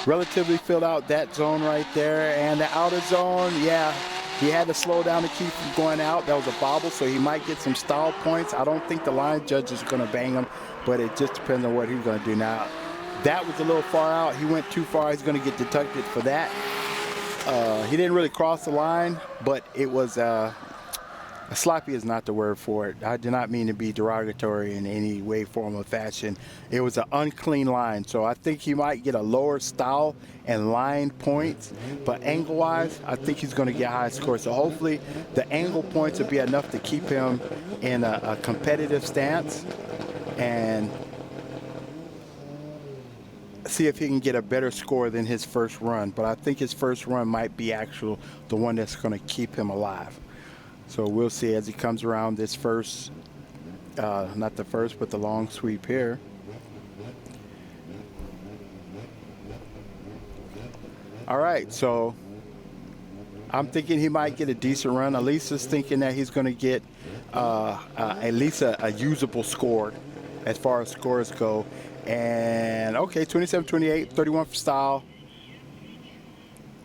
Relatively filled out that zone right there. And the outer zone, yeah, he had to slow down to keep from going out. That was a bobble, so he might get some stall points. I don't think the line judge is going to bang him, but it just depends on what he's going to do now. That was a little far out. He went too far. He's going to get deducted for that. He didn't really cross the line, but it was sloppy is not the word for it. I do not mean to be derogatory in any way, form, or fashion. It was an unclean line, so I think he might get a lower style and line points, but angle-wise, I think he's going to get high score. So hopefully the angle points will be enough to keep him in a competitive stance and see if he can get a better score than his first run. But I think his first run might be the one that's going to keep him alive. So we'll see as he comes around this first, not the first, but the long sweep here. All right, so I'm thinking he might get a decent run. Elisa's thinking that he's going to get at least a usable score as far as scores go. And okay, 27-28, 31 for style,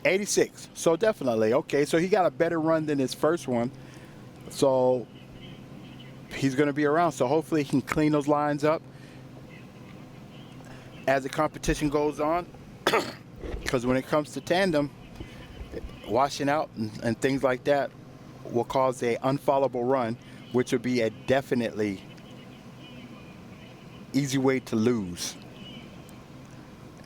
86. So definitely, okay, so he got a better run than his first one. So he's going to be around. So hopefully he can clean those lines up as the competition goes on. Because when it comes to tandem, washing out and things like that will cause a unfollowable run, which would be a definitely easy way to lose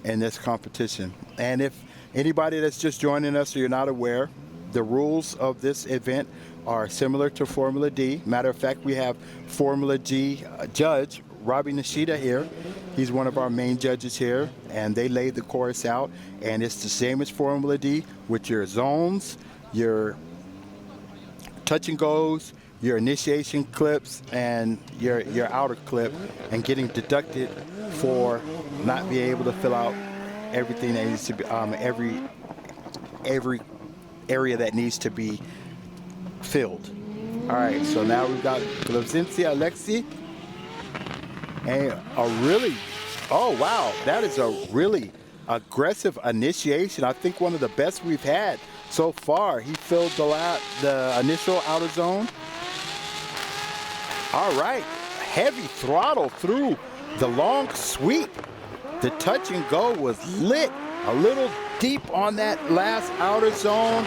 in this competition. And if anybody that's just joining us or you're not aware, the rules of this event are similar to Formula D. Matter of fact, we have Formula G judge Robbie Nishida here. He's one of our main judges here, and they laid the course out, and it's the same as Formula D with your zones, your touch and goes, your initiation clips, and your outer clip, and getting deducted for not being able to fill out everything that needs to be every area that needs to be filled. All right, so now we've got Glavincia Alexi, and oh wow, that is a really aggressive initiation. I think one of the best we've had so far. He filled the initial outer zone. All right, heavy throttle through the long sweep. The touch and go was lit, a little deep on that last outer zone,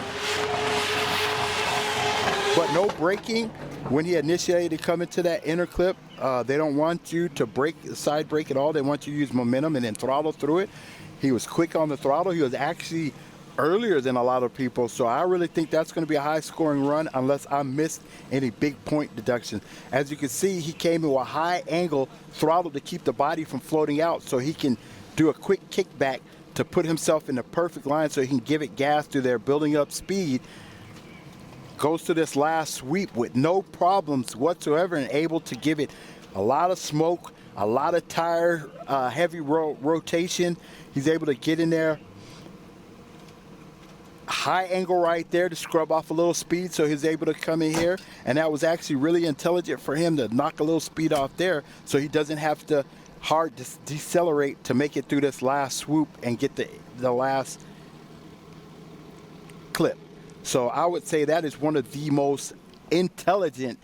but no braking. When he initiated coming to that inner clip, they don't want you to side brake at all. They want you to use momentum and then throttle through it. He was quick on the throttle. He was actually earlier than a lot of people, so I really think that's going to be a high scoring run unless I missed any big point deduction. As you can see, he came in with a high angle throttle to keep the body from floating out, so he can do a quick kickback to put himself in the perfect line so he can give it gas through there, building up speed. Goes to this last sweep with no problems whatsoever and able to give it a lot of smoke, a lot of tire heavy rotation. He's able to get in there. High angle right there to scrub off a little speed, so he's able to come in here, and that was actually really intelligent for him to knock a little speed off there so he doesn't have to hard decelerate to make it through this last swoop and get the last clip. So I would say that is one of the most intelligent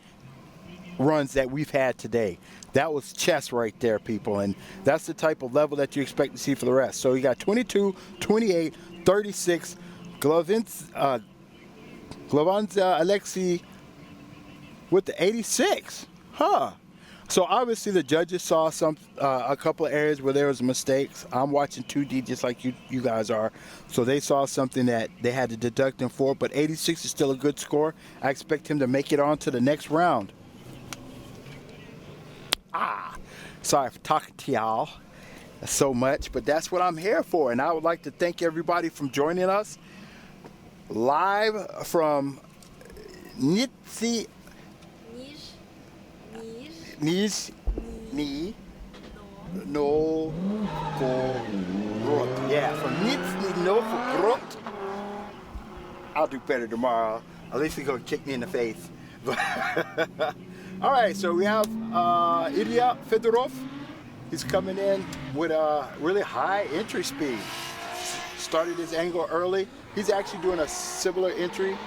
runs that we've had today. That was chess right there, people, and that's the type of level that you expect to see for the rest. So you got 22, 28, 36, Glavincia Alexi with the 86. Huh. So obviously the judges saw a couple of areas where there was mistakes. I'm watching 2D just like you guys are. So they saw something that they had to deduct him for, but 86 is still a good score. I expect him to make it on to the next round. Sorry for talking to y'all so much, but that's what I'm here for. And I would like to thank everybody for joining us live from Nizhny Novgorod. Yeah, from Nizhny Novgorod. I'll do better tomorrow. At least he's gonna kick me in the face. All right, so we have Ilya Fedorov. He's coming in with a really high entry speed. Started his angle early. He's actually doing a similar entry.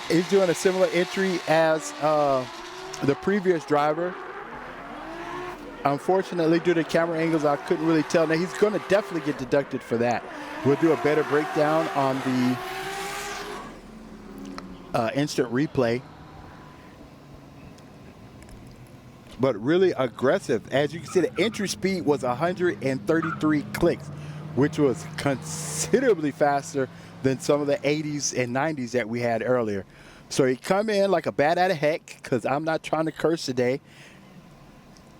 He's doing a similar entry as the previous driver. Unfortunately, due to camera angles, I couldn't really tell. Now, he's going to definitely get deducted for that. We'll do a better breakdown on the instant replay. But really aggressive. As you can see, the entry speed was 133 clicks, which was considerably faster than some of the 80s and 90s that we had earlier. So he come in like a bat out of heck, because I'm not trying to curse today.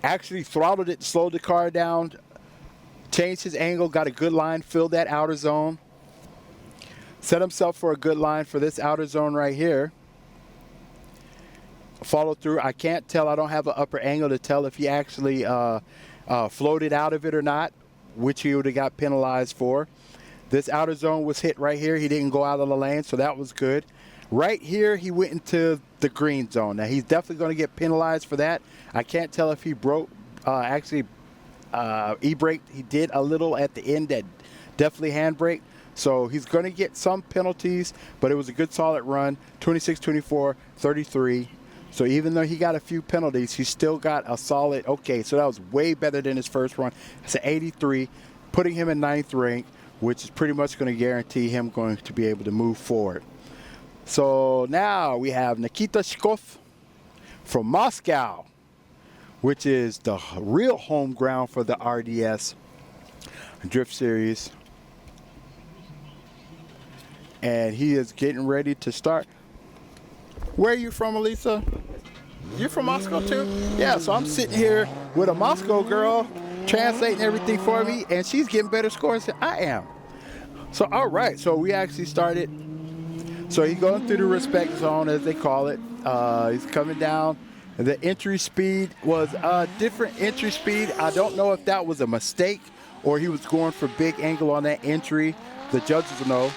Actually throttled it, slowed the car down, changed his angle, got a good line, filled that outer zone. Set himself for a good line for this outer zone right here. Follow through. I can't tell. I don't have an upper angle to tell if he actually floated out of it or not, which he would have got penalized for. This outer zone was hit right here. He didn't go out of the lane, so that was good. Right here, he went into the green zone. Now, he's definitely going to get penalized for that. I can't tell if he broke, e-braked. He did a little at the end that definitely handbrake. So he's going to get some penalties, but it was a good solid run. 26, 24, 33. So even though he got a few penalties, he still got a solid, okay, so that was way better than his first run. It's an 83, putting him in 9th rank, which is pretty much going to guarantee him going to be able to move forward. So now we have Nikita Shkov from Moscow, which is the real home ground for the RDS Drift Series. And he is getting ready to start. Where are you from, Elisa? You're from Moscow too? Yeah, so I'm sitting here with a Moscow girl translating everything for me, and she's getting better scores than I am. So, all right, so we actually started. So he's going through the respect zone, as they call it. He's coming down. The entry speed was a different entry speed. I don't know if that was a mistake or he was going for big angle on that entry. The judges will know.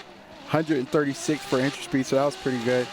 136 for entry speed, so that was pretty good.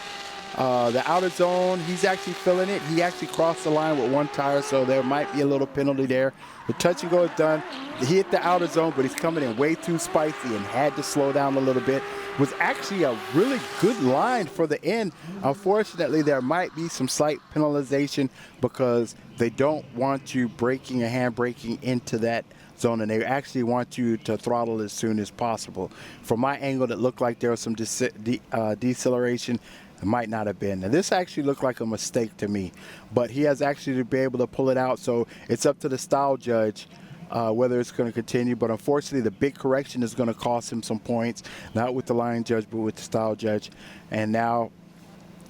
The outer zone, he's actually filling it. He actually crossed the line with one tire, so there might be a little penalty there. The touch and go is done. He hit the outer zone, but he's coming in way too spicy and had to slow down a little bit. Was actually a really good line for the end. Unfortunately, there might be some slight penalization because they don't want you braking and hand braking into that zone, and they actually want you to throttle as soon as possible. From my angle, it looked like there was some deceleration. It might not have been. Now, this actually looked like a mistake to me, but he has actually to be able to pull it out, so it's up to the style judge whether it's going to continue. But unfortunately, the big correction is going to cost him some points, not with the line judge, but with the style judge. And now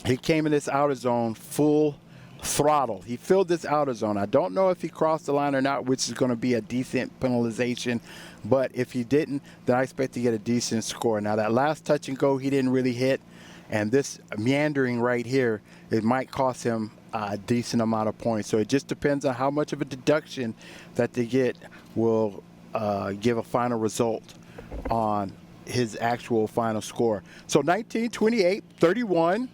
he came in this outer zone full throttle. He filled this outer zone. I don't know if he crossed the line or not, which is going to be a decent penalization. But if he didn't, then I expect to get a decent score. Now, that last touch and go, he didn't really hit. And this meandering right here, it might cost him a decent amount of points. So it just depends on how much of a deduction that they get will give a final result on his actual final score. So 19, 28, 31.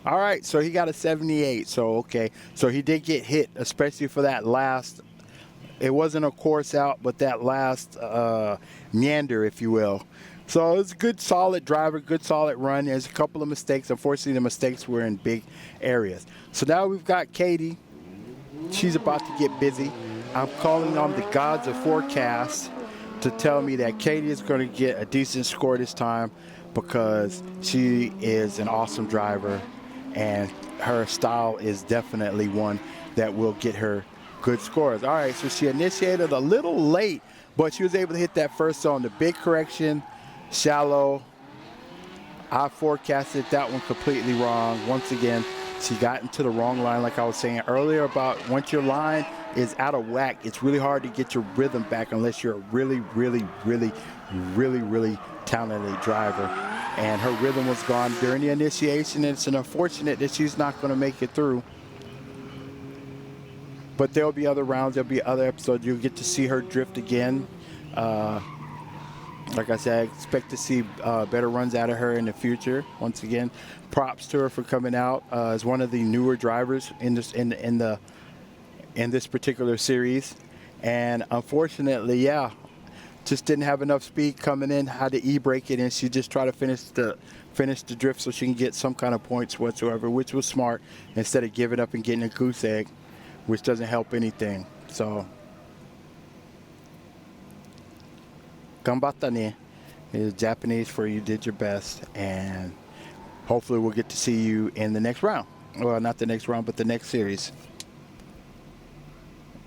All right, so he got a 78. So, okay. So he did get hit, especially for that last, it wasn't a course out, but that last meander, if you will. So it's a good, solid driver, good, solid run. There's a couple of mistakes. Unfortunately, the mistakes were in big areas. So now we've got Katie. She's about to get busy. I'm calling on the gods of forecast to tell me that Katie is going to get a decent score this time because she is an awesome driver and her style is definitely one that will get her good scores. All right, so she initiated a little late, but she was able to hit that first zone. The big correction, shallow. I forecasted that one completely wrong. Once again, she got into the wrong line, like I was saying earlier about once your line is out of whack, it's really hard to get your rhythm back unless you're a really, really, really, really, really talented driver. And her rhythm was gone during the initiation, and it's unfortunate that she's not going to make it through. But there'll be other rounds, there'll be other episodes. You'll get to see her drift again. Like I said, I expect to see better runs out of her in the future. Once again, props to her for coming out as one of the newer drivers in this particular series. And unfortunately, yeah, just didn't have enough speed coming in, had to e-brake it, and she just tried to finish the drift so she can get some kind of points whatsoever, which was smart, instead of giving up and getting a goose egg, which doesn't help anything. So, ganbatta ne is Japanese for you did your best, and hopefully we'll get to see you in the next round. Well, not the next round, but the next series.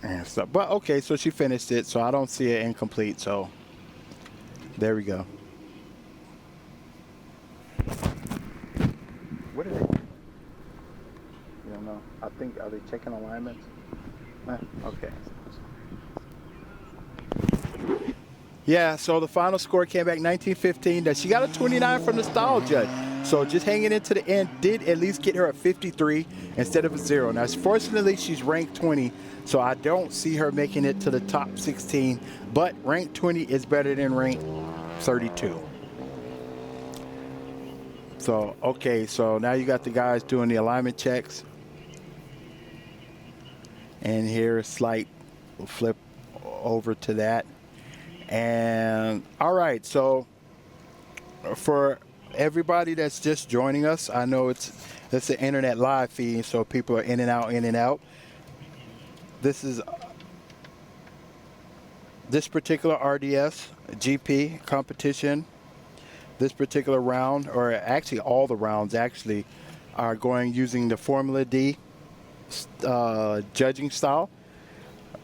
And stuff. But okay, so she finished it, so I don't see it incomplete. So there we go. What is it? You don't know. I think, are they checking alignments? Okay. Yeah, so the final score came back 19-15. That she got a 29 from the style judge. So just hanging into the end did at least get her a 53 instead of a 0. Now, fortunately, she's ranked 20, so I don't see her making it to the top 16. But rank 20 is better than rank 32. So, okay, so now you got the guys doing the alignment checks. And here, a slight flip over to that. And, all right, so for everybody that's just joining us, I know it's an internet live feed, so people are in and out. This is this particular RDS GP competition. This particular round, or actually all the rounds actually, are going using the Formula D judging style.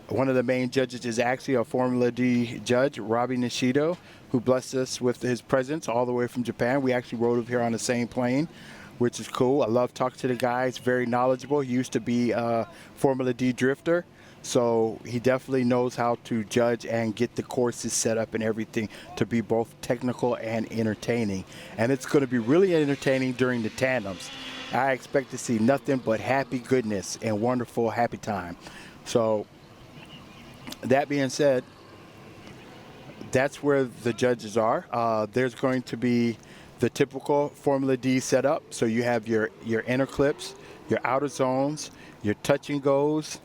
One of the main judges is actually a Formula D judge, Robbie Nishido, who blessed us with his presence all the way from Japan. We actually rode up here on the same plane, which is cool. I love talking to the guy. He's very knowledgeable. He used to be a Formula D drifter, so he definitely knows how to judge and get the courses set up and everything to be both technical and entertaining. And it's going to be really entertaining during the tandems. I expect to see nothing but happy goodness and wonderful happy time. So that being said, that's where the judges are. There's going to be the typical Formula D setup. So you have your inner clips, your outer zones, your touch and goes,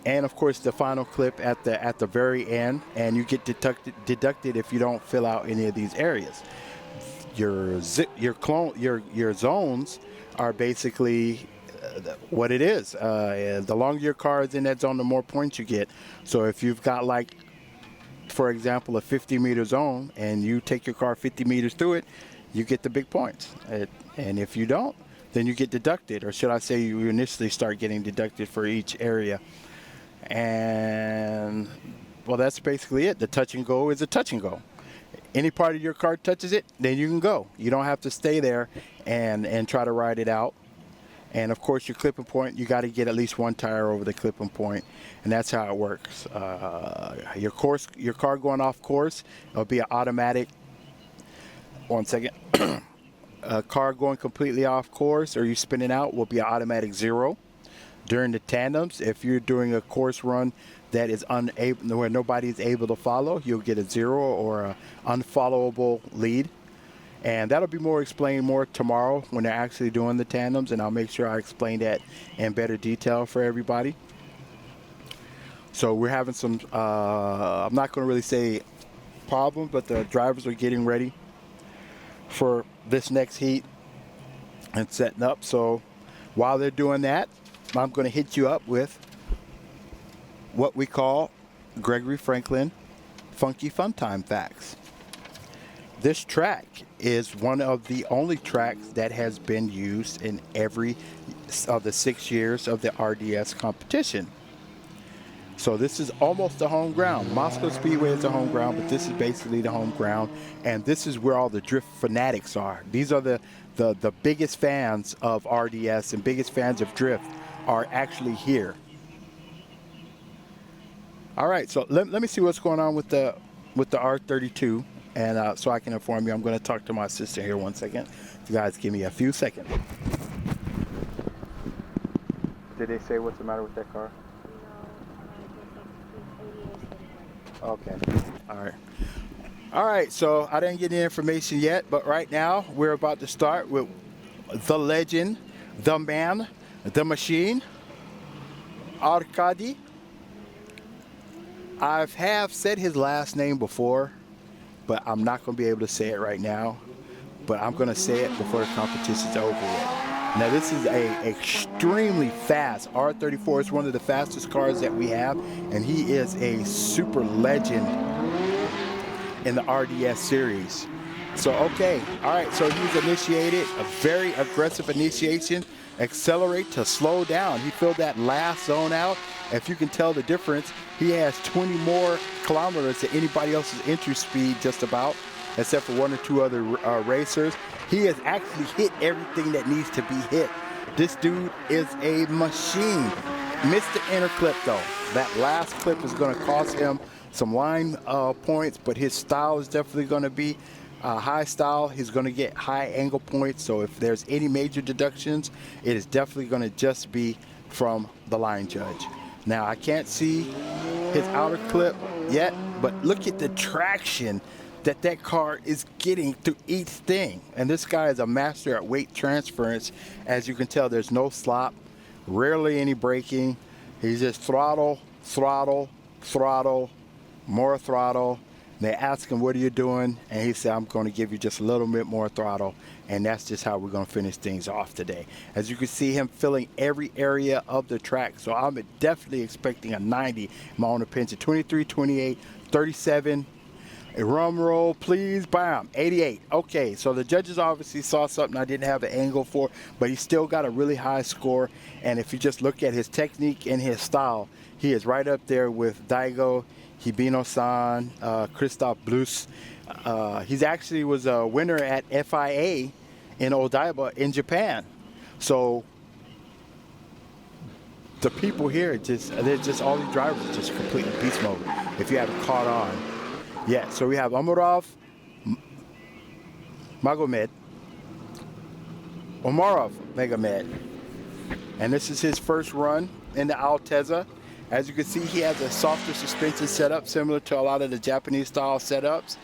and of course the final clip at the very end. And you get deducted if you don't fill out any of these areas. Your zones are basically what it is. The longer your car is in that zone, the more points you get. So if you've got, like, for example, a 50-meter zone, and you take your car 50 meters through it, you get the big points. And if you don't, then you get deducted, or should I say you initially start getting deducted for each area. And, well, that's basically it. The touch and go is a touch and go. Any part of your car touches it, then you can go. You don't have to stay there and try to ride it out. And of course, your clipping point, you got to get at least one tire over the clipping point, and that's how it works. Your car going off course, it'll be an automatic. 1 second. A car going completely off course, or you spinning out, will be an automatic 0. During the tandems, if you're doing a course run that is unable, where nobody is able to follow, you'll get a 0 or an unfollowable lead. And that'll be explained more tomorrow when they're actually doing the tandems, and I'll make sure I explain that in better detail for everybody. So we're having some, I'm not going to really say problem, but the drivers are getting ready for this next heat and setting up. So while they're doing that, I'm going to hit you up with what we call Gregory Franklin Funky Fun Time Facts. This track is one of the only tracks that has been used in every of the 6 years of the RDS competition. So this is almost the home ground. Moscow Speedway is the home ground, but this is basically the home ground, and this is where all the drift fanatics are. These are the biggest fans of RDS and biggest fans of drift are actually here. All right, so let me see what's going on with the R32. And so I can inform you, I'm going to talk to my assistant here 1 second. You guys give me a few seconds. Did they say what's the matter with that car? No. Okay. All right. All right, so I didn't get any information yet, but right now we're about to start with the legend, the man, the machine, Arkady I have said his last name before, but I'm not going to be able to say it right now. But I'm going to say it before the competition's over with. Now, this is a extremely fast R34. It's one of the fastest cars that we have, and he is a super legend in the RDS series. So, okay, all right, so he's initiated a very aggressive initiation. Accelerate to slow down. He filled that last zone out. If you can tell the difference, he has 20 more kilometers than anybody else's entry speed just about, except for one or two other racers. He has actually hit everything that needs to be hit. This dude is a machine. Missed the inner clip though. That last clip is going to cost him some line points, but his style is definitely going to be high style. He's going to get high angle points, so if there's any major deductions, it is definitely going to just be from the line judge. Now, I can't see his outer clip yet, but look at the traction that car is getting through each thing. And this guy is a master at weight transference. As you can tell, there's no slop, rarely any braking. He's just throttle, throttle, throttle, more throttle. They ask him, what are you doing? And he said, I'm going to give you just a little bit more throttle. And that's just how we're going to finish things off today. As you can see him filling every area of the track. So I'm definitely expecting a 90 in my own opinion. 23, 28, 37. A rum roll, please. Bam. 88. Okay, so the judges obviously saw something I didn't have an angle for, but he still got a really high score. And if you just look at his technique and his style, he is right up there with Daigo, Hibino-san, Christoph Bluss. He's actually was a winner at FIA in Odaiba in Japan. So the people here, they're just all these drivers are just completely beast mode if you haven't caught on. Yeah, so we have Umarov, Magomed, Omarov Megamed. And this is his first run in the Altezza. As you can see, he has a softer suspension setup similar to a lot of the Japanese style setups.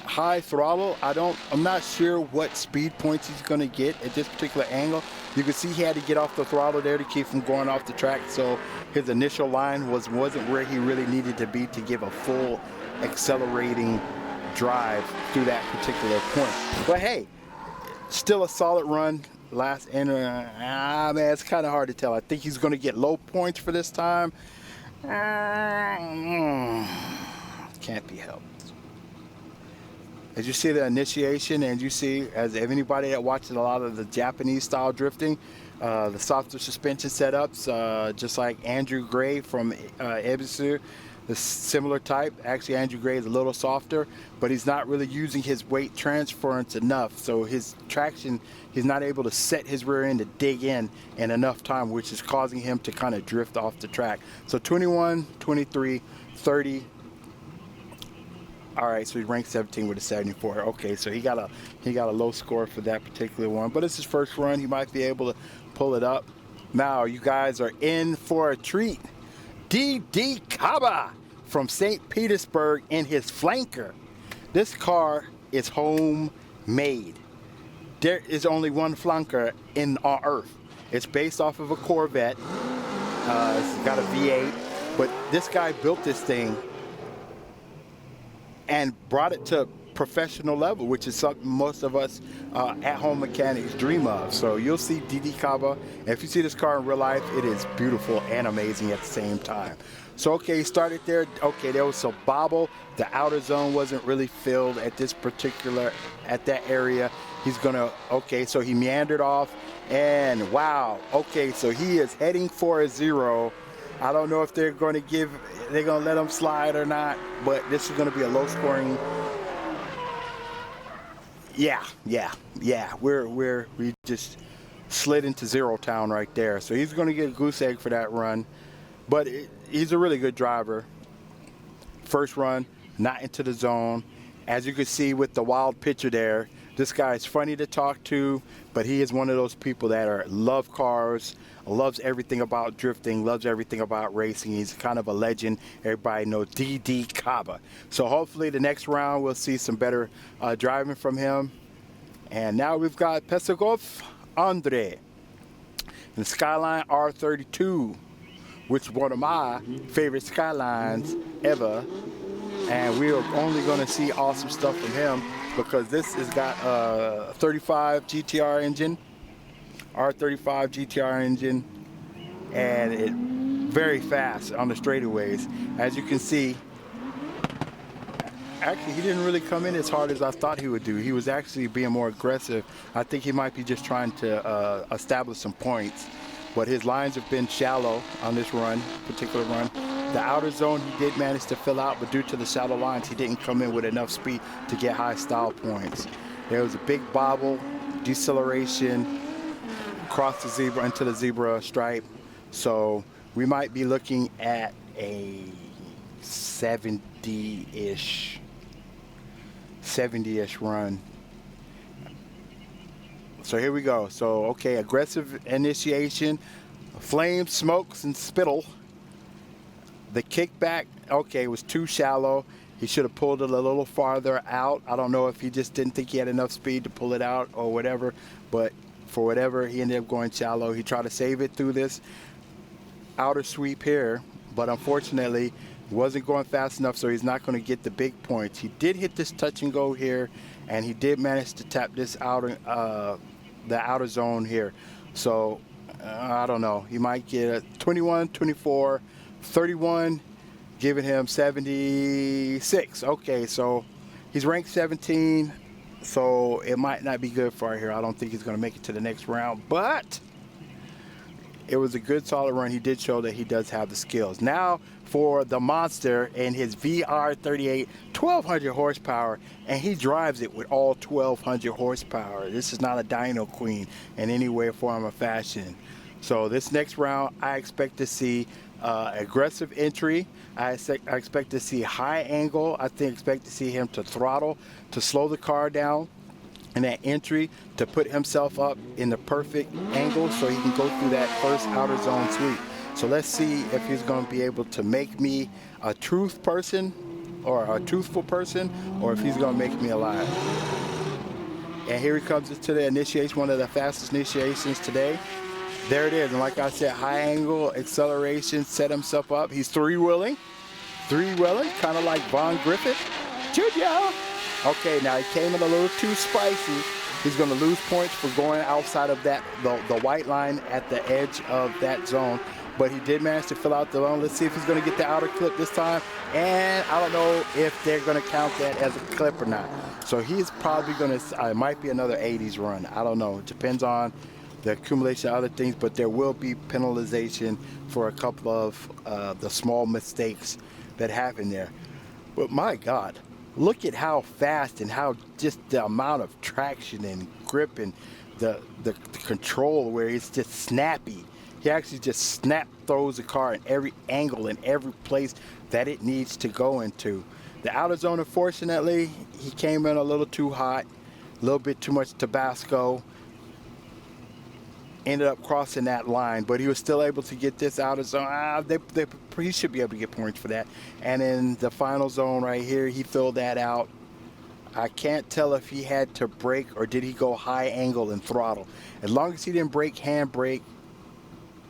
High throttle, I'm not sure what speed points he's gonna get at this particular angle. You can see he had to get off the throttle there to keep from going off the track, so his initial line wasn't where he really needed to be to give a full accelerating drive through that particular point. But hey, still a solid run. Last enter, man, it's kind of hard to tell. I think he's going to get low points for this time. Can't be helped. As you see the initiation, and you see, as anybody that watches a lot of the Japanese style drifting, the softer suspension setups, just like Andrew Gray from Ebisu, the similar type. Actually, Andrew Gray is a little softer, but he's not really using his weight transference enough. So his traction, he's not able to set his rear end to dig in enough time, which is causing him to kind of drift off the track. So 21, 23, 30. All right, so he ranked 17 with a 74. Okay, so he got a low score for that particular one, but it's his first run. He might be able to pull it up. Now you guys are in for a treat. DD Kaba from St. Petersburg in his flanker. This car is homemade. There is only one flanker on Earth. It's based off of a Corvette. It's got a V8, but this guy built this thing and brought it to professional level, which is something most of us at-home mechanics dream of. So you'll see DD Kaba. And if you see this car in real life, it is beautiful and amazing at the same time. So okay, he started there. Okay, there was some bobble. The outer zone wasn't really filled at that area. He's gonna, okay, so he meandered off, and wow, okay, so he is heading for a 0. I don't know if they're gonna let him slide or not, but this is gonna be a low scoring. Yeah. We just slid into 0 town right there. So he's going to get a goose egg for that run. But he's a really good driver. First run, not into the zone. As you can see with the wild picture there, this guy is funny to talk to, but he is one of those people that love cars, loves everything about drifting, loves everything about racing. He's kind of a legend. Everybody knows DD Kaba. So hopefully the next round we'll see some better driving from him. And now we've got Pesagov Andre in the Skyline R32 which is one of my favorite skylines ever. And we're only going to see awesome stuff from him because this has got a 35 GTR engine, R35 GTR engine, and it very fast on the straightaways. As you can see, actually he didn't really come in as hard as I thought he would do. He was actually being more aggressive. I think he might be just trying to establish some points. But his lines have been shallow on this particular run. The outer zone he did manage to fill out, but due to the shallow lines, he didn't come in with enough speed to get high style points. There was a big bobble, deceleration, across the zebra into the zebra stripe. So we might be looking at a 70-ish run. So here we go. So, okay, aggressive initiation, flame, smokes, and spittle. The kickback, okay, was too shallow. He should have pulled it a little farther out. I don't know if he just didn't think he had enough speed to pull it out or whatever, but for whatever, he ended up going shallow. He tried to save it through this outer sweep here, but unfortunately, he wasn't going fast enough, so he's not going to get the big points. He did hit this touch and go here, and he did manage to tap this the outer zone here. So I don't know. He might get a 21, 24, 31, giving him 76. Okay, so he's ranked 17, so it might not be good for here. I don't think he's going to make it to the next round, but it was a good solid run. He did show that he does have the skills. Now for the monster and his VR38, 1200 horsepower, and he drives it with all 1200 horsepower. This is not a dyno queen in any way, form, or fashion. So this next round, I expect to see aggressive entry. I expect to see high angle. I expect to see him to throttle, to slow the car down in that entry, to put himself up in the perfect angle so he can go through that first outer zone sweep. So let's see if he's going to be able to make me a truth person or a truthful person, or if he's going to make me a liar. And here he comes to the initiation, one of the fastest initiations today. There it is, and like I said, high angle, acceleration, set himself up. He's three-wheeling, kind of like Von Griffith. Junior! Okay, now he came in a little too spicy. He's going to lose points for going outside of that, the white line at the edge of that zone. But he did manage to fill out the zone. Let's see if he's going to get the outer clip this time. And I don't know if they're going to count that as a clip or not. So he's probably going to, it might be another 80s run. I don't know. It depends on the accumulation of other things, but there will be penalization for a couple of the small mistakes that happen there. But my God, look at how fast and how just the amount of traction and grip and the control where it's just snappy. He actually just snap throws the car in every angle and every place that it needs to go into. The outer zone, unfortunately, he came in a little too hot, a little bit too much Tabasco. Ended up crossing that line, but he was still able to get this outer zone. He should be able to get points for that. And in the final zone right here, he filled that out. I can't tell if he had to brake or did he go high angle and throttle. As long as he didn't brake, hand brake,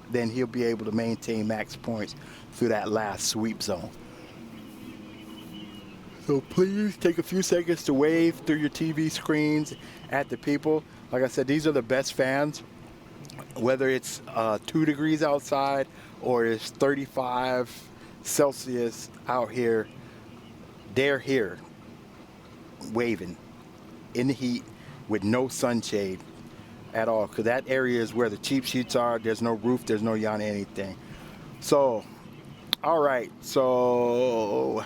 then he'll be able to maintain max points through that last sweep zone. So please take a few seconds to wave through your TV screens at the people. Like I said, these are the best fans. Whether it's 2 degrees outside or it's 35 Celsius out here, they're here waving in the heat with no sunshade at all, because that area is where the cheap sheets are. There's no roof, there's no yawn anything. So all right, so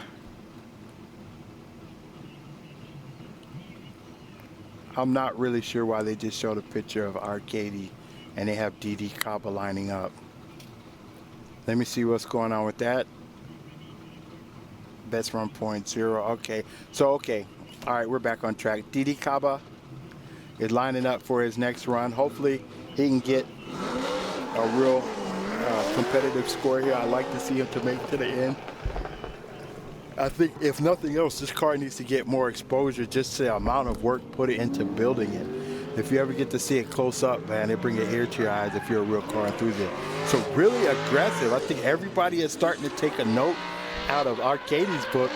I'm not really sure why they just showed a picture of Arcady and they have DD Kaba lining up. Let me see what's going on with that. Best run point 0. Okay, so okay, all right, we're back on track. DD Kaba is lining up for his next run. Hopefully he can get a real competitive score here. I'd like to see him to make it to the end. I think if nothing else, this car needs to get more exposure, just the amount of work put into building it. If you ever get to see it close up, man, it bring a ear to your eyes if you're a real car enthusiast. So really aggressive. I think everybody is starting to take a note out of Arcadie's book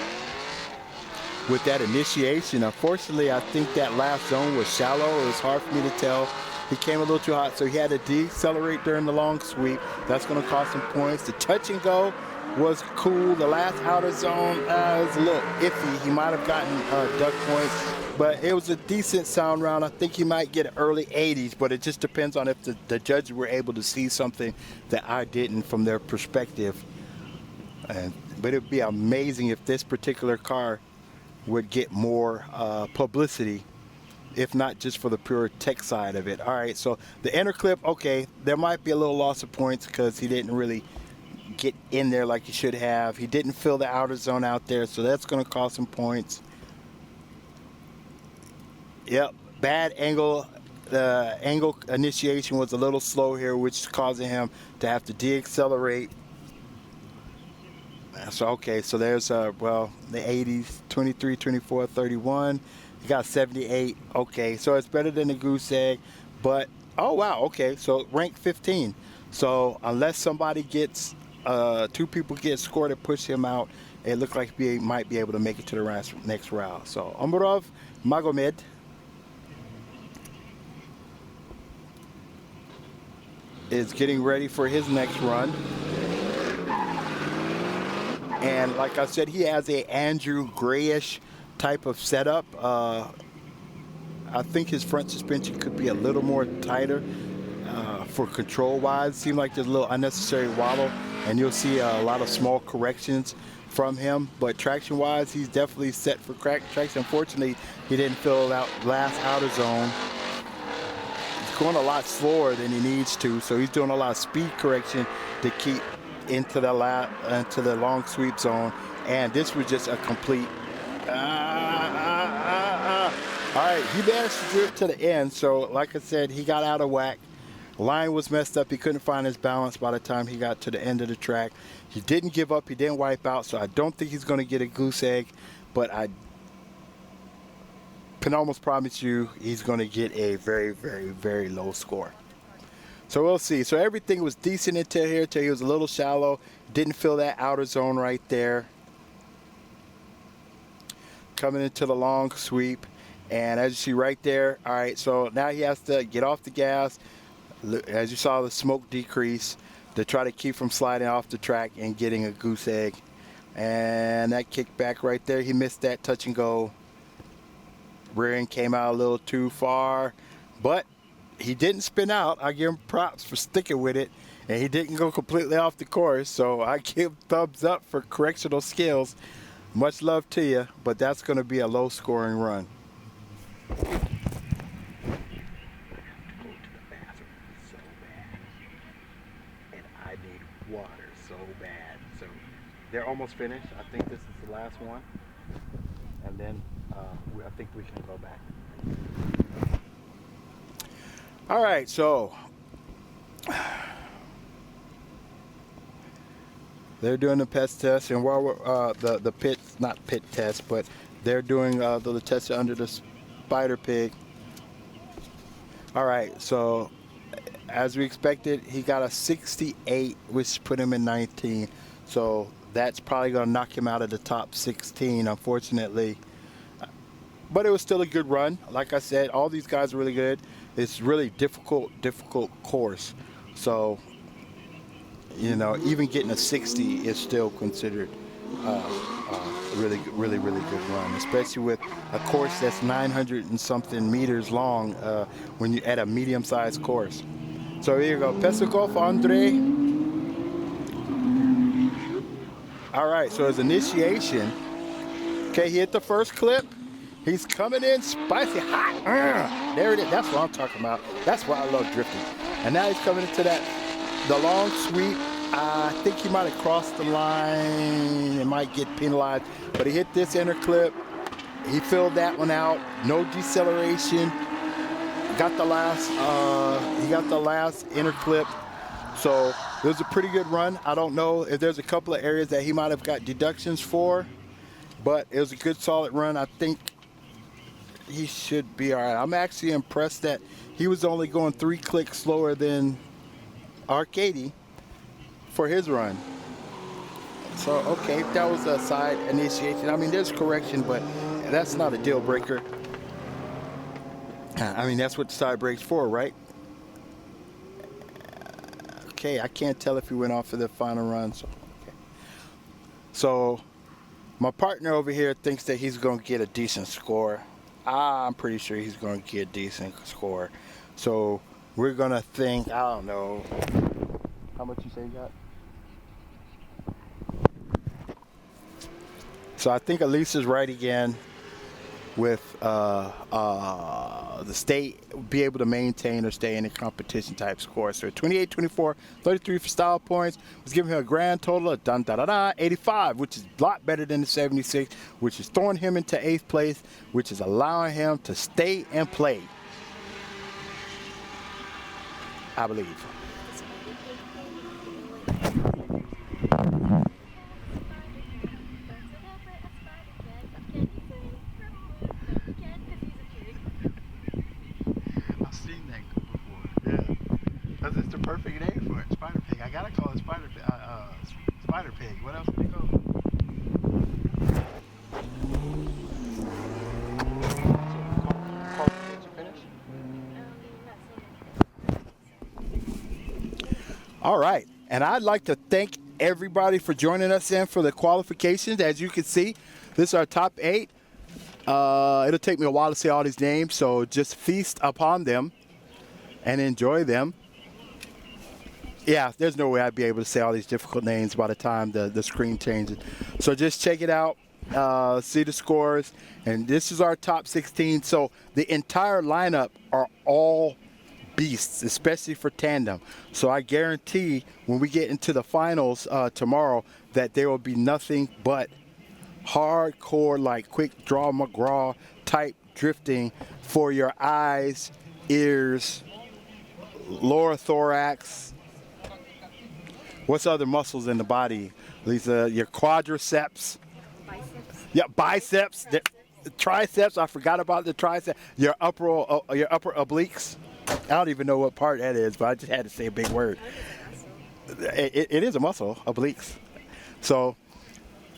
with that initiation. Unfortunately, I think that last zone was shallow. It was hard for me to tell. He came a little too hot, so he had to decelerate during the long sweep. That's going to cost him points. The touch and go was cool. The last outer zone was a little iffy. He might have gotten duck points, but it was a decent sound round. I think he might get early 80s, but it just depends on if the judges were able to see something that I didn't from their perspective. But it would be amazing if this particular car would get more publicity, if not just for the pure tech side of it. All right, so the inner clip, okay, there might be a little loss of points because he didn't really get in there like he should have. He didn't fill the outer zone out there, so that's going to cost him points. Yep, bad angle. The angle initiation was a little slow here, which is causing him to have to deaccelerate. So, okay, so there's, well, the 80s, 23, 24, 31. He got 78. Okay, so it's better than the goose egg. But, oh, wow, okay, so rank 15. So unless somebody gets, 2 people get scored and push him out, it looks like he might be able to make it to the next round. So Umurov Magomed is getting ready for his next run. And like I said, he has a Andrew grayish type of setup. I think his front suspension could be a little more tighter for control-wise. Seems like there's a little unnecessary wobble, and you'll see a lot of small corrections from him. But traction-wise, he's definitely set for traction. Unfortunately, he didn't fill out last outer zone. He's going a lot slower than he needs to, so he's doing a lot of speed correction to keep into the long sweep zone, and this was just a complete all right, he managed to drift to the end. So like I said, he got out of whack. Line was messed up. He couldn't find his balance by the time he got to the end of the track. He didn't give up. He didn't wipe out, so I don't think he's going to get a goose egg, but I can almost promise you he's going to get a very, very, very low score. So we'll see. So everything was decent until here, till he was a little shallow. Didn't fill that outer zone right there. Coming into the long sweep. And as you see right there, all right, so now he has to get off the gas. As you saw, the smoke decrease to try to keep from sliding off the track and getting a goose egg. And that kickback right there, he missed that touch and go. Rear end came out a little too far, but he didn't spin out. I give him props for sticking with it, and he didn't go completely off the course, so I give thumbs up for correctional skills. Much love to you, but that's going to be a low-scoring run. I need water so bad. So they're almost finished. I think this is the last one, and then I think we can go back. All right, so they're doing the pest test, and while we're the pit, not pit test, but they're doing the test under the spider pig. All right, so as we expected, he got a 68, which put him in 19. So that's probably going to knock him out of the top 16, unfortunately. But it was still a good run. Like I said, all these guys are really good. It's really difficult course. So, you know, even getting a 60 is still considered really good run, especially with a course that's 900 and something meters long when you're at a medium-sized course. So here you go, Pesakov, Andre. All right, so his initiation. Okay, he hit the first clip. He's coming in spicy hot. There it is. That's what I'm talking about. That's why I love drifting. And now he's coming into the long sweep. I think he might have crossed the line and might get penalized, but he hit this inner clip. He filled that one out. No deceleration. Got the last. He got the last inner clip. So it was a pretty good run. I don't know if there's a couple of areas that he might have got deductions for, but it was a good solid run. I think he should be all right. I'm actually impressed that he was only going 3 clicks slower than Arcady for his run. So, okay, that was a side initiation. I mean, there's correction, but that's not a deal breaker. I mean, that's what the side brake's for, right? Okay, I can't tell if he went off for the final run. So, okay. So my partner over here thinks that he's going to get a decent score. I'm pretty sure he's going to get a decent score. So we're going to think, I don't know. How much you say you got? So I think Elisa's right again with the state be able to maintain or stay in a competition type score. So 28, 24, 33 for style points was giving him a grand total of 85, which is a lot better than the 76, which is throwing him into 8th place, which is allowing him to stay and play, I believe. I've seen that before. Yeah, because it's the perfect name for it. Spider pig. I gotta call it spider pig. Spider pig. What else do they call it? Did you finish? All right, and I'd like to thank everybody for joining us in for the qualifications. As you can see, this is our top 8. It'll take me a while to say all these names, so just feast upon them and enjoy them. Yeah, there's no way I'd be able to say all these difficult names by the time the screen changes. So just check it out, see the scores, and this is our top 16. So the entire lineup are all beasts, especially for tandem. So I guarantee when we get into the finals tomorrow that there will be nothing but hardcore, like quick draw McGraw type drifting for your eyes, ears, lower thorax. What's other muscles in the body? Lisa, your quadriceps. Biceps. Yeah, biceps. The triceps. I forgot about the tricep. Your upper obliques. I don't even know what part that is, but I just had to say a big word. It is a muscle, obliques. So.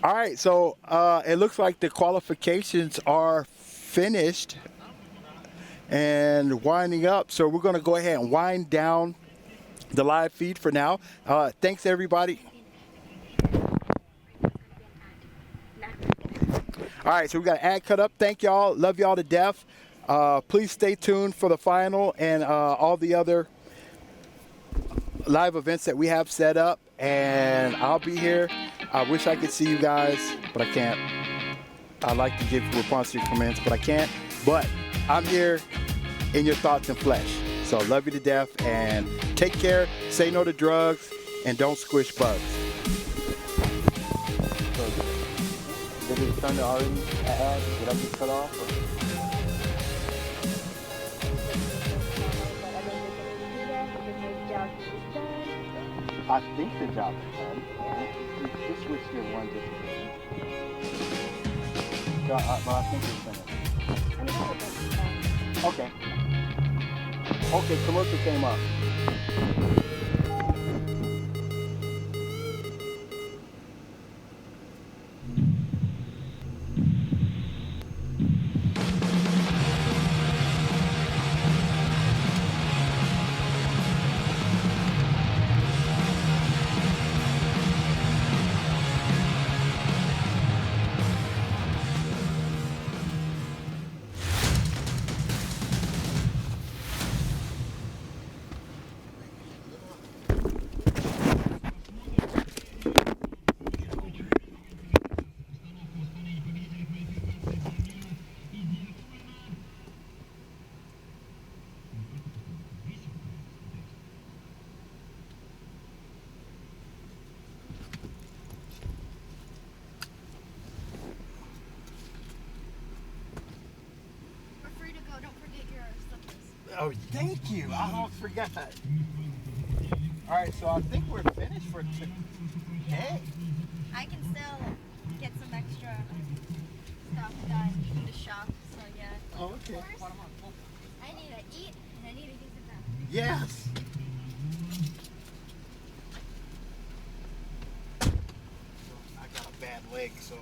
All right, so it looks like the qualifications are finished and winding up. So we're going to go ahead and wind down the live feed for now. Thanks, everybody. All right, so we got an ad cut up. Thank y'all. Love y'all to death. Please stay tuned for the final and all the other live events that we have set up. And I'll be here. I wish I could see you guys, but I can't. I'd like to give response to your comments, but I can't. But I'm here in your thoughts and flesh. So love you to death, and take care, say no to drugs, and don't squish bugs. So, did it turn to already ad? Did I just cut off? Or? I think the job is done. Just switch to one just a bit. But I think it's finished. Okay. Okay, commercial came up. Oh, thank you. I almost forgot. All right, so I think we're finished for today. I can still get some extra stuff done in the shop, so yeah. Yeah. Oh, okay. I need to eat and I need to use the bathroom. Yes. I got a bad leg, so